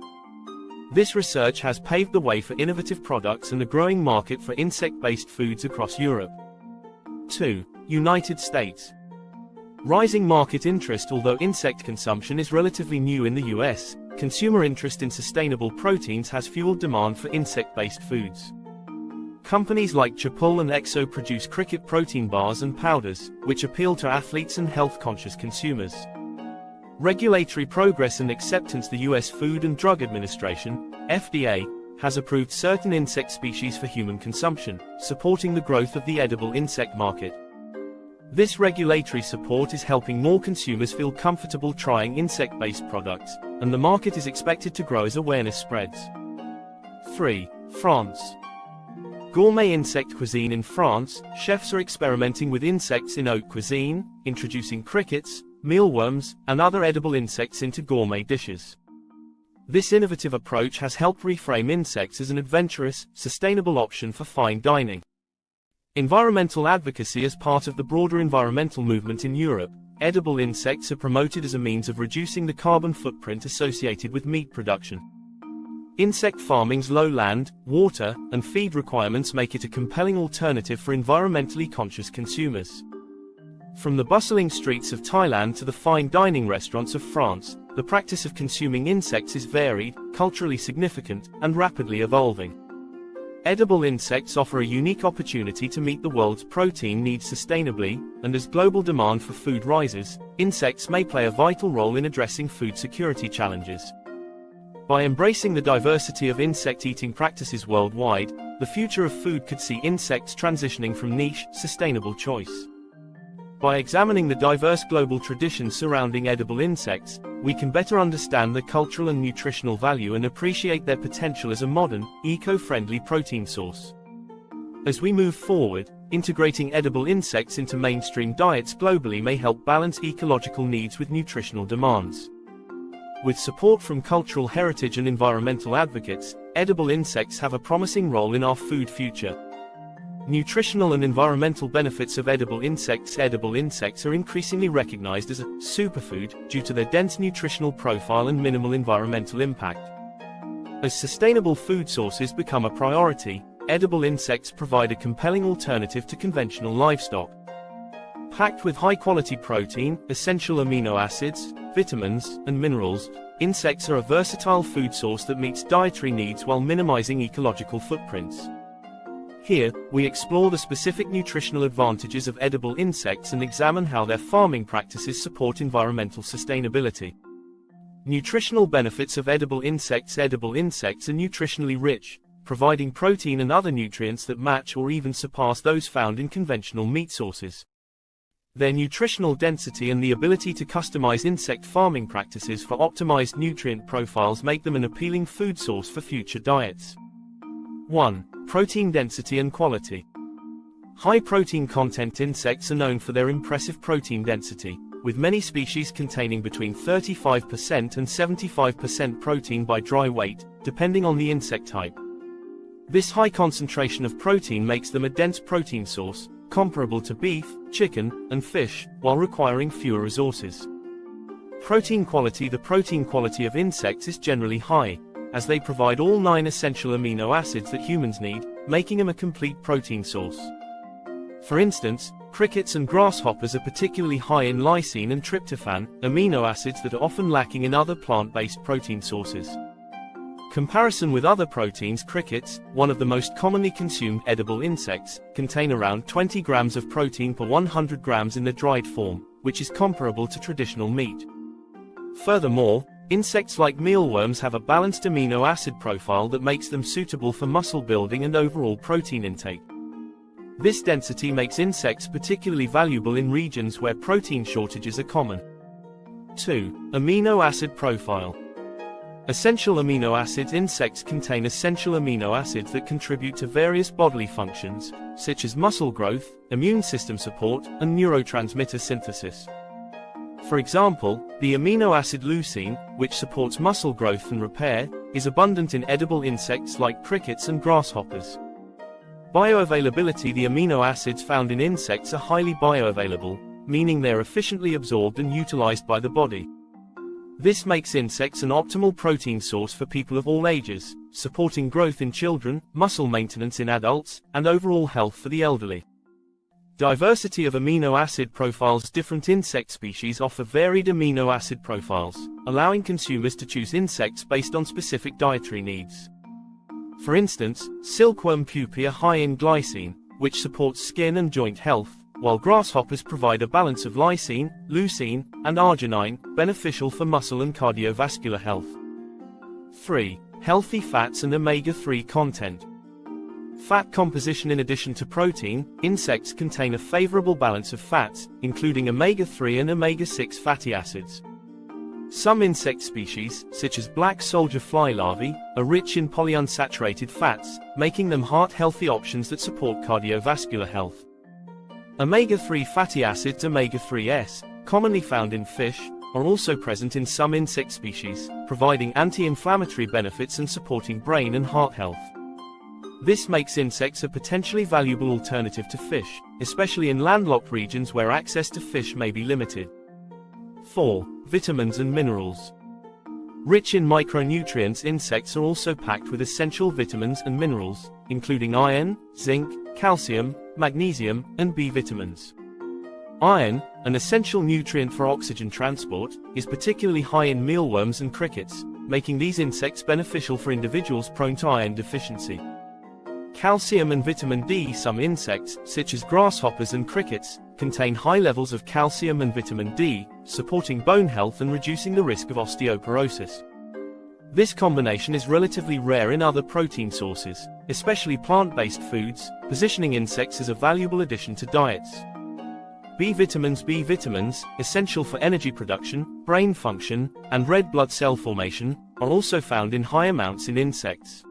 This research has paved the way for innovative products and a growing market for insect-based foods across Europe. 2. United States. Rising market interest. Although insect consumption is relatively new in the US, consumer interest in sustainable proteins has fueled demand for insect-based foods. Companies like Chapul and Exo produce cricket protein bars and powders, which appeal to athletes and health-conscious consumers. Regulatory progress and acceptance. The U.S. Food and Drug Administration, FDA, has approved certain insect species for human consumption, supporting the growth of the edible insect market. This regulatory support is helping more consumers feel comfortable trying insect-based products, and the market is expected to grow as awareness spreads. 3. France. Gourmet insect cuisine. In France, chefs are experimenting with insects in haute cuisine, introducing crickets, mealworms, and other edible insects into gourmet dishes. This innovative approach has helped reframe insects as an adventurous, sustainable option for fine dining. Environmental advocacy. As part of the broader environmental movement in Europe, edible insects are promoted as a means of reducing the carbon footprint associated with meat production. Insect farming's low land, water, and feed requirements make it a compelling alternative for environmentally conscious consumers. From the bustling streets of Thailand to the fine dining restaurants of France, the practice of consuming insects is varied, culturally significant, and rapidly evolving. Edible insects offer a unique opportunity to meet the world's protein needs sustainably, and as global demand for food rises, insects may play a vital role in addressing food security challenges. By embracing the diversity of insect-eating practices worldwide, the future of food could see insects transitioning from niche, sustainable choice. By examining the diverse global traditions surrounding edible insects, we can better understand their cultural and nutritional value and appreciate their potential as a modern, eco-friendly protein source. As we move forward, integrating edible insects into mainstream diets globally may help balance ecological needs with nutritional demands. With support from cultural heritage and environmental advocates, edible insects have a promising role in our food future. Nutritional and environmental benefits of edible insects. Edible insects are increasingly recognized as a superfood due to their dense nutritional profile and minimal environmental impact. As sustainable food sources become a priority, edible insects provide a compelling alternative to conventional livestock. Packed with high-quality protein, essential amino acids, vitamins, and minerals, insects are a versatile food source that meets dietary needs while minimizing ecological footprints. Here, we explore the specific nutritional advantages of edible insects and examine how their farming practices support environmental sustainability. Nutritional benefits of edible insects. Edible insects are nutritionally rich, providing protein and other nutrients that match or even surpass those found in conventional meat sources. Their nutritional density and the ability to customize insect farming practices for optimized nutrient profiles make them an appealing food source for future diets. 1. Protein density and quality. High protein content. Insects are known for their impressive protein density, with many species containing between 35% and 75% protein by dry weight, depending on the insect type. This high concentration of protein makes them a dense protein source, comparable to beef, chicken, and fish, while requiring fewer resources. Protein quality. The protein quality of insects is generally high, as they provide all 9 essential amino acids that humans need, making them a complete protein source. For instance, crickets and grasshoppers are particularly high in lysine and tryptophan, amino acids that are often lacking in other plant-based protein sources. Comparison with other proteins. Crickets, one of the most commonly consumed edible insects, contain around 20 grams of protein per 100 grams in the dried form, which is comparable to traditional meat. Furthermore, insects like mealworms have a balanced amino acid profile that makes them suitable for muscle building and overall protein intake. This density makes insects particularly valuable in regions where protein shortages are common. 2. Amino acid profile. Essential amino acids. Insects contain essential amino acids that contribute to various bodily functions, such as muscle growth, immune system support, and neurotransmitter synthesis. For example, the amino acid leucine, which supports muscle growth and repair, is abundant in edible insects like crickets and grasshoppers. Bioavailability. The amino acids found in insects are highly bioavailable, meaning they're efficiently absorbed and utilized by the body. This makes insects an optimal protein source for people of all ages, supporting growth in children, muscle maintenance in adults, and overall health for the elderly. Diversity of amino acid profiles. Different insect species offer varied amino acid profiles, allowing consumers to choose insects based on specific dietary needs. For instance, silkworm pupae are high in glycine, which supports skin and joint health, while grasshoppers provide a balance of lysine, leucine, and arginine, beneficial for muscle and cardiovascular health. 3. Healthy fats and omega-3 content. Fat composition. In addition to protein, insects contain a favorable balance of fats, including omega-3 and omega-6 fatty acids. Some insect species, such as black soldier fly larvae, are rich in polyunsaturated fats, making them heart-healthy options that support cardiovascular health. Omega-3 fatty acids, omega-3s, commonly found in fish, are also present in some insect species, providing anti-inflammatory benefits and supporting brain and heart health. This makes insects a potentially valuable alternative to fish, especially in landlocked regions where access to fish may be limited. 4. Vitamins and minerals. Rich in micronutrients. Insects are also packed with essential vitamins and minerals, including iron, zinc, calcium, magnesium, and B vitamins. Iron, an essential nutrient for oxygen transport, is particularly high in mealworms and crickets, making these insects beneficial for individuals prone to iron deficiency. Calcium and vitamin D. Some insects, such as grasshoppers and crickets, contain high levels of calcium and vitamin D, supporting bone health and reducing the risk of osteoporosis. This combination is relatively rare in other protein sources, especially plant-based foods, positioning insects as a valuable addition to diets. B vitamins. B vitamins, essential for energy production, brain function, and red blood cell formation, are also found in high amounts in insects.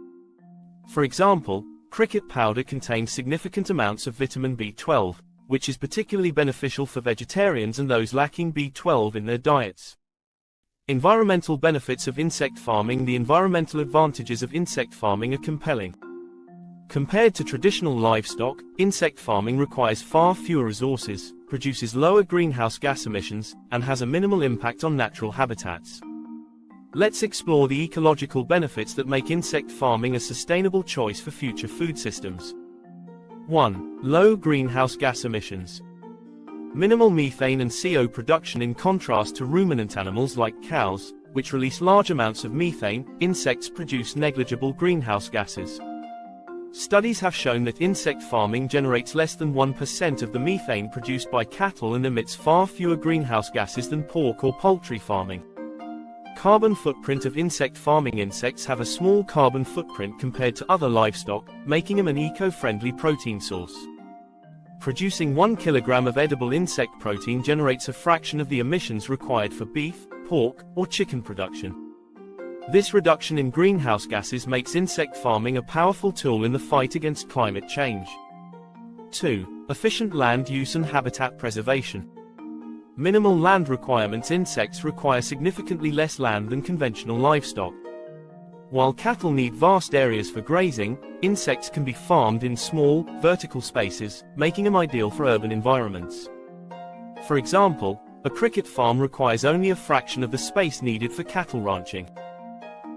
For example, cricket powder contains significant amounts of vitamin B12, which is particularly beneficial for vegetarians and those lacking B12 in their diets. Environmental benefits of insect farming. The environmental advantages of insect farming are compelling. Compared to traditional livestock, insect farming requires far fewer resources, produces lower greenhouse gas emissions, and has a minimal impact on natural habitats. Let's explore the ecological benefits that make insect farming a sustainable choice for future food systems. 1. Low greenhouse gas emissions. Minimal methane and CO production. In contrast to ruminant animals like cows, which release large amounts of methane, insects produce negligible greenhouse gases. Studies have shown that insect farming generates less than 1% of the methane produced by cattle and emits far fewer greenhouse gases than pork or poultry farming. Carbon footprint of insect farming. Insects have a small carbon footprint compared to other livestock, making them an eco-friendly protein source. Producing 1 kilogram of edible insect protein generates a fraction of the emissions required for beef, pork, or chicken production. This reduction in greenhouse gases makes insect farming a powerful tool in the fight against climate change. 2. Efficient land use and habitat preservation. Minimal land requirements. Insects require significantly less land than conventional livestock. While cattle need vast areas for grazing, insects can be farmed in small, vertical spaces, making them ideal for urban environments. For example, a cricket farm requires only a fraction of the space needed for cattle ranching.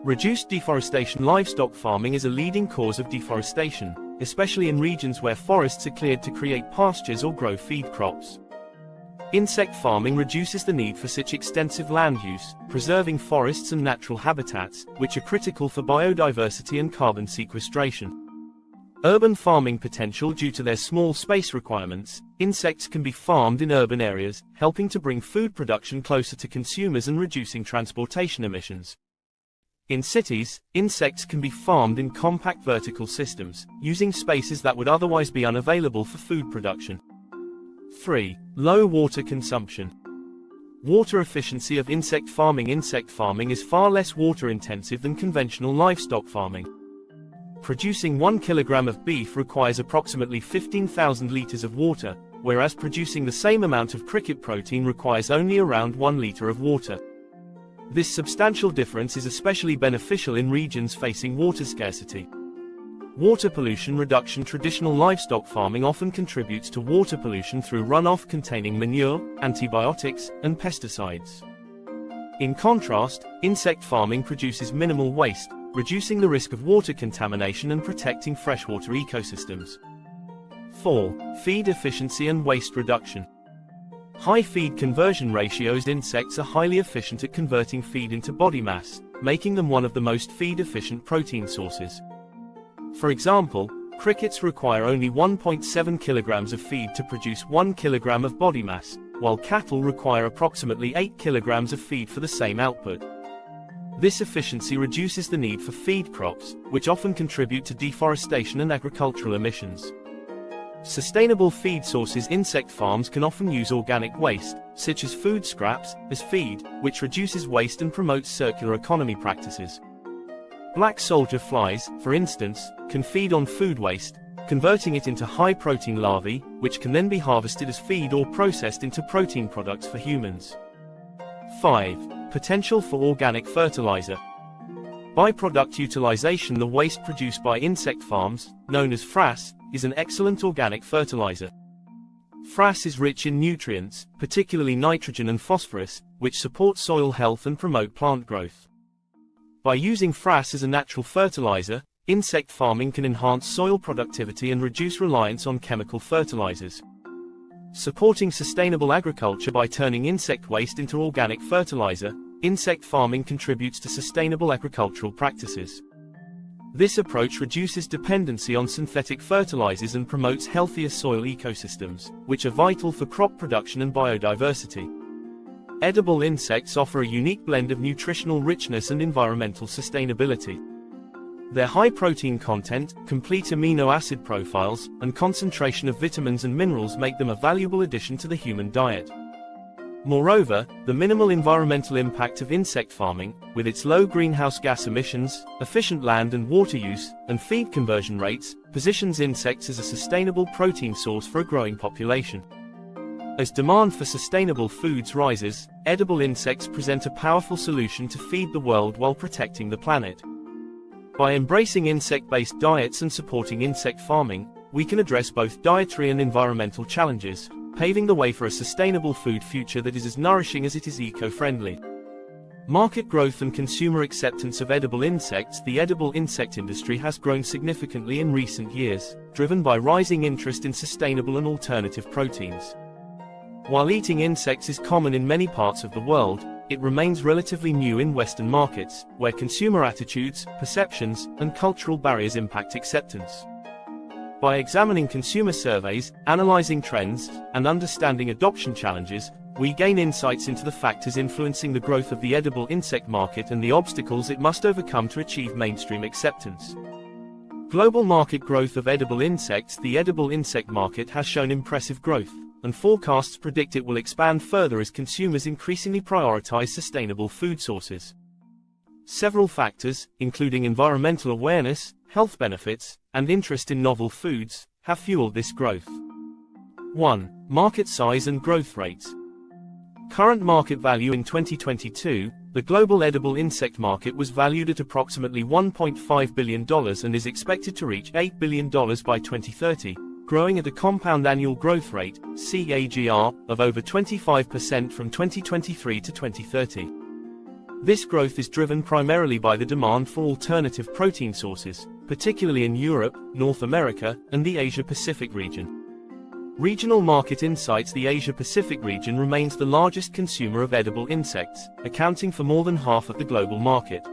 Reduced deforestation. Livestock farming is a leading cause of deforestation, especially in regions where forests are cleared to create pastures or grow feed crops. Insect farming reduces the need for such extensive land use, preserving forests and natural habitats, which are critical for biodiversity and carbon sequestration. Urban farming potential. Due to their small space requirements, insects can be farmed in urban areas, helping to bring food production closer to consumers and reducing transportation emissions. In cities, insects can be farmed in compact vertical systems, using spaces that would otherwise be unavailable for food production. 3. Low water consumption. Water efficiency of insect farming. Insect farming is far less water intensive than conventional livestock farming. Producing 1 kilogram of beef requires approximately 15,000 liters of water, whereas producing the same amount of cricket protein requires only around 1 liter of water. This substantial difference is especially beneficial in regions facing water scarcity. Water pollution reduction. Traditional livestock farming often contributes to water pollution through runoff containing manure, antibiotics, and pesticides. In contrast, insect farming produces minimal waste, reducing the risk of water contamination and protecting freshwater ecosystems. 4. Feed efficiency and waste reduction. High feed conversion ratios. Insects are highly efficient at converting feed into body mass, making them one of the most feed-efficient protein sources. For example, crickets require only 1.7 kilograms of feed to produce 1 kilogram of body mass, while cattle require approximately 8 kilograms of feed for the same output. This efficiency reduces the need for feed crops, which often contribute to deforestation and agricultural emissions. Sustainable feed sources. Insect farms can often use organic waste, such as food scraps, as feed, which reduces waste and promotes circular economy practices. Black soldier flies, for instance, can feed on food waste, converting it into high-protein larvae, which can then be harvested as feed or processed into protein products for humans. 5. Potential for organic fertilizer. Byproduct utilization. The waste produced by insect farms, known as frass, is an excellent organic fertilizer. Frass is rich in nutrients, particularly nitrogen and phosphorus, which support soil health and promote plant growth. By using frass as a natural fertilizer, insect farming can enhance soil productivity and reduce reliance on chemical fertilizers. Supporting sustainable agriculture. By turning insect waste into organic fertilizer, insect farming contributes to sustainable agricultural practices. This approach reduces dependency on synthetic fertilizers and promotes healthier soil ecosystems, which are vital for crop production and biodiversity. Edible insects offer a unique blend of nutritional richness and environmental sustainability. Their high protein content, complete amino acid profiles, and concentration of vitamins and minerals make them a valuable addition to the human diet. Moreover, the minimal environmental impact of insect farming, with its low greenhouse gas emissions, efficient land and water use, and feed conversion rates, positions insects as a sustainable protein source for a growing population. As demand for sustainable foods rises, edible insects present a powerful solution to feed the world while protecting the planet. By embracing insect-based diets and supporting insect farming, we can address both dietary and environmental challenges, paving the way for a sustainable food future that is as nourishing as it is eco-friendly. Market growth and consumer acceptance of edible insects. The edible insect industry has grown significantly in recent years, driven by rising interest in sustainable and alternative proteins. While eating insects is common in many parts of the world, it remains relatively new in Western markets, where consumer attitudes, perceptions, and cultural barriers impact acceptance. By examining consumer surveys, analyzing trends, and understanding adoption challenges, we gain insights into the factors influencing the growth of the edible insect market and the obstacles it must overcome to achieve mainstream acceptance. Global market growth of edible insects. The edible insect market has shown impressive growth, and forecasts predict it will expand further as consumers increasingly prioritize sustainable food sources. Several factors, including environmental awareness, health benefits, and interest in novel foods, have fueled this growth. 1. Market size and growth rates. Current market value. In 2022, the global edible insect market was valued at approximately $1.5 billion and is expected to reach $8 billion by 2030, growing at a compound annual growth rate, CAGR, of over 25% from 2023 to 2030. This growth is driven primarily by the demand for alternative protein sources, particularly in Europe, North America, and the Asia-Pacific region. Regional market insights. The Asia-Pacific region remains the largest consumer of edible insects, accounting for more than half of the global market.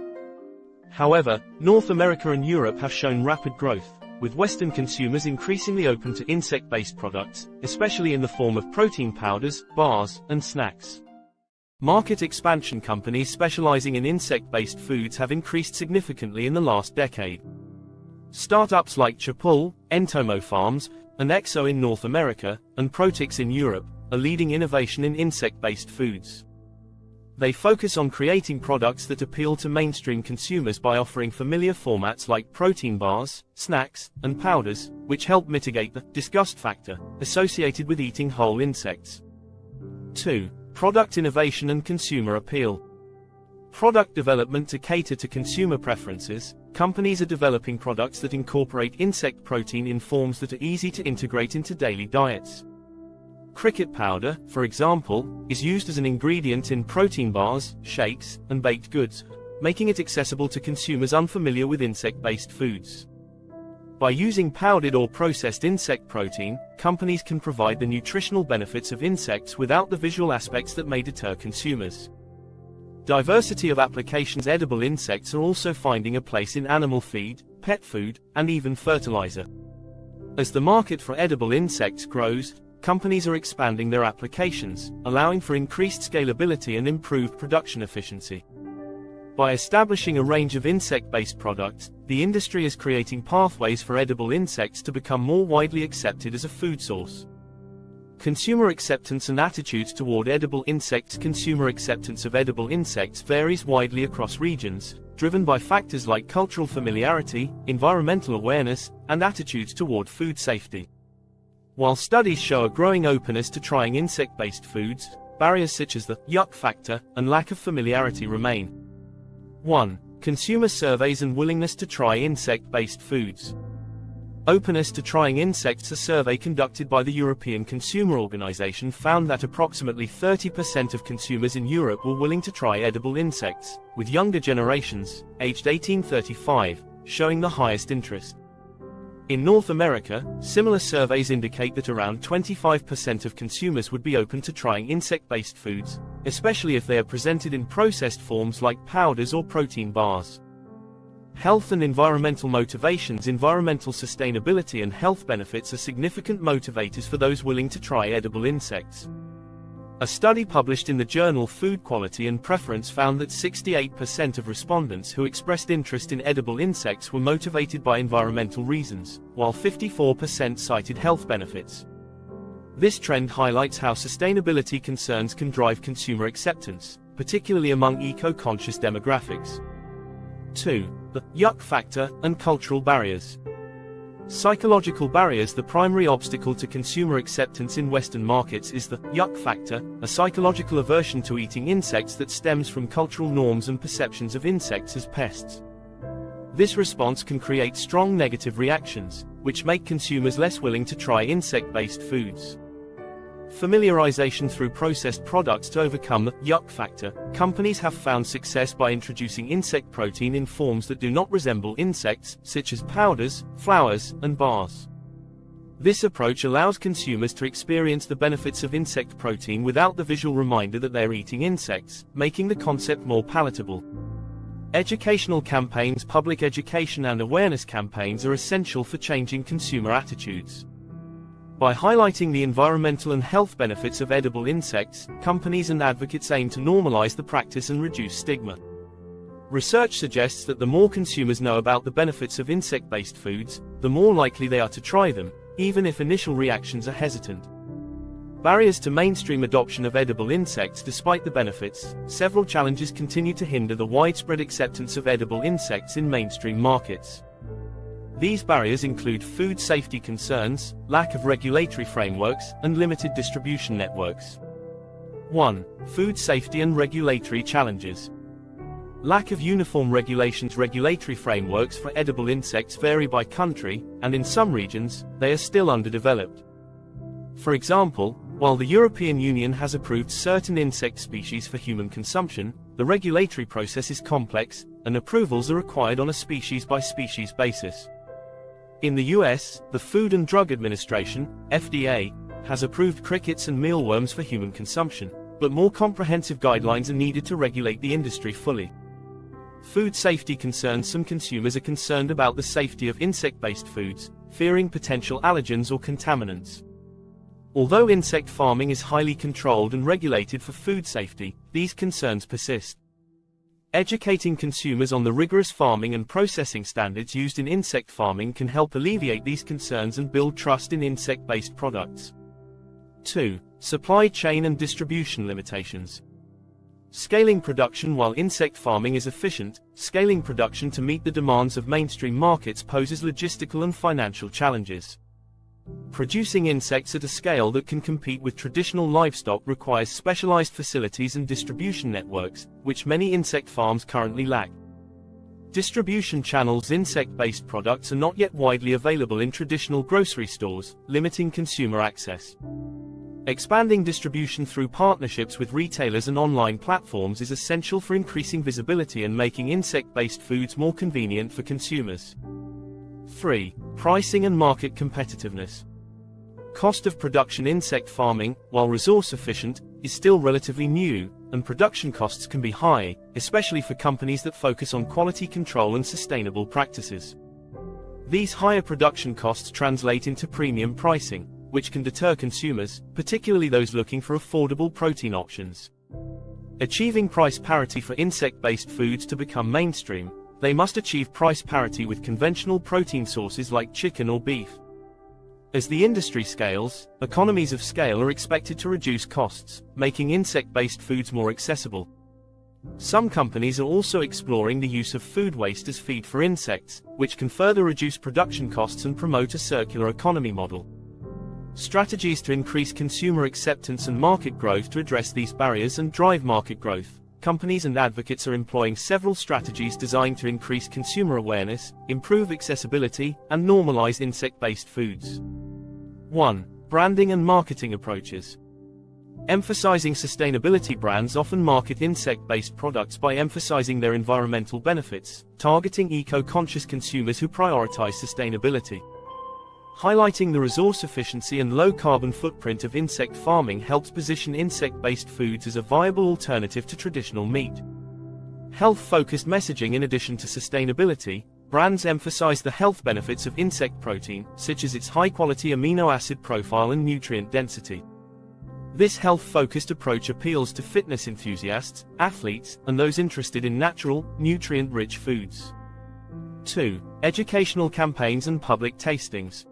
However, North America and Europe have shown rapid growth, with Western consumers increasingly open to insect-based products, especially in the form of protein powders, bars, and snacks. Market expansion. Companies specializing in insect-based foods have increased significantly in the last decade. Startups like Chapul, Entomo Farms, and Exo in North America, and Protix in Europe, are leading innovation in insect-based foods. They focus on creating products that appeal to mainstream consumers by offering familiar formats like protein bars, snacks, and powders, which help mitigate the disgust factor associated with eating whole insects. 2. Product innovation and consumer appeal. Product development. To cater to consumer preferences, companies are developing products that incorporate insect protein in forms that are easy to integrate into daily diets. Cricket powder, for example, is used as an ingredient in protein bars, shakes, and baked goods, making it accessible to consumers unfamiliar with insect-based foods. By using powdered or processed insect protein, companies can provide the nutritional benefits of insects without the visual aspects that may deter consumers. Diversity of applications. Edible insects are also finding a place in animal feed, pet food, and even fertilizer. As the market for edible insects grows, companies are expanding their applications, allowing for increased scalability and improved production efficiency. By establishing a range of insect-based products, the industry is creating pathways for edible insects to become more widely accepted as a food source. Consumer acceptance and attitudes toward edible insects. Consumer acceptance of edible insects varies widely across regions, driven by factors like cultural familiarity, environmental awareness, and attitudes toward food safety. While studies show a growing openness to trying insect-based foods, barriers such as the yuck factor and lack of familiarity remain. 1. Consumer surveys and willingness to try insect-based foods. Openness to trying insects. A survey conducted by the European Consumer Organization found that approximately 30% of consumers in Europe were willing to try edible insects, with younger generations, aged 18-35, showing the highest interest. In North America, similar surveys indicate that around 25% of consumers would be open to trying insect-based foods, especially if they are presented in processed forms like powders or protein bars. Health and environmental motivations. Environmental sustainability and health benefits are significant motivators for those willing to try edible insects. A study published in the journal Food Quality and Preference found that 68% of respondents who expressed interest in edible insects were motivated by environmental reasons, while 54% cited health benefits. This trend highlights how sustainability concerns can drive consumer acceptance, particularly among eco-conscious demographics. 2. The yuck factor and cultural barriers. Psychological barriers. The primary obstacle to consumer acceptance in Western markets is the yuck factor, a psychological aversion to eating insects that stems from cultural norms and perceptions of insects as pests. This response can create strong negative reactions, which make consumers less willing to try insect-based foods. Familiarization through processed products. To overcome the yuck factor, companies have found success by introducing insect protein in forms that do not resemble insects, such as powders, flours, and bars. This approach allows consumers to experience the benefits of insect protein without the visual reminder that they're eating insects, making the concept more palatable. Educational campaigns. Public education and awareness campaigns are essential for changing consumer attitudes. By highlighting the environmental and health benefits of edible insects, companies and advocates aim to normalize the practice and reduce stigma. Research suggests that the more consumers know about the benefits of insect-based foods, the more likely they are to try them, even if initial reactions are hesitant. Barriers to mainstream adoption of edible insects. Despite the benefits, several challenges continue to hinder the widespread acceptance of edible insects in mainstream markets. These barriers include food safety concerns, lack of regulatory frameworks, and limited distribution networks. 1. Food safety and regulatory challenges. Lack of uniform regulations. Regulatory frameworks for edible insects vary by country, and in some regions, they are still underdeveloped. For example, while the European Union has approved certain insect species for human consumption, the regulatory process is complex, and approvals are required on a species-by-species basis. In the US, the Food and Drug Administration, FDA, has approved crickets and mealworms for human consumption, but more comprehensive guidelines are needed to regulate the industry fully. Food safety concerns. Some consumers are concerned about the safety of insect-based foods, fearing potential allergens or contaminants. Although insect farming is highly controlled and regulated for food safety, these concerns persist. Educating consumers on the rigorous farming and processing standards used in insect farming can help alleviate these concerns and build trust in insect-based products. 2. Supply chain and distribution limitations. Scaling production. While insect farming is efficient, scaling production to meet the demands of mainstream markets poses logistical and financial challenges. Producing insects at a scale that can compete with traditional livestock requires specialized facilities and distribution networks, which many insect farms currently lack. Distribution channels. Insect-based products are not yet widely available in traditional grocery stores, limiting consumer access. Expanding distribution through partnerships with retailers and online platforms is essential for increasing visibility and making insect-based foods more convenient for consumers. 3. Pricing and market competitiveness. Cost of production. Insect farming, while resource efficient, is still relatively new, and production costs can be high, especially for companies that focus on quality control and sustainable practices. These higher production costs translate into premium pricing, which can deter consumers, particularly those looking for affordable protein options. Achieving price parity. For insect-based foods to become mainstream, they must achieve price parity with conventional protein sources like chicken or beef. As the industry scales, economies of scale are expected to reduce costs, making insect-based foods more accessible. Some companies are also exploring the use of food waste as feed for insects, which can further reduce production costs and promote a circular economy model. Strategies to increase consumer acceptance and market growth. To address these barriers and drive market growth, companies and advocates are employing several strategies designed to increase consumer awareness, improve accessibility, and normalize insect-based foods. 1. Branding and marketing approaches. Emphasizing sustainability. Brands often market insect-based products by emphasizing their environmental benefits, targeting eco-conscious consumers who prioritize sustainability. Highlighting the resource efficiency and low carbon footprint of insect farming helps position insect-based foods as a viable alternative to traditional meat. Health-focused messaging. In addition to sustainability, brands emphasize the health benefits of insect protein, such as its high-quality amino acid profile and nutrient density. This health-focused approach appeals to fitness enthusiasts, athletes, and those interested in natural, nutrient-rich foods. 2. Educational campaigns and public tastings.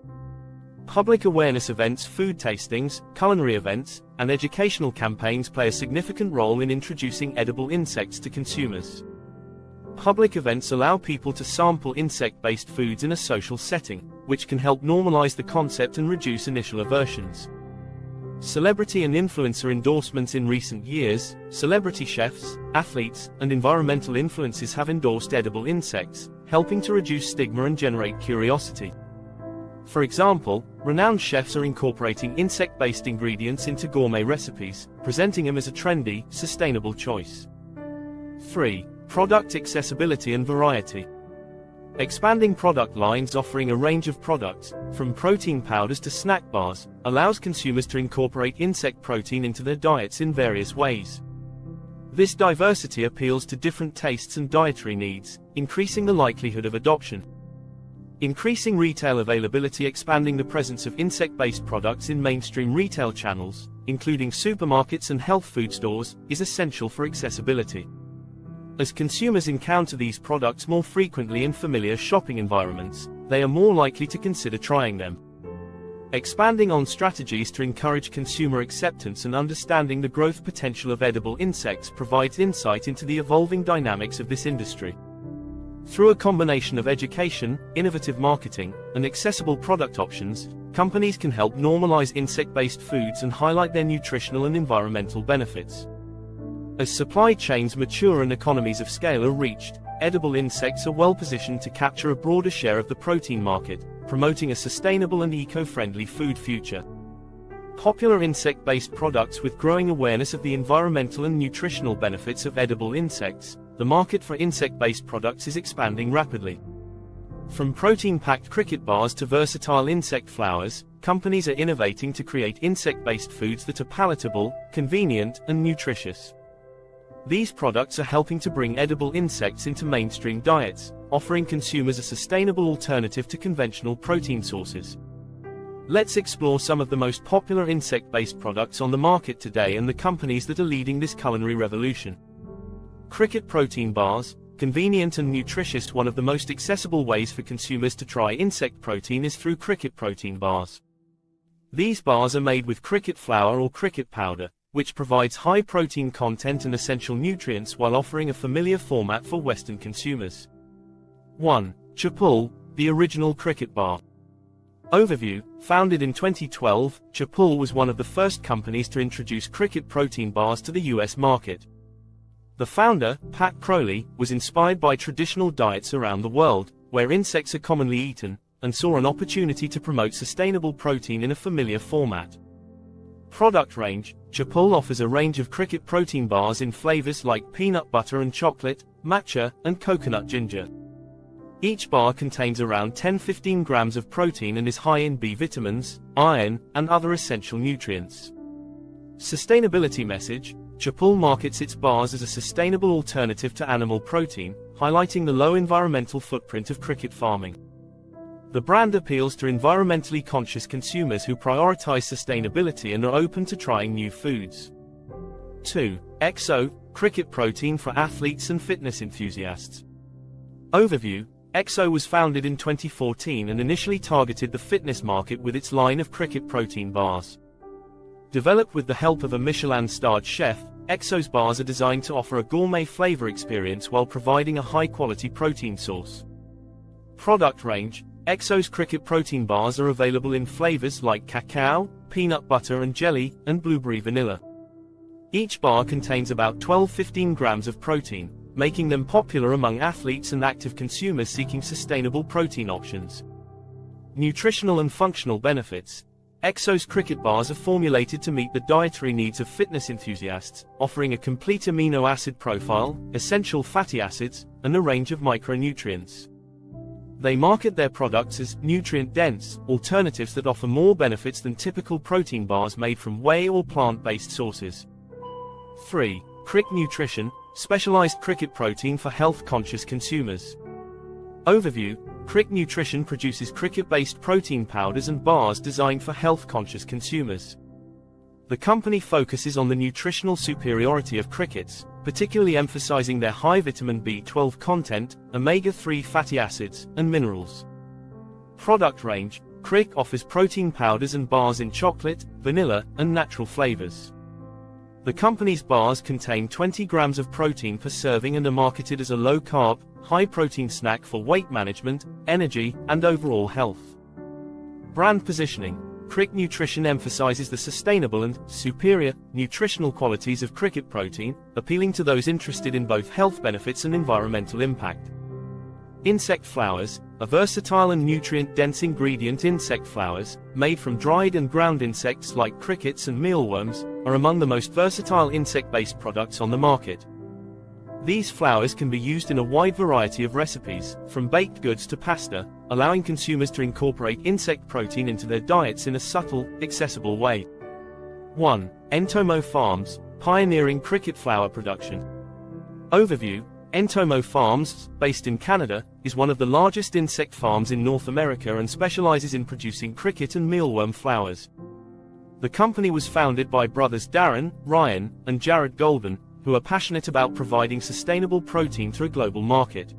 Public awareness events, food tastings, culinary events, and educational campaigns play a significant role in introducing edible insects to consumers. Public events allow people to sample insect-based foods in a social setting, which can help normalize the concept and reduce initial aversions. Celebrity and influencer endorsements. In recent years, celebrity chefs, athletes, and environmental influencers have endorsed edible insects, helping to reduce stigma and generate curiosity. For example, renowned chefs are incorporating insect-based ingredients into gourmet recipes, presenting them as a trendy, sustainable choice. 3. Product accessibility and variety. Expanding product lines offering a range of products, from protein powders to snack bars, allows consumers to incorporate insect protein into their diets in various ways. This diversity appeals to different tastes and dietary needs, increasing the likelihood of adoption. Increasing retail availability. Expanding the presence of insect-based products in mainstream retail channels, including supermarkets and health food stores, is essential for accessibility. As consumers encounter these products more frequently in familiar shopping environments, they are more likely to consider trying them. Expanding on strategies to encourage consumer acceptance and understanding the growth potential of edible insects provides insight into the evolving dynamics of this industry. Through a combination of education, innovative marketing, and accessible product options, companies can help normalize insect-based foods and highlight their nutritional and environmental benefits. As supply chains mature and economies of scale are reached, edible insects are well positioned to capture a broader share of the protein market, promoting a sustainable and eco-friendly food future. Popular insect-based products. With growing awareness of the environmental and nutritional benefits of edible insects, the market for insect-based products is expanding rapidly. From protein-packed cricket bars to versatile insect flours, companies are innovating to create insect-based foods that are palatable, convenient, and nutritious. These products are helping to bring edible insects into mainstream diets, offering consumers a sustainable alternative to conventional protein sources. Let's explore some of the most popular insect-based products on the market today and the companies that are leading this culinary revolution. Cricket protein bars, convenient and nutritious. One of the most accessible ways for consumers to try insect protein is through cricket protein bars. These bars are made with cricket flour or cricket powder, which provides high protein content and essential nutrients while offering a familiar format for Western consumers. 1. Chapul, the original cricket bar. Overview. Founded in 2012, Chapul was one of the first companies to introduce cricket protein bars to the US market. The founder, Pat Crowley, was inspired by traditional diets around the world, where insects are commonly eaten, and saw an opportunity to promote sustainable protein in a familiar format. Product range. Chapul offers a range of cricket protein bars in flavors like peanut butter and chocolate, matcha, and coconut ginger. Each bar contains around 10–15 grams of protein and is high in B vitamins, iron, and other essential nutrients. Sustainability message. Chapul markets its bars as a sustainable alternative to animal protein, highlighting the low environmental footprint of cricket farming. The brand appeals to environmentally conscious consumers who prioritize sustainability and are open to trying new foods. 2. Exo, cricket protein for athletes and fitness enthusiasts. Overview. Exo was founded in 2014 and initially targeted the fitness market with its line of cricket protein bars. Developed with the help of a Michelin-starred chef, Exo's bars are designed to offer a gourmet flavor experience while providing a high-quality protein source. Product range. Exo's cricket protein bars are available in flavors like cacao, peanut butter and jelly, and blueberry vanilla. Each bar contains about 12–15 grams of protein, making them popular among athletes and active consumers seeking sustainable protein options. Nutritional and functional benefits. Exo's cricket bars are formulated to meet the dietary needs of fitness enthusiasts, offering a complete amino acid profile, essential fatty acids, and a range of micronutrients. They market their products as nutrient-dense alternatives that offer more benefits than typical protein bars made from whey or plant-based sources. 3. Crick Nutrition, specialized cricket protein for health-conscious consumers. Overview. Crick Nutrition produces cricket-based protein powders and bars designed for health-conscious consumers. The company focuses on the nutritional superiority of crickets, particularly emphasizing their high vitamin B12 content, omega-3 fatty acids, and minerals. Product range. Crick offers protein powders and bars in chocolate, vanilla, and natural flavors. The company's bars contain 20 grams of protein per serving and are marketed as a low-carb, high-protein snack for weight management, energy, and overall health. Brand positioning. Cric Nutrition emphasizes the sustainable and superior nutritional qualities of cricket protein, appealing to those interested in both health benefits and environmental impact. Insect flowers, a versatile and nutrient-dense ingredient. Insect flowers, made from dried and ground insects like crickets and mealworms, are among the most versatile insect-based products on the market. These flowers can be used in a wide variety of recipes, from baked goods to pasta, allowing consumers to incorporate insect protein into their diets in a subtle, accessible way. 1. Entomo Farms, pioneering cricket flower production. Overview. Entomo Farms, based in Canada, is one of the largest insect farms in North America and specializes in producing cricket and mealworm flowers. The company was founded by brothers Darren, Ryan, and Jared Golden, who are passionate about providing sustainable protein to a global market.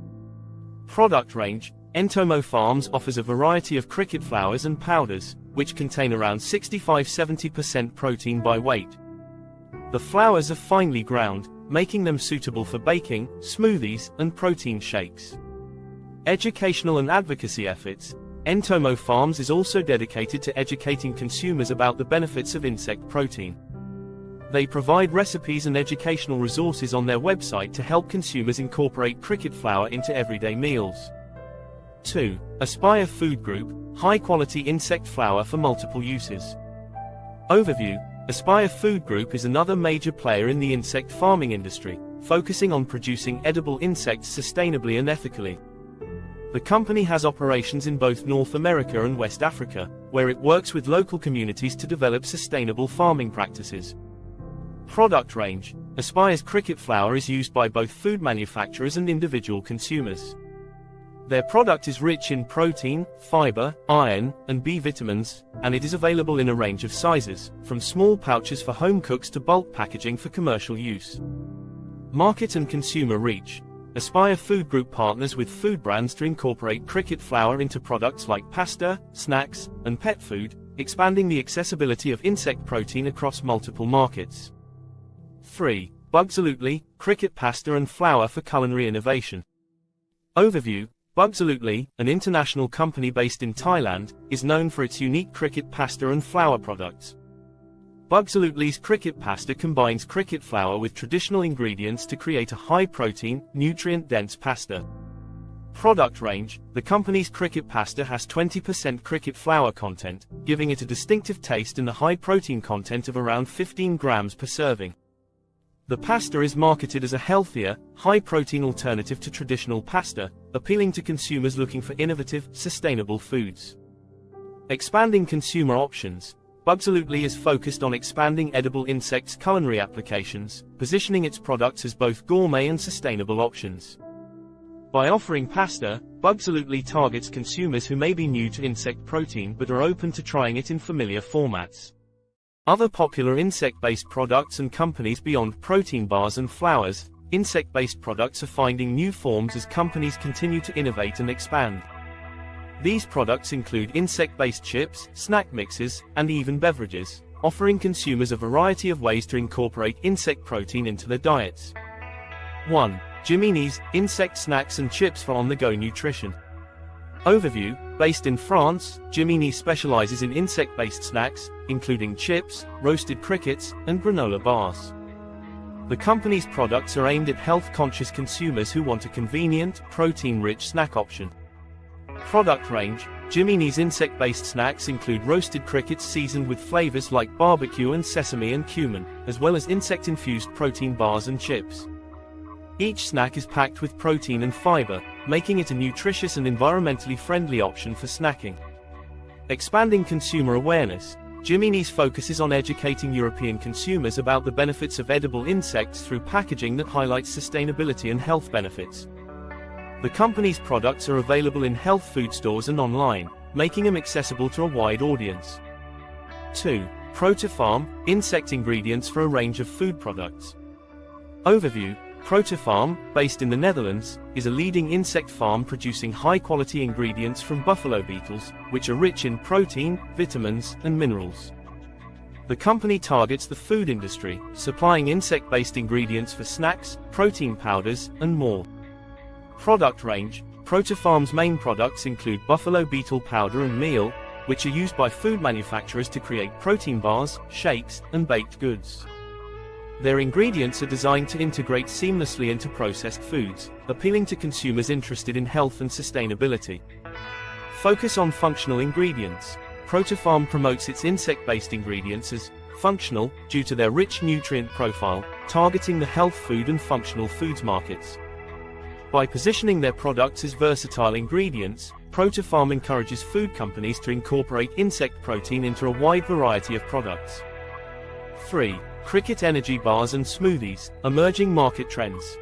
Product range. Entomo Farms offers a variety of cricket flowers and powders, which contain around 65–70% protein by weight. The flowers are finely ground, making them suitable for baking, smoothies, and protein shakes. Educational and advocacy efforts. Entomo Farms is also dedicated to educating consumers about the benefits of insect protein. They provide recipes and educational resources on their website to help consumers incorporate cricket flour into everyday meals. 2. Aspire Food Group, high-quality insect flour for multiple uses. Overview. Aspire Food Group is another major player in the insect farming industry, focusing on producing edible insects sustainably and ethically. The company has operations in both North America and West Africa, where it works with local communities to develop sustainable farming practices. Product range. Aspire's cricket flour is used by both food manufacturers and individual consumers. Their product is rich in protein, fiber, iron, and B vitamins, and it is available in a range of sizes, from small pouches for home cooks to bulk packaging for commercial use. Market and consumer reach. Aspire Food Group partners with food brands to incorporate cricket flour into products like pasta, snacks, and pet food, expanding the accessibility of insect protein across multiple markets. 3. Bugsalutely, cricket pasta and flour for culinary innovation. Overview. Bugsalutely, an international company based in Thailand, is known for its unique cricket pasta and flour products. Bugsalutely's cricket pasta combines cricket flour with traditional ingredients to create a high-protein, nutrient-dense pasta. Product range. The company's cricket pasta has 20% cricket flour content, giving it a distinctive taste and a high protein content of around 15 grams per serving. The pasta is marketed as a healthier, high-protein alternative to traditional pasta, appealing to consumers looking for innovative, sustainable foods. Expanding consumer options. Bugsalutely is focused on expanding edible insects culinary applications, positioning its products as both gourmet and sustainable options. By offering pasta, Bugsalutely targets consumers who may be new to insect protein but are open to trying it in familiar formats. Other popular insect-based products and companies beyond protein bars and flours. Insect-based products are finding new forms as companies continue to innovate and expand. These products include insect-based chips, snack mixes, and even beverages, offering consumers a variety of ways to incorporate insect protein into their diets. 1. Jimini's, insect snacks and chips for on-the-go nutrition. Overview. Based in France, Jimini specializes in insect-based snacks, including chips, roasted crickets, and granola bars. The company's products are aimed at health-conscious consumers who want a convenient, protein-rich snack option. Product range. Jimini's insect-based snacks include roasted crickets seasoned with flavors like barbecue and sesame and cumin, as well as insect-infused protein bars and chips. Each snack is packed with protein and fiber, making it a nutritious and environmentally friendly option for snacking. Expanding consumer awareness. Jimini's focuses on educating European consumers about the benefits of edible insects through packaging that highlights sustainability and health benefits. The company's products are available in health food stores and online, making them accessible to a wide audience. 2. Protofarm, insect ingredients for a range of food products. Overview. Protofarm, based in the Netherlands, is a leading insect farm producing high-quality ingredients from buffalo beetles, which are rich in protein, vitamins, and minerals. The company targets the food industry, supplying insect-based ingredients for snacks, protein powders, and more. Product range: ProtoFarm's main products include buffalo beetle powder and meal, which are used by food manufacturers to create protein bars, shakes, and baked goods. Their ingredients are designed to integrate seamlessly into processed foods, appealing to consumers interested in health and sustainability. Focus on functional ingredients: ProtoFarm promotes its insect-based ingredients as functional due to their rich nutrient profile, targeting the health food and functional foods markets. By positioning their products as versatile ingredients, ProtoFarm encourages food companies to incorporate insect protein into a wide variety of products. 3. Cricket energy bars and smoothies, emerging market trends.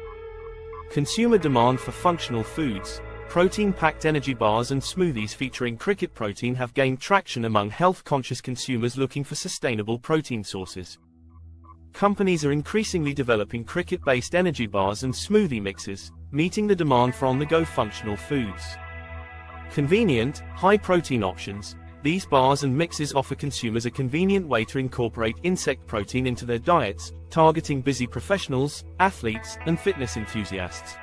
Consumer demand for functional foods. Protein-packed energy bars and smoothies featuring cricket protein have gained traction among health-conscious consumers looking for sustainable protein sources. Companies are increasingly developing cricket-based energy bars and smoothie mixes, meeting the demand for on-the-go functional foods. Convenient, high-protein options. These bars and mixes offer consumers a convenient way to incorporate insect protein into their diets, targeting busy professionals, athletes, and fitness enthusiasts.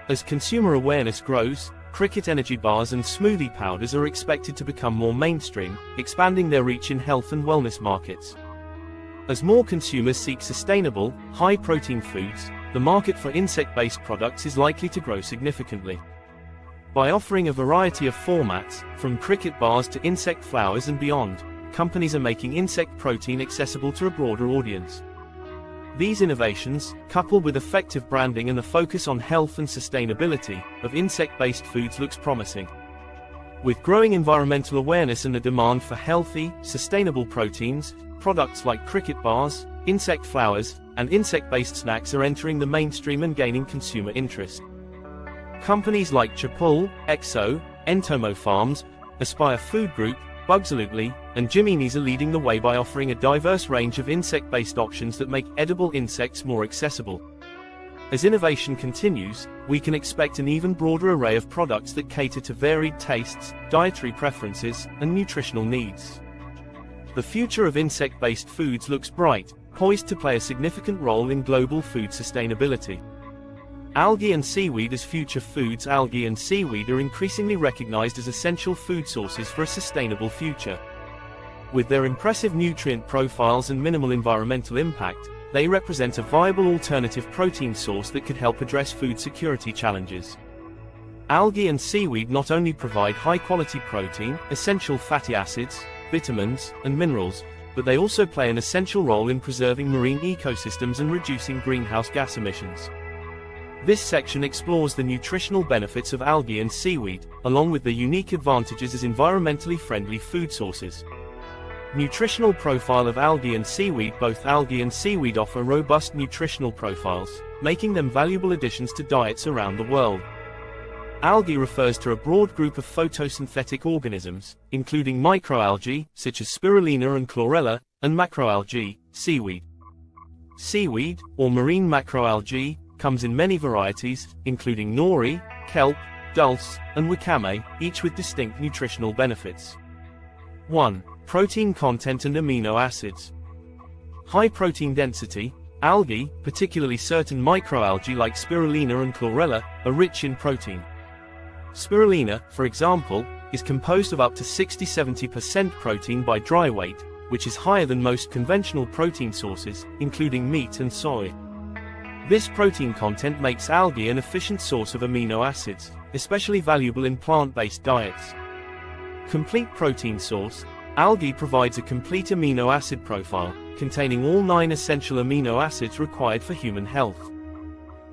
As consumer awareness grows, cricket energy bars and smoothie powders are expected to become more mainstream, expanding their reach in health and wellness markets. As more consumers seek sustainable, high-protein foods, the market for insect-based products is likely to grow significantly. By offering a variety of formats, from cricket bars to insect flowers and beyond, companies are making insect protein accessible to a broader audience. These innovations, coupled with effective branding and a focus on health and sustainability of insect-based foods, looks promising. With growing environmental awareness and a demand for healthy, sustainable proteins, products like cricket bars, insect flowers, and insect-based snacks are entering the mainstream and gaining consumer interest. Companies like Chapul, Exo, Entomo Farms, Aspire Food Group, Bugsalutely, and Jimini's are leading the way by offering a diverse range of insect-based options that make edible insects more accessible. As innovation continues, we can expect an even broader array of products that cater to varied tastes, dietary preferences, and nutritional needs. The future of insect-based foods looks bright, poised to play a significant role in global food sustainability. Algae and seaweed as future foods. Algae and seaweed are increasingly recognized as essential food sources for a sustainable future. With their impressive nutrient profiles and minimal environmental impact, they represent a viable alternative protein source that could help address food security challenges. Algae and seaweed not only provide high-quality protein, essential fatty acids, vitamins, and minerals, but they also play an essential role in preserving marine ecosystems and reducing greenhouse gas emissions. This section explores the nutritional benefits of algae and seaweed, along with the unique advantages as environmentally friendly food sources. Nutritional profile of algae and seaweed. Both algae and seaweed offer robust nutritional profiles, making them valuable additions to diets around the world. Algae refers to a broad group of photosynthetic organisms, including microalgae, such as spirulina and chlorella, and macroalgae, seaweed. Seaweed, or marine macroalgae, comes in many varieties, including nori, kelp, dulse, and wakame, each with distinct nutritional benefits. 1. Protein content and amino acids. High protein density. Algae, particularly certain microalgae like spirulina and chlorella, are rich in protein. Spirulina, for example, is composed of up to 60–70% protein by dry weight, which is higher than most conventional protein sources, including meat and soy. This protein content makes algae an efficient source of amino acids, especially valuable in plant-based diets. Complete protein source. Algae provides a complete amino acid profile, containing all 9 essential amino acids required for human health.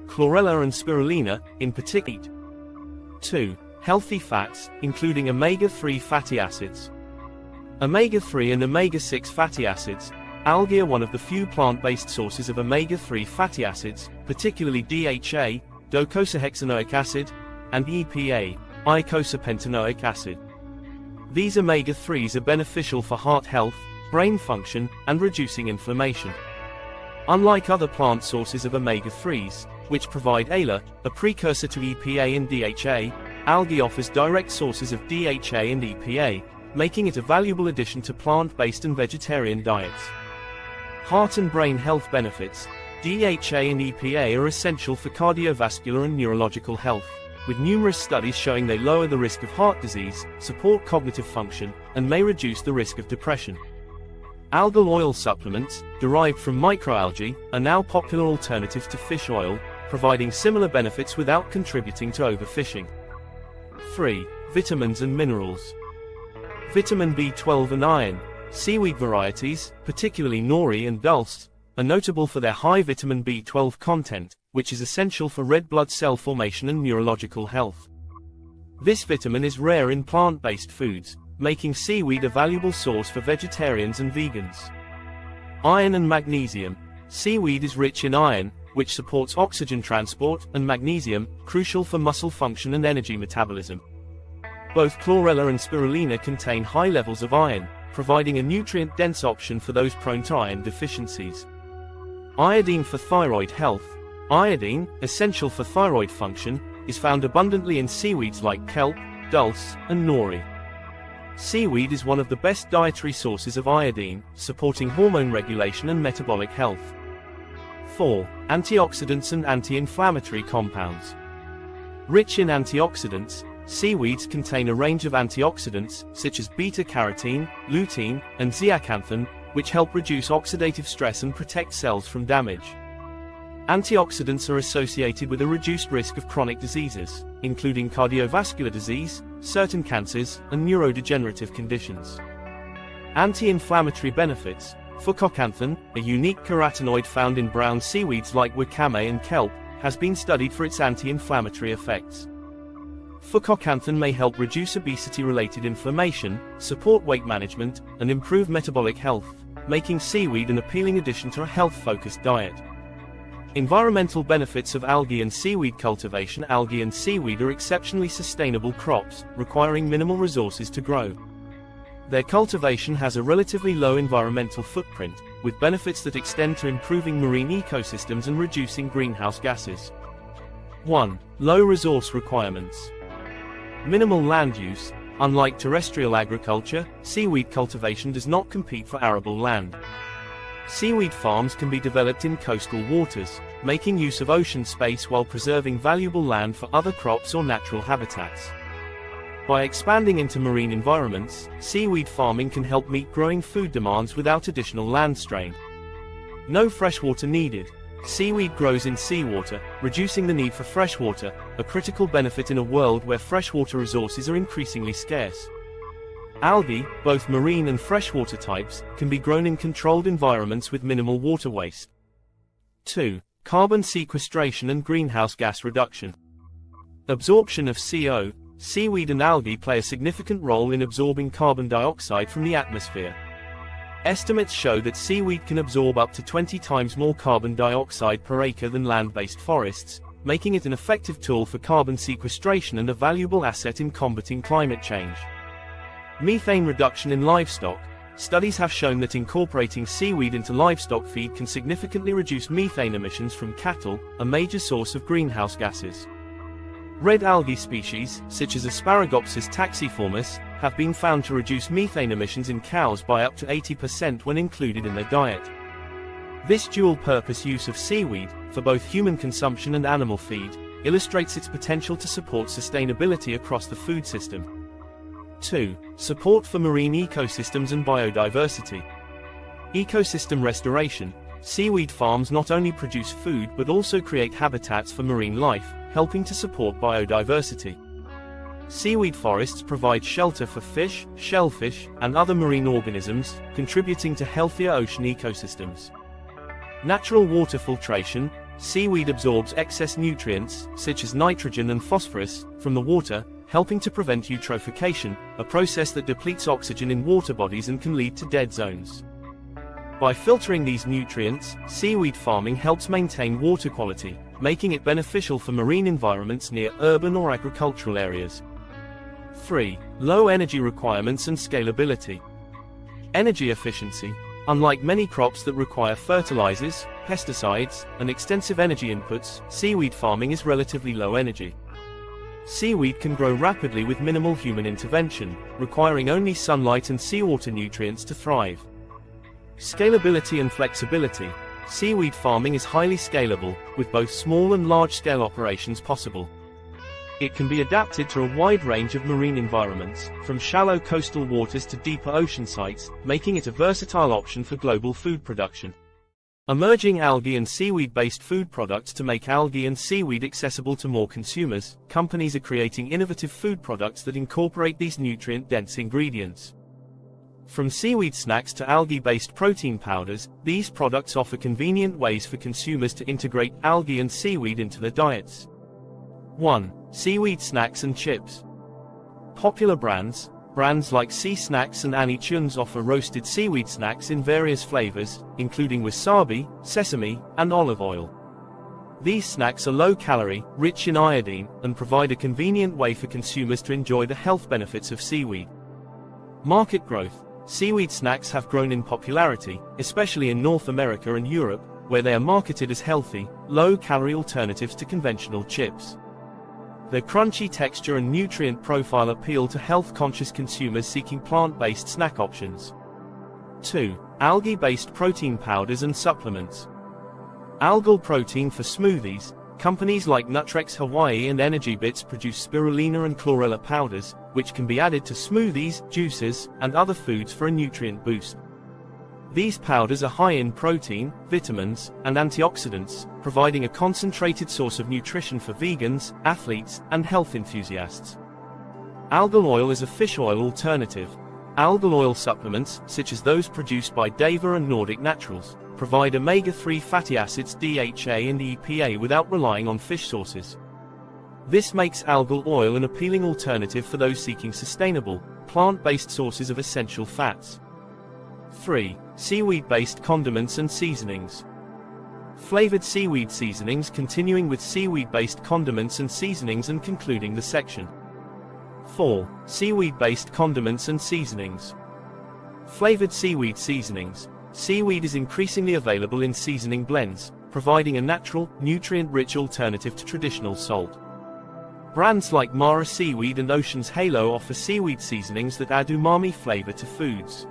Chlorella and spirulina, in particular. 2. Healthy fats, including omega-3 fatty acids. Omega-3 and omega-6 fatty acids. Algae are one of the few plant-based sources of omega-3 fatty acids, particularly DHA, docosahexaenoic acid, and EPA, eicosapentaenoic acid. These omega-3s are beneficial for heart health, brain function, and reducing inflammation. Unlike other plant sources of omega-3s, which provide ALA, a precursor to EPA and DHA, algae offers direct sources of DHA and EPA, making it a valuable addition to plant-based and vegetarian diets. Heart and brain health benefits. DHA and EPA are essential for cardiovascular and neurological health, with numerous studies showing they lower the risk of heart disease, support cognitive function, and may reduce the risk of depression. Algal oil supplements, derived from microalgae, are now popular alternatives to fish oil, providing similar benefits without contributing to overfishing. 3. Vitamins and minerals. Vitamin B12 and iron. Seaweed varieties, particularly nori and dulse, are notable for their high vitamin B12 content, which is essential for red blood cell formation and neurological health. This vitamin is rare in plant-based foods, making seaweed a valuable source for vegetarians and vegans. Iron and magnesium. Seaweed is rich in iron, which supports oxygen transport, and magnesium, crucial for muscle function and energy metabolism. Both chlorella and spirulina contain high levels of iron, providing a nutrient-dense option for those prone to iron deficiencies. Iodine for thyroid health. Iodine, essential for thyroid function, is found abundantly in seaweeds like kelp, dulse, and nori. Seaweed is one of the best dietary sources of iodine, supporting hormone regulation and metabolic health. 4. Antioxidants and anti-inflammatory compounds. Rich in antioxidants, seaweeds contain a range of antioxidants, such as beta-carotene, lutein, and zeaxanthin, which help reduce oxidative stress and protect cells from damage. Antioxidants are associated with a reduced risk of chronic diseases, including cardiovascular disease, certain cancers, and neurodegenerative conditions. Anti-inflammatory benefits. Fucoxanthin, a unique carotenoid found in brown seaweeds like wakame and kelp, has been studied for its anti-inflammatory effects. Fucoxanthin may help reduce obesity-related inflammation, support weight management, and improve metabolic health, making seaweed an appealing addition to a health-focused diet. Environmental benefits of algae and seaweed cultivation. Algae and seaweed are exceptionally sustainable crops, requiring minimal resources to grow. Their cultivation has a relatively low environmental footprint, with benefits that extend to improving marine ecosystems and reducing greenhouse gases. 1. Low resource requirements. Minimal land use. Unlike terrestrial agriculture, seaweed cultivation does not compete for arable land. Seaweed farms can be developed in coastal waters, making use of ocean space while preserving valuable land for other crops or natural habitats. By expanding into marine environments, seaweed farming can help meet growing food demands without additional land strain. No freshwater needed. Seaweed grows in seawater, reducing the need for freshwater, a critical benefit in a world where freshwater resources are increasingly scarce. Algae, both marine and freshwater types, can be grown in controlled environments with minimal water waste. 2. Carbon sequestration and greenhouse gas reduction. Absorption of CO. Seaweed and algae play a significant role in absorbing carbon dioxide from the atmosphere. Estimates show that seaweed can absorb up to 20 times more carbon dioxide per acre than land-based forests, making it an effective tool for carbon sequestration and a valuable asset in combating climate change. Methane reduction in livestock. Studies have shown that incorporating seaweed into livestock feed can significantly reduce methane emissions from cattle, a major source of greenhouse gases. Red algae species, such as Asparagopsis taxiformis, have been found to reduce methane emissions in cows by up to 80% when included in their diet. This dual-purpose use of seaweed, for both human consumption and animal feed, illustrates its potential to support sustainability across the food system. 2. Support for marine ecosystems and biodiversity. Ecosystem restoration. Seaweed farms not only produce food but also create habitats for marine life, helping to support biodiversity. Seaweed forests provide shelter for fish, shellfish, and other marine organisms, contributing to healthier ocean ecosystems. Natural water filtration. Seaweed absorbs excess nutrients, such as nitrogen and phosphorus, from the water, helping to prevent eutrophication, a process that depletes oxygen in water bodies and can lead to dead zones. By filtering these nutrients, seaweed farming helps maintain water quality, making it beneficial for marine environments near urban or agricultural areas. 3. Low energy requirements and scalability. Energy efficiency. Unlike many crops that require fertilizers, pesticides, and extensive energy inputs, seaweed farming is relatively low energy. Seaweed can grow rapidly with minimal human intervention, requiring only sunlight and seawater nutrients to thrive. Scalability and flexibility. Seaweed farming is highly scalable, with both small and large-scale operations possible. It can be adapted to a wide range of marine environments, from shallow coastal waters to deeper ocean sites, making it a versatile option for global food production. Emerging algae and seaweed-based food products. To make algae and seaweed accessible to more consumers, companies are creating innovative food products that incorporate these nutrient-dense ingredients. From seaweed snacks to algae-based protein powders, these products offer convenient ways for consumers to integrate algae and seaweed into their diets. 1. Seaweed snacks and chips. Popular brands like Sea Snacks and Annie Chun's offer roasted seaweed snacks in various flavors, including wasabi, sesame, and olive oil. These snacks are low-calorie, rich in iodine, and provide a convenient way for consumers to enjoy the health benefits of seaweed. Market growth. Seaweed snacks have grown in popularity, especially in North America and Europe, where they are marketed as healthy, low-calorie alternatives to conventional chips. Their crunchy texture and nutrient profile appeal to health-conscious consumers seeking plant-based snack options. 2. Algae-based protein powders and supplements. Algal protein for smoothies. Companies like Nutrex Hawaii and Energy Bits produce spirulina and chlorella powders, which can be added to smoothies, juices, and other foods for a nutrient boost. These powders are high in protein, vitamins, and antioxidants, providing a concentrated source of nutrition for vegans, athletes, and health enthusiasts. Algal oil is a fish oil alternative. Algal oil supplements, such as those produced by Dava and Nordic Naturals, provide omega-3 fatty acids DHA and EPA without relying on fish sources. This makes algal oil an appealing alternative for those seeking sustainable, plant-based sources of essential fats. 3. Seaweed-based condiments and seasonings. Flavored seaweed seasonings. Continuing with seaweed-based condiments and seasonings and concluding the section. 4. Seaweed-based condiments and seasonings. Flavored seaweed seasonings. Seaweed is increasingly available in seasoning blends, providing a natural, nutrient-rich alternative to traditional salt. Brands like Mara Seaweed and Ocean's Halo offer seaweed seasonings that add umami flavor to foods.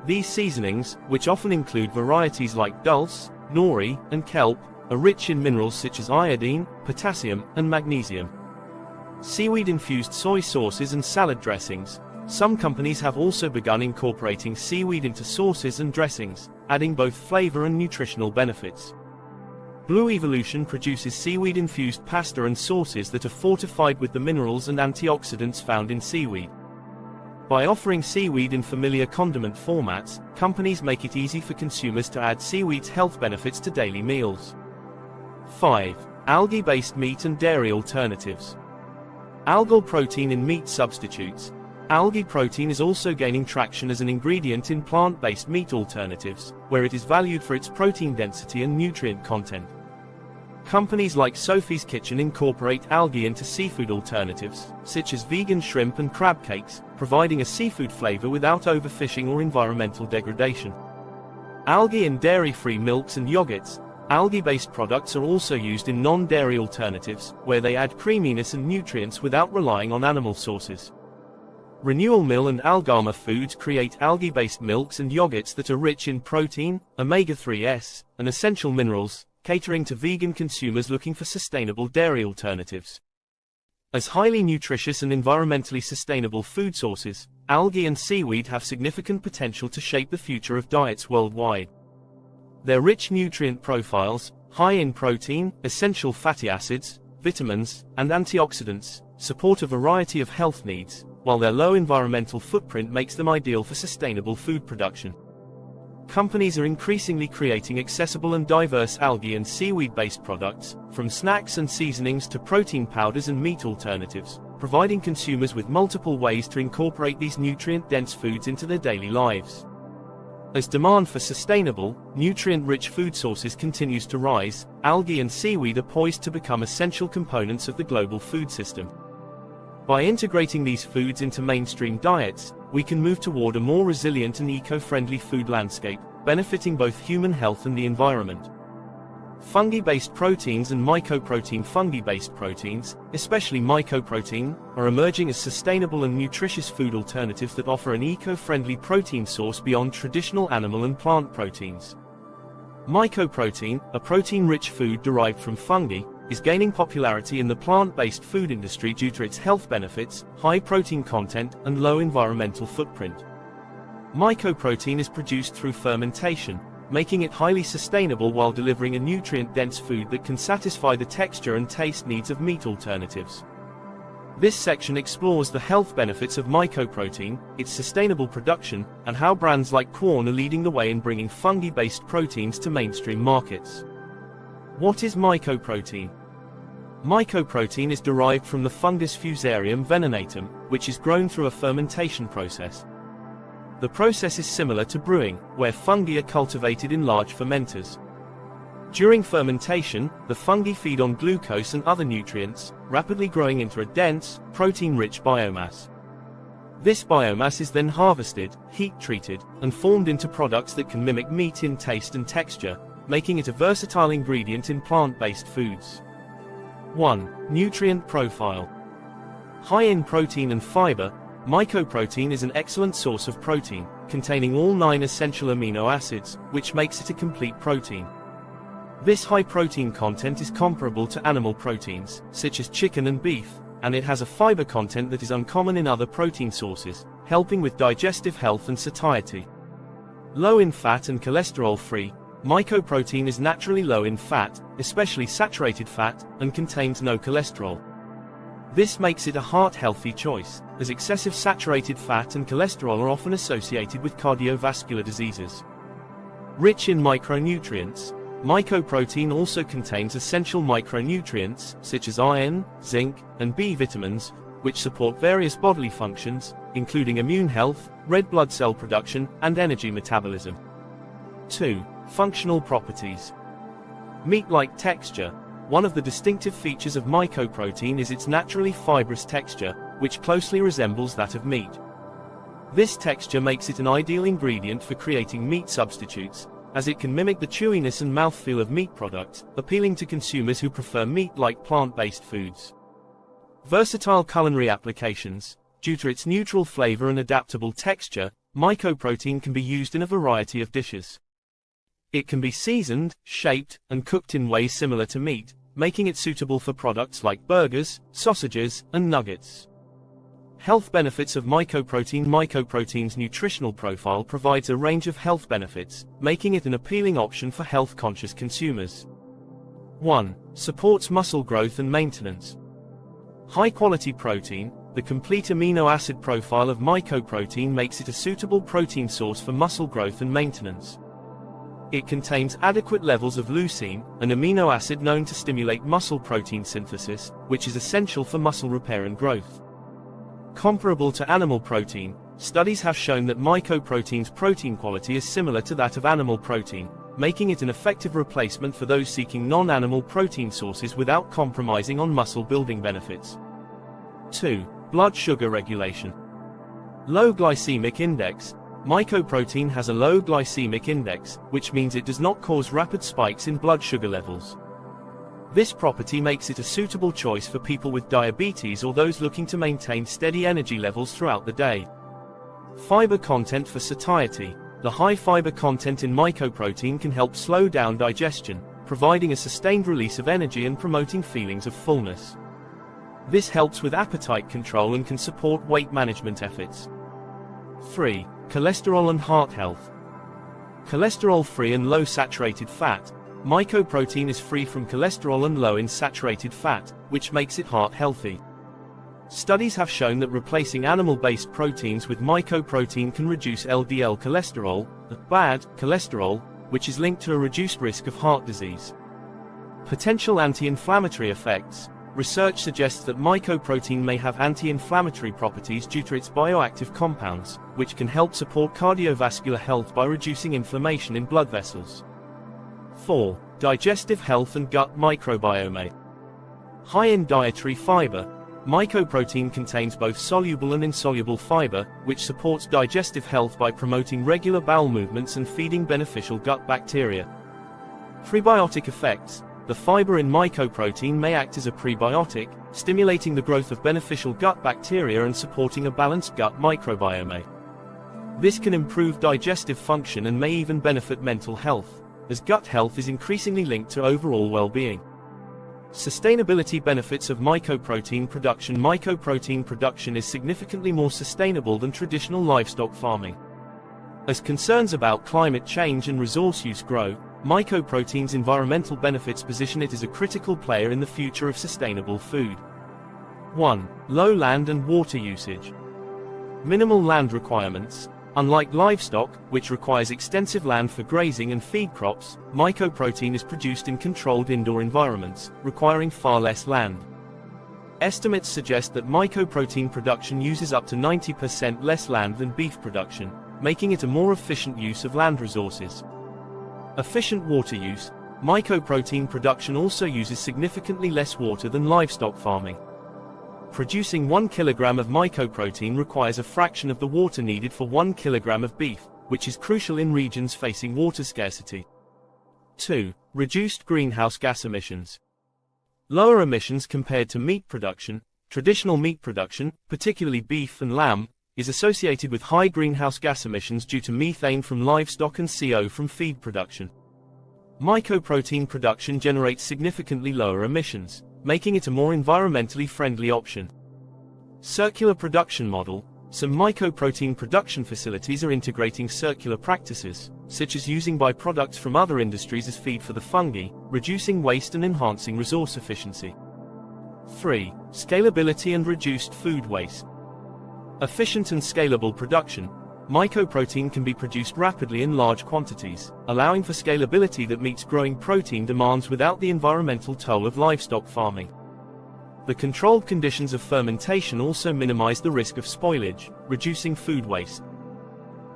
These seasonings, which often include varieties like dulse, nori, and kelp, are rich in minerals such as iodine, potassium, and magnesium. Seaweed-infused soy sauces and salad dressings. Some companies have also begun incorporating seaweed into sauces and dressings, adding both flavor and nutritional benefits. Blue Evolution produces seaweed-infused pasta and sauces that are fortified with the minerals and antioxidants found in seaweed. By offering seaweed in familiar condiment formats, companies make it easy for consumers to add seaweed's health benefits to daily meals. 5. Algae-based meat and dairy alternatives. Algal protein in meat substitutes. Algae protein is also gaining traction as an ingredient in plant-based meat alternatives, where it is valued for its protein density and nutrient content. Companies like Sophie's Kitchen incorporate algae into seafood alternatives, such as vegan shrimp and crab cakes, providing a seafood flavor without overfishing or environmental degradation. Algae in dairy-free milks and yogurts. Algae-based products are also used in non-dairy alternatives, where they add creaminess and nutrients without relying on animal sources. Renewal Mill and Algama Foods create algae-based milks and yogurts that are rich in protein, omega-3s, and essential minerals, catering to vegan consumers looking for sustainable dairy alternatives. As highly nutritious and environmentally sustainable food sources, algae and seaweed have significant potential to shape the future of diets worldwide. Their rich nutrient profiles, high in protein, essential fatty acids, vitamins, and antioxidants, support a variety of health needs, while their low environmental footprint makes them ideal for sustainable food production. Companies are increasingly creating accessible and diverse algae and seaweed-based products, from snacks and seasonings to protein powders and meat alternatives, providing consumers with multiple ways to incorporate these nutrient-dense foods into their daily lives. As demand for sustainable, nutrient-rich food sources continues to rise, algae and seaweed are poised to become essential components of the global food system. By integrating these foods into mainstream diets, we can move toward a more resilient and eco-friendly food landscape, benefiting both human health and the environment. Fungi-based proteins and mycoprotein fungi-based proteins, especially mycoprotein, are emerging as sustainable and nutritious food alternatives that offer an eco-friendly protein source beyond traditional animal and plant proteins. Mycoprotein, a protein-rich food derived from fungi, is gaining popularity in the plant-based food industry due to its health benefits, high protein content, and low environmental footprint. Mycoprotein is produced through fermentation, making it highly sustainable while delivering a nutrient-dense food that can satisfy the texture and taste needs of meat alternatives. This section explores the health benefits of mycoprotein, its sustainable production, and how brands like Quorn are leading the way in bringing fungi-based proteins to mainstream markets. What is mycoprotein? Mycoprotein is derived from the fungus Fusarium venenatum, which is grown through a fermentation process. The process is similar to brewing, where fungi are cultivated in large fermenters. During fermentation, the fungi feed on glucose and other nutrients, rapidly growing into a dense, protein-rich biomass. This biomass is then harvested, heat-treated, and formed into products that can mimic meat in taste and texture, making it a versatile ingredient in plant-based foods. 1. Nutrient profile. High in protein and fiber, mycoprotein is an excellent source of protein, containing all 9 essential amino acids, which makes it a complete protein. This high protein content is comparable to animal proteins, such as chicken and beef, and it has a fiber content that is uncommon in other protein sources, helping with digestive health and satiety. Low in fat and cholesterol-free, mycoprotein is naturally low in fat, especially saturated fat, and contains no cholesterol. This makes it a heart-healthy choice, as excessive saturated fat and cholesterol are often associated with cardiovascular diseases. Rich in micronutrients, mycoprotein also contains essential micronutrients, such as iron, zinc, and B vitamins, which support various bodily functions, including immune health, red blood cell production, and energy metabolism. 2. Functional properties. Meat-like texture. One of the distinctive features of mycoprotein is its naturally fibrous texture, which closely resembles that of meat. This texture makes it an ideal ingredient for creating meat substitutes, as it can mimic the chewiness and mouthfeel of meat products, appealing to consumers who prefer meat-like plant-based foods. Versatile culinary applications. Due to its neutral flavor and adaptable texture, mycoprotein can be used in a variety of dishes. It can be seasoned, shaped, and cooked in ways similar to meat, making it suitable for products like burgers, sausages, and nuggets. Health benefits of mycoprotein. Mycoprotein's nutritional profile provides a range of health benefits, making it an appealing option for health-conscious consumers. 1. Supports muscle growth and maintenance. High-quality protein. The complete amino acid profile of mycoprotein makes it a suitable protein source for muscle growth and maintenance. It contains adequate levels of leucine, an amino acid known to stimulate muscle protein synthesis, which is essential for muscle repair and growth. Comparable to animal protein, studies have shown that mycoprotein's protein quality is similar to that of animal protein, making it an effective replacement for those seeking non-animal protein sources without compromising on muscle building benefits. 2. Blood sugar regulation. Low glycemic index. Mycoprotein has a low glycemic index, which means it does not cause rapid spikes in blood sugar levels. This property makes it a suitable choice for people with diabetes or those looking to maintain steady energy levels throughout the day. Fiber content for satiety. The high fiber content in mycoprotein can help slow down digestion, providing a sustained release of energy and promoting feelings of fullness. This helps with appetite control and can support weight management efforts. 3. Cholesterol and heart health. Cholesterol-free and low saturated fat. Mycoprotein is free from cholesterol and low in saturated fat, which makes it heart healthy. Studies have shown that replacing animal-based proteins with mycoprotein can reduce LDL cholesterol, the bad cholesterol, which is linked to a reduced risk of heart disease. Potential anti-inflammatory effects. Research suggests that mycoprotein may have anti-inflammatory properties due to its bioactive compounds, which can help support cardiovascular health by reducing inflammation in blood vessels. 4. Digestive health and gut microbiome. High in dietary fiber. Mycoprotein contains both soluble and insoluble fiber, which supports digestive health by promoting regular bowel movements and feeding beneficial gut bacteria. Prebiotic effects. The fiber in mycoprotein may act as a prebiotic, stimulating the growth of beneficial gut bacteria and supporting a balanced gut microbiome. This can improve digestive function and may even benefit mental health, as gut health is increasingly linked to overall well-being. Sustainability benefits of mycoprotein production. Mycoprotein production is significantly more sustainable than traditional livestock farming. As concerns about climate change and resource use grow, mycoprotein's environmental benefits position it as a critical player in the future of sustainable food. 1. Low land and water usage. Minimal land requirements. Unlike livestock, which requires extensive land for grazing and feed crops, mycoprotein is produced in controlled indoor environments, requiring far less land. Estimates suggest that mycoprotein production uses up to 90% less land than beef production, making it a more efficient use of land resources. Efficient water use. Mycoprotein production also uses significantly less water than livestock farming. Producing 1 kilogram of mycoprotein requires a fraction of the water needed for 1 kilogram of beef, which is crucial in regions facing water scarcity. 2. Reduced greenhouse gas emissions. Lower emissions compared to meat production. Traditional meat production, particularly beef and lamb, is associated with high greenhouse gas emissions due to methane from livestock and CO from feed production. Mycoprotein production generates significantly lower emissions, making it a more environmentally friendly option. Circular production model. Some mycoprotein production facilities are integrating circular practices, such as using byproducts from other industries as feed for the fungi, reducing waste and enhancing resource efficiency. 3. Scalability and reduced food waste. Efficient and scalable production. Mycoprotein can be produced rapidly in large quantities, allowing for scalability that meets growing protein demands without the environmental toll of livestock farming. The controlled conditions of fermentation also minimize the risk of spoilage, reducing food waste.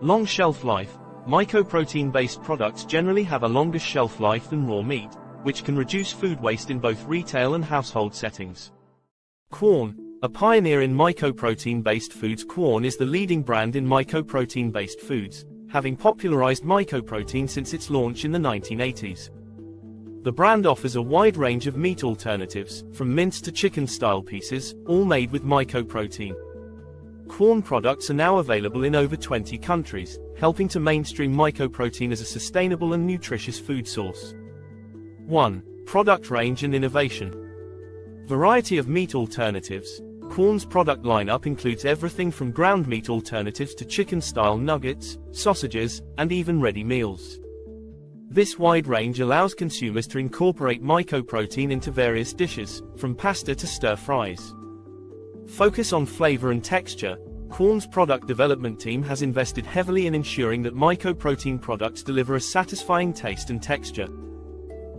Long shelf life. Mycoprotein-based products generally have a longer shelf life than raw meat, which can reduce food waste in both retail and household settings. Corn. A pioneer in mycoprotein-based foods. Corn is the leading brand in mycoprotein-based foods, having popularized mycoprotein since its launch in the 1980s. The brand offers a wide range of meat alternatives, from mince to chicken-style pieces, all made with mycoprotein. Corn products are now available in over 20 countries, helping to mainstream mycoprotein as a sustainable and nutritious food source. 1. Product range and innovation. Variety of meat alternatives. Corn's product lineup includes everything from ground meat alternatives to chicken-style nuggets, sausages, and even ready meals. This wide range allows consumers to incorporate mycoprotein into various dishes, from pasta to stir-fries. Focus on flavor and texture. Corn's product development team has invested heavily in ensuring that mycoprotein products deliver a satisfying taste and texture.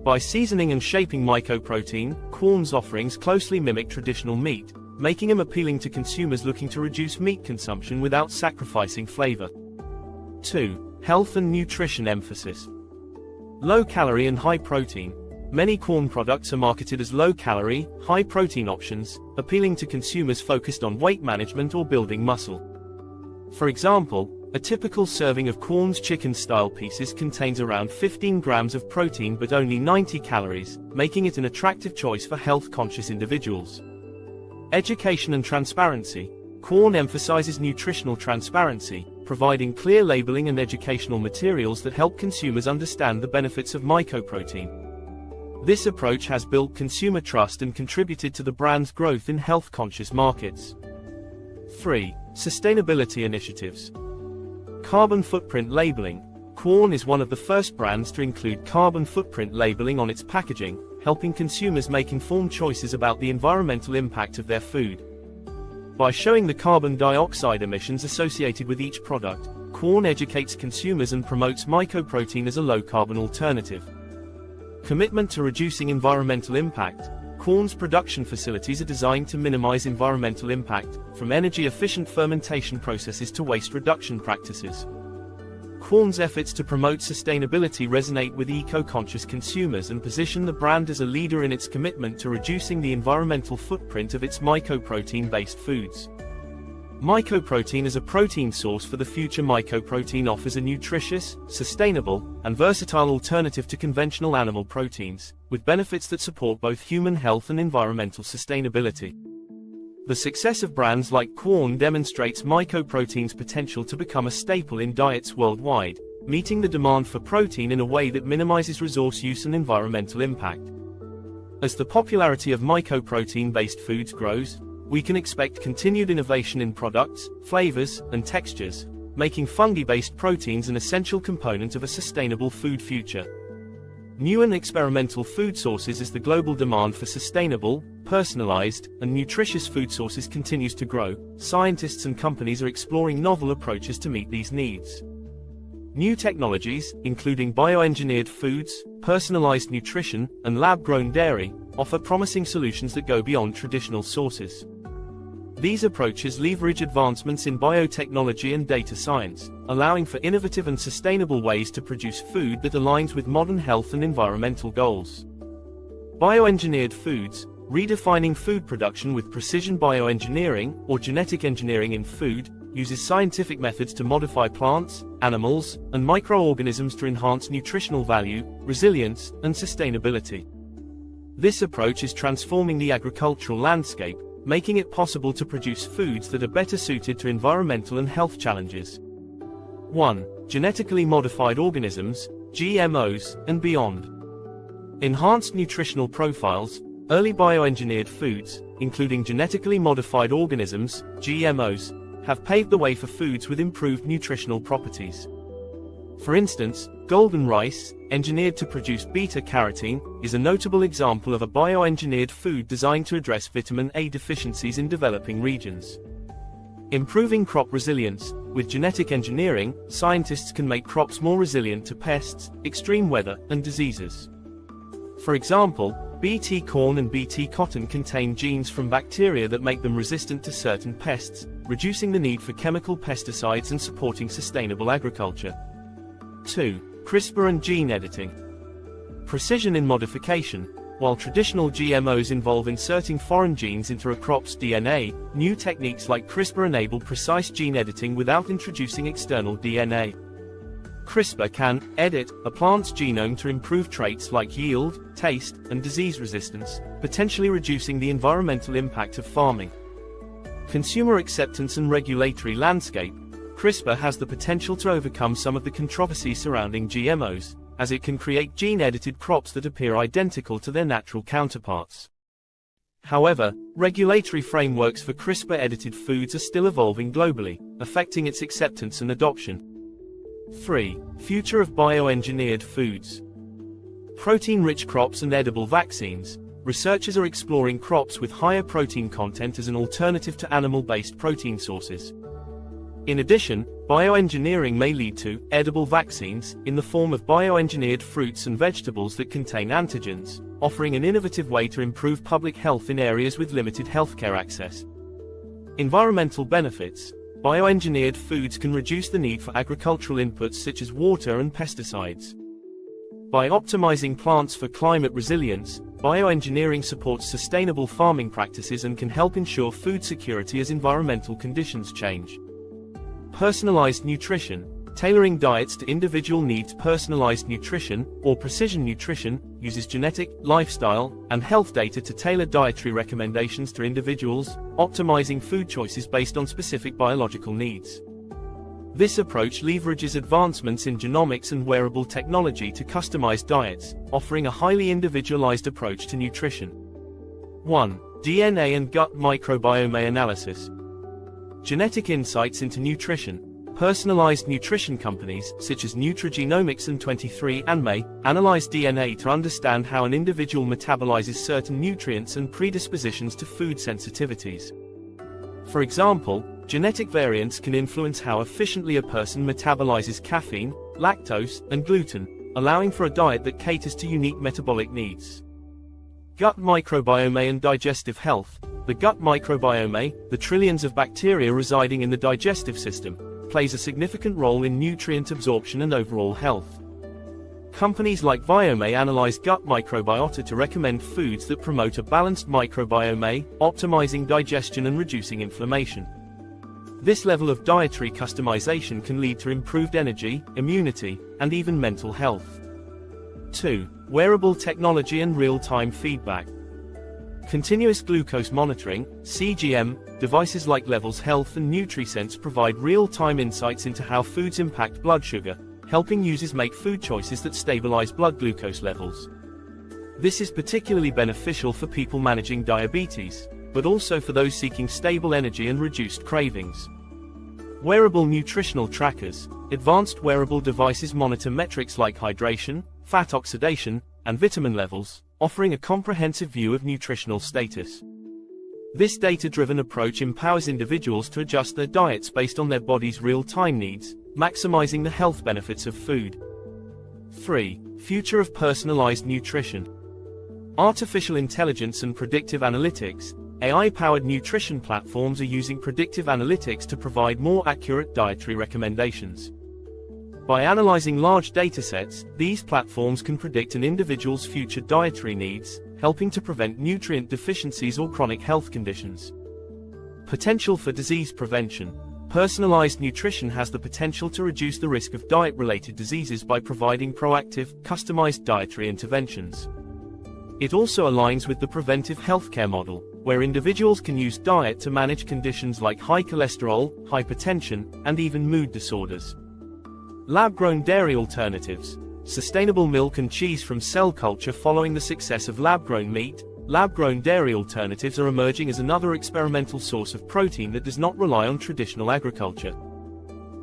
By seasoning and shaping mycoprotein, Corn's offerings closely mimic traditional meat, making them appealing to consumers looking to reduce meat consumption without sacrificing flavor. 2. Health and nutrition emphasis. Low calorie and high protein. Many corn products are marketed as low-calorie, high-protein options, appealing to consumers focused on weight management or building muscle. For example, a typical serving of Corn's chicken-style pieces contains around 15 grams of protein but only 90 calories, making it an attractive choice for health-conscious individuals. Education and transparency. Corn emphasizes nutritional transparency, providing clear labeling and educational materials that help consumers understand the benefits of mycoprotein. This approach has built consumer trust and contributed to the brand's growth in health-conscious markets. 3. Sustainability initiatives. Carbon footprint labeling. Corn is one of the first brands to include carbon footprint labeling on its packaging, helping consumers make informed choices about the environmental impact of their food. By showing the carbon dioxide emissions associated with each product, Corn educates consumers and promotes mycoprotein as a low-carbon alternative. Commitment to reducing environmental impact. Corn's production facilities are designed to minimize environmental impact, from energy-efficient fermentation processes to waste reduction practices. Corn's efforts to promote sustainability resonate with eco-conscious consumers and position the brand as a leader in its commitment to reducing the environmental footprint of its mycoprotein-based foods. Mycoprotein as a protein source for the future. Mycoprotein offers a nutritious, sustainable, and versatile alternative to conventional animal proteins, with benefits that support both human health and environmental sustainability. The success of brands like Quorn demonstrates mycoprotein's potential to become a staple in diets worldwide, meeting the demand for protein in a way that minimizes resource use and environmental impact. As the popularity of mycoprotein-based foods grows, we can expect continued innovation in products, flavors, and textures, making fungi-based proteins an essential component of a sustainable food future. New and experimental food sources. As the global demand for sustainable, personalized, and nutritious food sources continues to grow, scientists and companies are exploring novel approaches to meet these needs. New technologies, including bioengineered foods, personalized nutrition, and lab-grown dairy, offer promising solutions that go beyond traditional sources. These approaches leverage advancements in biotechnology and data science, allowing for innovative and sustainable ways to produce food that aligns with modern health and environmental goals. Bioengineered foods, redefining food production with precision. Bioengineering, or genetic engineering in food, uses scientific methods to modify plants, animals, and microorganisms to enhance nutritional value, resilience, and sustainability. This approach is transforming the agricultural landscape, making it possible to produce foods that are better suited to environmental and health challenges. 1. Genetically modified organisms, GMOs, and beyond. Enhanced nutritional profiles. Early bioengineered foods, including genetically modified organisms, GMOs, have paved the way for foods with improved nutritional properties. For instance, golden rice, engineered to produce beta-carotene, is a notable example of a bioengineered food designed to address vitamin A deficiencies in developing regions. Improving crop resilience. With genetic engineering, scientists can make crops more resilient to pests, extreme weather, and diseases. For example, Bt corn and Bt cotton contain genes from bacteria that make them resistant to certain pests, reducing the need for chemical pesticides and supporting sustainable agriculture. 2. CRISPR and gene editing. Precision in modification. While traditional GMOs involve inserting foreign genes into a crop's DNA, new techniques like CRISPR enable precise gene editing without introducing external DNA. CRISPR can edit a plant's genome to improve traits like yield, taste, and disease resistance, potentially reducing the environmental impact of farming. Consumer acceptance and regulatory landscape. CRISPR has the potential to overcome some of the controversy surrounding GMOs, as it can create gene-edited crops that appear identical to their natural counterparts. However, regulatory frameworks for CRISPR-edited foods are still evolving globally, affecting its acceptance and adoption. 3. Future of bioengineered foods. Protein-rich crops and edible vaccines. Researchers are exploring crops with higher protein content as an alternative to animal-based protein sources. In addition, bioengineering may lead to edible vaccines in the form of bioengineered fruits and vegetables that contain antigens, offering an innovative way to improve public health in areas with limited healthcare access. Environmental benefits. Bioengineered foods can reduce the need for agricultural inputs such as water and pesticides. By optimizing plants for climate resilience, bioengineering supports sustainable farming practices and can help ensure food security as environmental conditions change. Personalized nutrition. Tailoring diets to individual needs. Personalized nutrition, or precision nutrition, uses genetic, lifestyle, and health data to tailor dietary recommendations to individuals, optimizing food choices based on specific biological needs. This approach leverages advancements in genomics and wearable technology to customize diets, offering a highly individualized approach to nutrition. 1. DNA and gut microbiome analysis. Genetic insights into nutrition. Personalized nutrition companies, such as Nutrigenomics and 23andMe, analyze DNA to understand how an individual metabolizes certain nutrients and predispositions to food sensitivities. For example, genetic variants can influence how efficiently a person metabolizes caffeine, lactose, and gluten, allowing for a diet that caters to unique metabolic needs. Gut microbiome and digestive health. The gut microbiome, the trillions of bacteria residing in the digestive system, plays a significant role in nutrient absorption and overall health. Companies like Viome analyze gut microbiota to recommend foods that promote a balanced microbiome, optimizing digestion and reducing inflammation. This level of dietary customization can lead to improved energy, immunity, and even mental health. 2. Wearable technology and real-time feedback. Continuous glucose monitoring, CGM, devices like Levels Health and NutriSense provide real-time insights into how foods impact blood sugar, helping users make food choices that stabilize blood glucose levels. This is particularly beneficial for people managing diabetes, but also for those seeking stable energy and reduced cravings. Wearable nutritional trackers. Advanced wearable devices monitor metrics like hydration, fat oxidation, and vitamin levels, offering a comprehensive view of nutritional status. This data-driven approach empowers individuals to adjust their diets based on their body's real-time needs, maximizing the health benefits of food. 3. Future of personalized nutrition. Artificial intelligence and predictive analytics. AI-powered nutrition platforms are using predictive analytics to provide more accurate dietary recommendations. By analyzing large datasets, these platforms can predict an individual's future dietary needs, helping to prevent nutrient deficiencies or chronic health conditions. Potential for disease prevention. Personalized nutrition has the potential to reduce the risk of diet-related diseases by providing proactive, customized dietary interventions. It also aligns with the preventive healthcare model, where individuals can use diet to manage conditions like high cholesterol, hypertension, and even mood disorders. Lab-grown dairy alternatives. Sustainable milk and cheese from cell culture. Following the success of lab-grown meat, lab-grown dairy alternatives are emerging as another experimental source of protein that does not rely on traditional agriculture.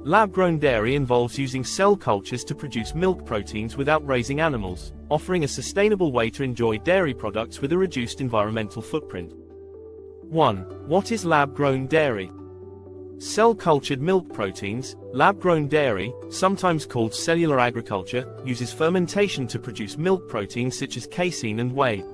Lab-grown dairy involves using cell cultures to produce milk proteins without raising animals, offering a sustainable way to enjoy dairy products with a reduced environmental footprint. 1. What is lab-grown dairy? Cell-cultured milk proteins. Lab-grown dairy, sometimes called cellular agriculture, uses fermentation to produce milk proteins such as casein and whey.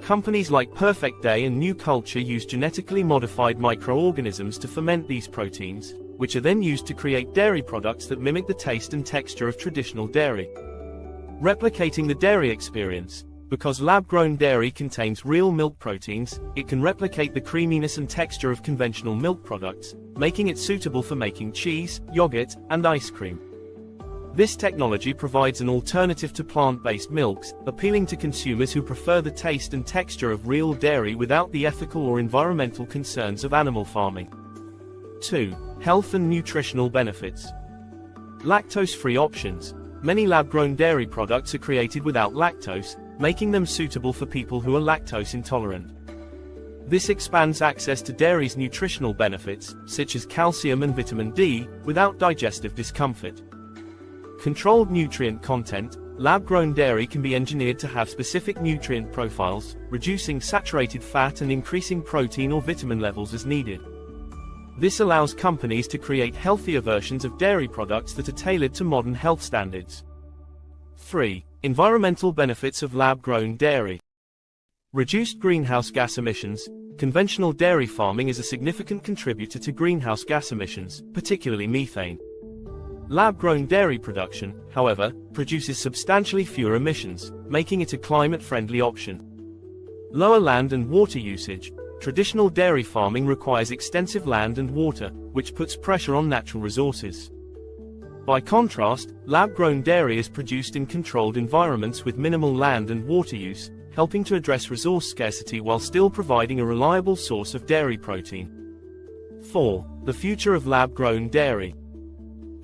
Companies like Perfect Day and New Culture use genetically modified microorganisms to ferment these proteins, which are then used to create dairy products that mimic the taste and texture of traditional dairy. Replicating the dairy experience. Because lab-grown dairy contains real milk proteins, it can replicate the creaminess and texture of conventional milk products, making it suitable for making cheese, yogurt, and ice cream. This technology provides an alternative to plant-based milks, appealing to consumers who prefer the taste and texture of real dairy without the ethical or environmental concerns of animal farming. 2. Health and nutritional benefits. Lactose-free options. Many lab-grown dairy products are created without lactose, making them suitable for people who are lactose intolerant. This expands access to dairy's nutritional benefits, such as calcium and vitamin D, without digestive discomfort. Controlled nutrient content. Lab-grown dairy can be engineered to have specific nutrient profiles, reducing saturated fat and increasing protein or vitamin levels as needed. This allows companies to create healthier versions of dairy products that are tailored to modern health standards. 3. Environmental benefits of lab-grown dairy. Reduced greenhouse gas emissions. Conventional dairy farming is a significant contributor to greenhouse gas emissions, particularly methane. Lab-grown dairy production, however, produces substantially fewer emissions, making it a climate-friendly option. Lower land and water usage. Traditional dairy farming requires extensive land and water, which puts pressure on natural resources. By contrast, lab-grown dairy is produced in controlled environments with minimal land and water use, helping to address resource scarcity while still providing a reliable source of dairy protein. 4. The future of lab-grown dairy.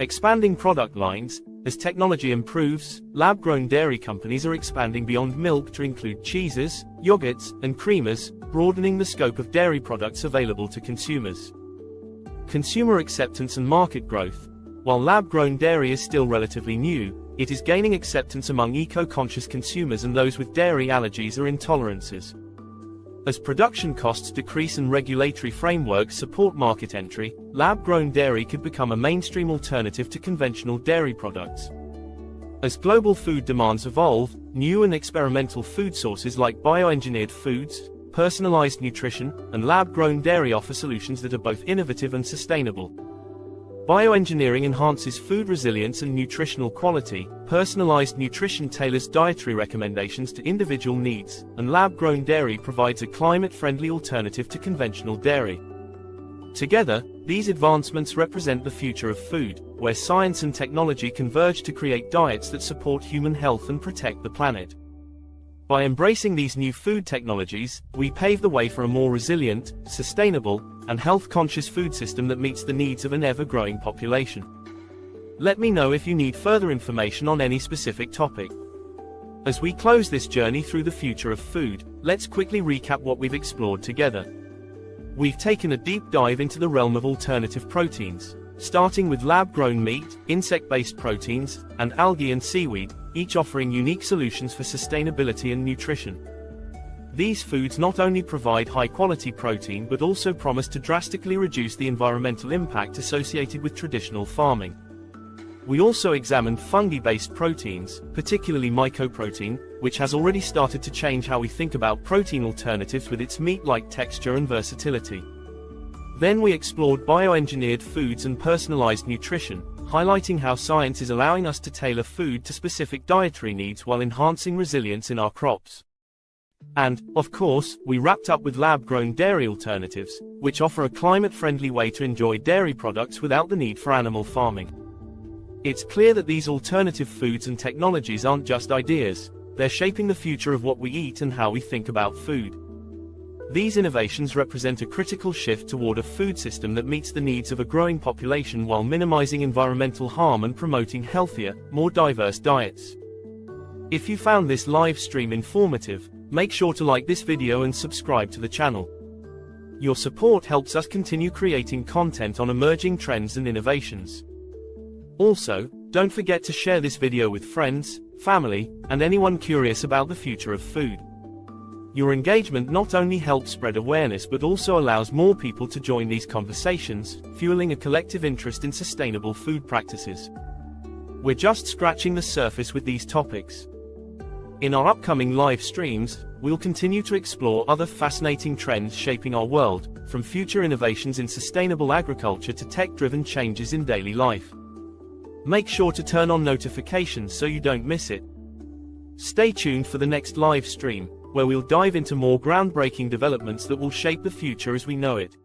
Expanding product lines. As technology improves, lab-grown dairy companies are expanding beyond milk to include cheeses, yogurts, and creamers, broadening the scope of dairy products available to consumers. Consumer acceptance and market growth. While lab-grown dairy is still relatively new, it is gaining acceptance among eco-conscious consumers and those with dairy allergies or intolerances. As production costs decrease and regulatory frameworks support market entry, lab-grown dairy could become a mainstream alternative to conventional dairy products. As global food demands evolve, new and experimental food sources like bioengineered foods, personalized nutrition, and lab-grown dairy offer solutions that are both innovative and sustainable. Bioengineering enhances food resilience and nutritional quality, personalized nutrition tailors dietary recommendations to individual needs, and lab-grown dairy provides a climate-friendly alternative to conventional dairy. Together, these advancements represent the future of food, where science and technology converge to create diets that support human health and protect the planet. By embracing these new food technologies, we pave the way for a more resilient, sustainable, and health-conscious food system that meets the needs of an ever-growing population. Let me know if you need further information on any specific topic. As we close this journey through the future of food, let's quickly recap what we've explored together. We've taken a deep dive into the realm of alternative proteins, starting with lab-grown meat, insect-based proteins, and algae and seaweed, each offering unique solutions for sustainability and nutrition. These foods not only provide high-quality protein but also promise to drastically reduce the environmental impact associated with traditional farming. We also examined fungi-based proteins, particularly mycoprotein, which has already started to change how we think about protein alternatives with its meat-like texture and versatility. Then we explored bioengineered foods and personalized nutrition, highlighting how science is allowing us to tailor food to specific dietary needs while enhancing resilience in our crops. And, of course, we wrapped up with lab-grown dairy alternatives, which offer a climate-friendly way to enjoy dairy products without the need for animal farming. It's clear that these alternative foods and technologies aren't just ideas, they're shaping the future of what we eat and how we think about food. These innovations represent a critical shift toward a food system that meets the needs of a growing population while minimizing environmental harm and promoting healthier, more diverse diets. If you found this live stream informative, make sure to like this video and subscribe to the channel. Your support helps us continue creating content on emerging trends and innovations. Also, don't forget to share this video with friends, family, and anyone curious about the future of food. Your engagement not only helps spread awareness but also allows more people to join these conversations, fueling a collective interest in sustainable food practices. We're just scratching the surface with these topics. In our upcoming live streams, we'll continue to explore other fascinating trends shaping our world, from future innovations in sustainable agriculture to tech-driven changes in daily life. Make sure to turn on notifications so you don't miss it. Stay tuned for the next live stream, where we'll dive into more groundbreaking developments that will shape the future as we know it.